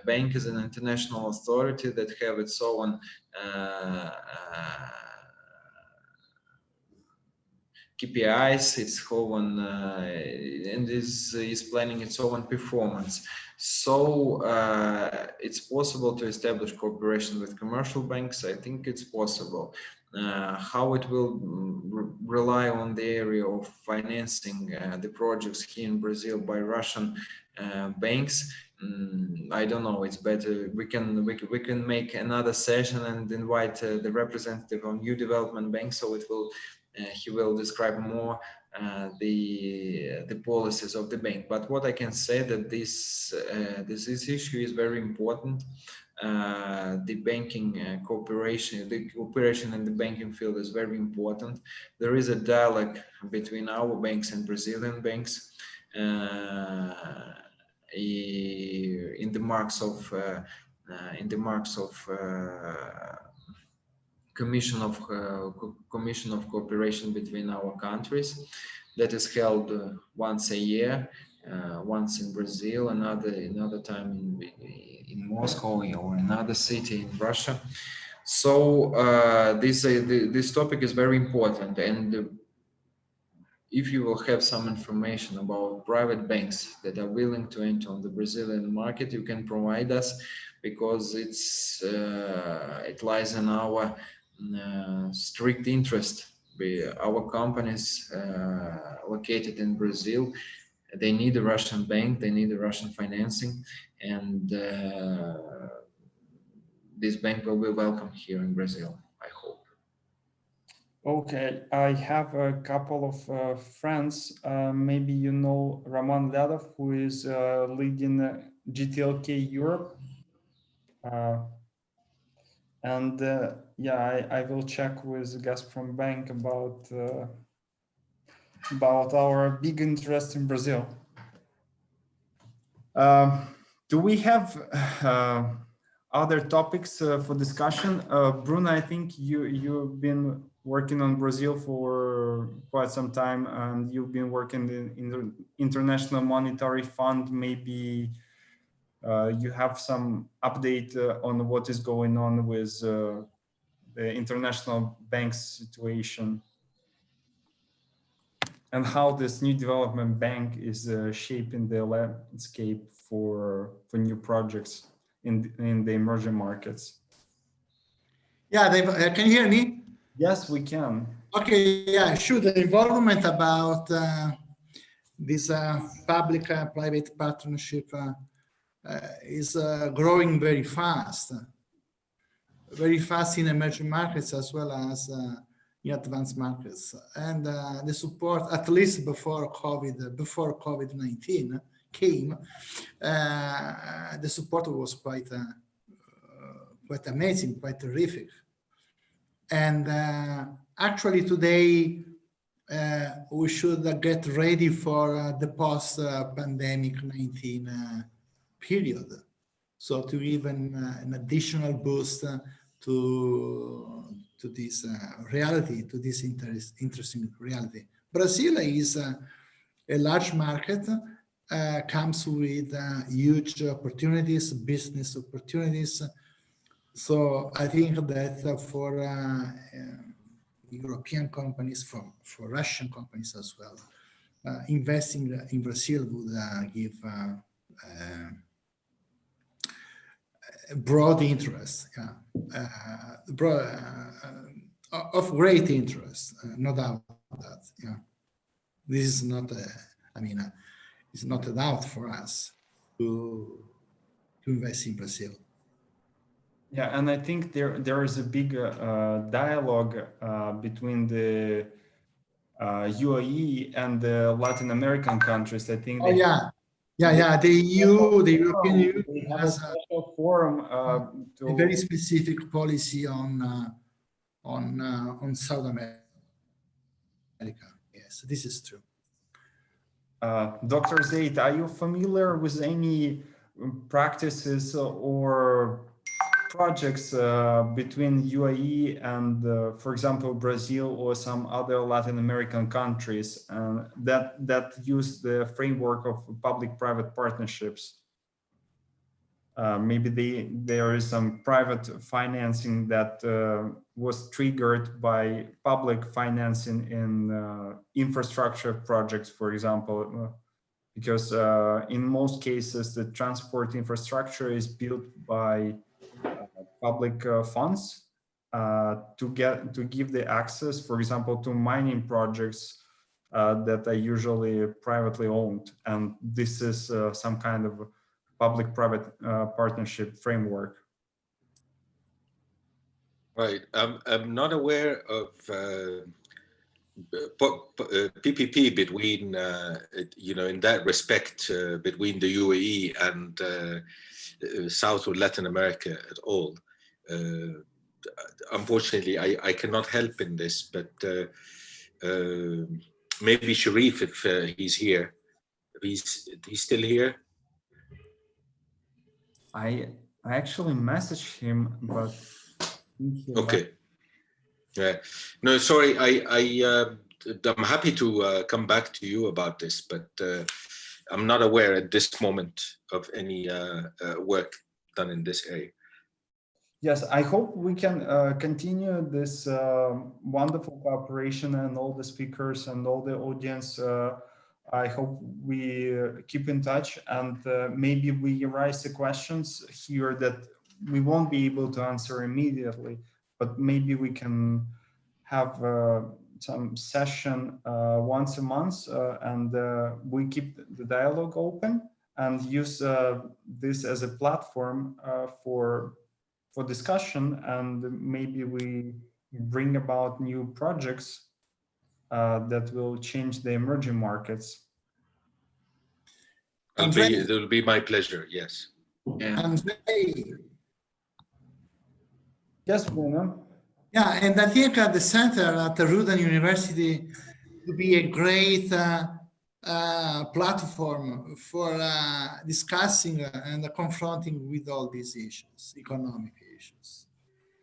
bank is an international authority that have its own KPIs, its own, and is planning its own performance. So it's possible to establish cooperation with commercial banks. I think it's possible. How it will rely on the area of financing the projects here in Brazil by Russian banks, I don't know. It's better we can make another session and invite the representative of New Development Bank, so it will he will describe more the policies of the bank. But what I can say that this issue is very important. The banking cooperation in the banking field is very important. There is a dialogue between our banks and Brazilian banks in the marks of Commission of Cooperation between our countries, that is held once a year, once in Brazil, another time in Moscow or another city in Russia. So this topic is very important, and if you will have some information about private banks that are willing to enter on the Brazilian market, you can provide us, because it lies in our strict interest. Our companies located in Brazil, they need a Russian bank, they need a Russian financing, and this bank will be welcome here in Brazil, I hope. Okay, I have a couple of friends. Maybe you know Roman Ledov, who is leading GTLK Europe. And yeah, I will check with Gazprom Bank about our big interest in Brazil. Do we have other topics for discussion? Bruno, I think you've been working on Brazil for quite some time, and you've been working in the International Monetary Fund. Maybe you have some update on what is going on with the international banks situation, and how this new development bank is shaping the landscape for new projects in the emerging markets. Yeah, can you hear me? Yes, we can. Okay, yeah, sure. The involvement about this public-private partnership is growing very fast in emerging markets as well as in advanced markets. And the support, at least before COVID-19 came, the support was quite amazing, quite terrific. And actually today, we should get ready for the post-pandemic 19 period. So to give an additional boost to this reality, to this interesting reality. Brazil is a large market, comes with huge opportunities, business opportunities. So I think that for European companies, for Russian companies as well, investing in Brazil would give broad interest, of great interest, no doubt that. Yeah, this is not it's not a doubt for us to invest in Brazil. Yeah, and I think there is a big dialogue between the UAE and the Latin American countries. I think. Oh yeah. The EU, the European Union has a special forum a very specific policy on South America. Yes, this is true. Dr. Zaid, are you familiar with any practices or projects between UAE and, for example, Brazil or some other Latin American countries that use the framework of public-private partnerships? Maybe there is some private financing that was triggered by public financing in infrastructure projects, for example, because in most cases, the transport infrastructure is built by public funds to give the access, for example, to mining projects that are usually privately owned. And this is some kind of public-private partnership framework. Right. I'm not aware of PPP between, in that respect, between the UAE and South or Latin America at all. Unfortunately, I cannot help in this, but maybe Sharif, if he's here, he's still here. I actually messaged him, but okay. Yeah. No, sorry. I'm happy to come back to you about this, but I'm not aware at this moment of any work done in this area. Yes, I hope we can continue this wonderful cooperation, and all the speakers and all the audience. I hope we keep in touch, and maybe we raise the questions here that we won't be able to answer immediately, but maybe we can have some session once a month, and we keep the dialogue open and use this as a platform for discussion, and maybe we bring about new projects that will change the emerging markets. It'll be my pleasure, yes. Yeah. Yes, Bruno? Yeah, and I think at the center at the Ural University would be a great platform for discussing and confronting with all these issues, economic issues.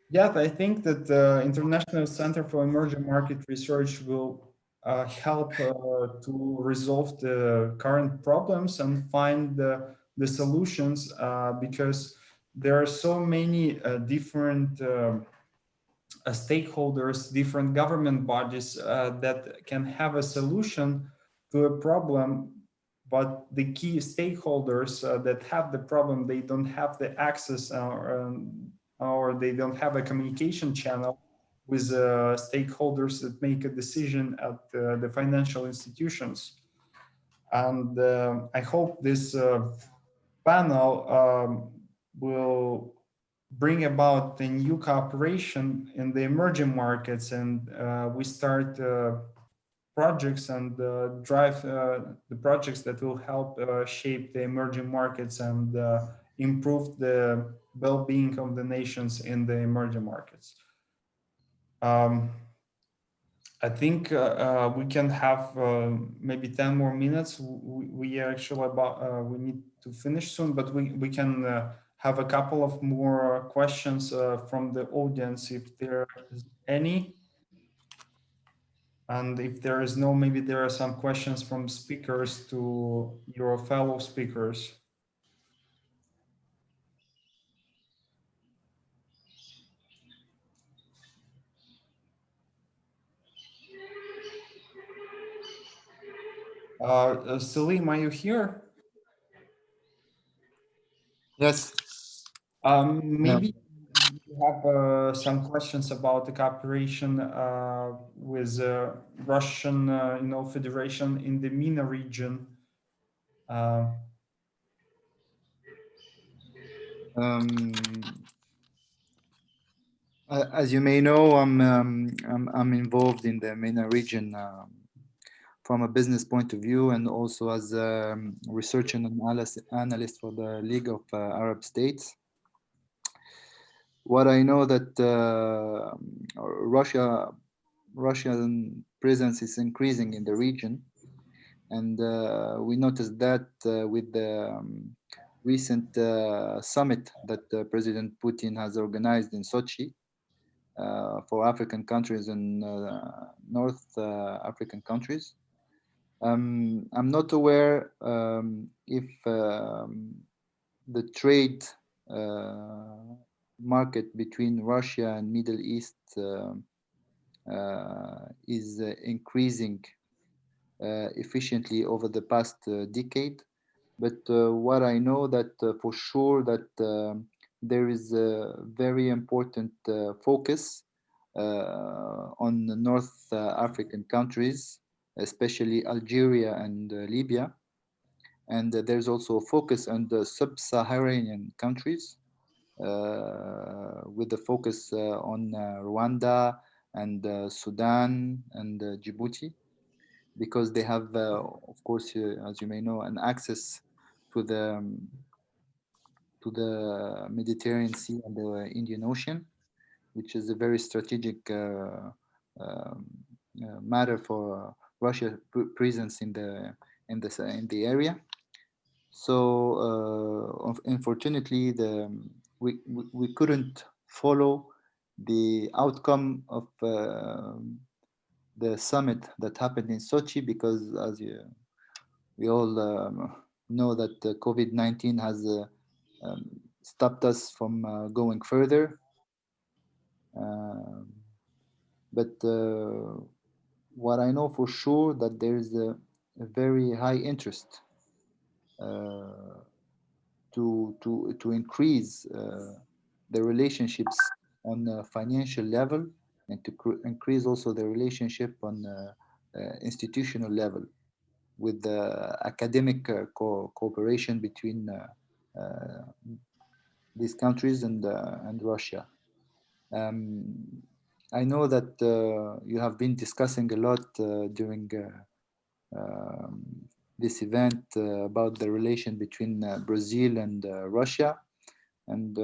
Yeah, I think that the International Center for Emerging Market Research will help to resolve the current problems and find the solutions, because there are so many different stakeholders, different government bodies that can have a solution to a problem, but the key stakeholders that have the problem, they don't have the access or they don't have a communication channel with stakeholders that make a decision at the financial institutions. And I hope this panel will bring about the new cooperation in the emerging markets, and we start projects and drive the projects that will help shape the emerging markets and improve the well-being of the nations in the emerging markets. I think we can have maybe 10 more minutes. We actually we need to finish soon, but we can have a couple of more questions from the audience if there is any. And if there is no, maybe there are some questions from speakers to your fellow speakers. Salim, are you here? Yes. Maybe you have some questions about the cooperation with Russian, Federation in the MENA region. As you may know, I'm involved in the MENA region from a business point of view, and also as a research and analyst for the League of Arab States. What I know that Russian presence is increasing in the region, And we noticed that with the recent summit that President Putin has organized in Sochi for African countries and North African countries. I'm not aware if the trade market between Russia and Middle East is increasing efficiently over the past decade. But what I know that for sure that there is a very important focus on the North African countries, especially Algeria and Libya. And there's also a focus on the sub-Saharan countries with the focus on Rwanda and Sudan and Djibouti, because they have, of course, as you may know, an access to the Mediterranean Sea and the Indian Ocean, which is a very strategic matter for Russia's presence in the area. So unfortunately, we couldn't follow the outcome of the summit that happened in Sochi, because as we all know that COVID-19 has stopped us from going further. But what I know for sure that there is a very high interest to increase the relationships on a financial level, and to increase also the relationship on institutional level with the academic cooperation between these countries and Russia. I know that you have been discussing a lot during this event about the relation between Brazil and Russia, and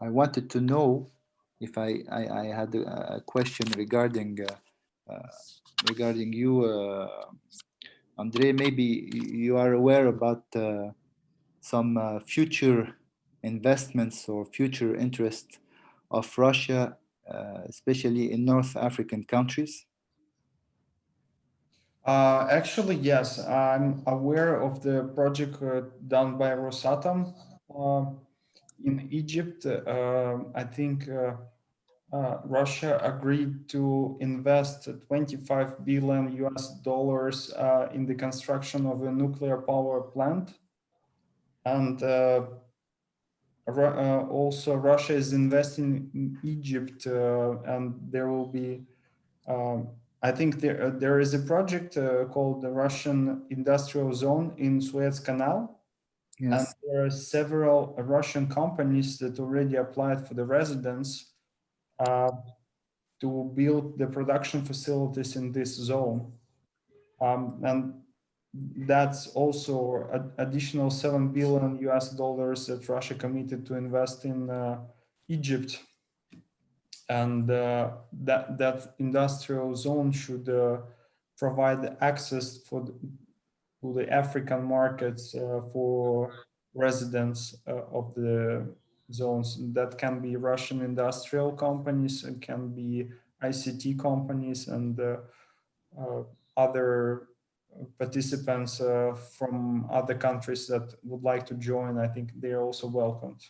I wanted to know if I had a question regarding you, Andre. Maybe you are aware about some future investments or future interest of Russia, especially in North African countries? Actually, yes, I'm aware of the project done by Rosatom in Egypt. I think Russia agreed to invest 25 billion US dollars in the construction of a nuclear power plant. And also Russia is investing in Egypt, and there will be, I think there is a project called the Russian Industrial Zone in Suez Canal. Yes. And there are several Russian companies that already applied for the residence to build the production facilities in this zone. And that's also additional 7 billion US dollars that Russia committed to invest in Egypt. And that industrial zone should provide access to the African markets for residents of the zones. That can be Russian industrial companies, it can be ICT companies, and other participants from other countries that would like to join. I think they're also welcomed.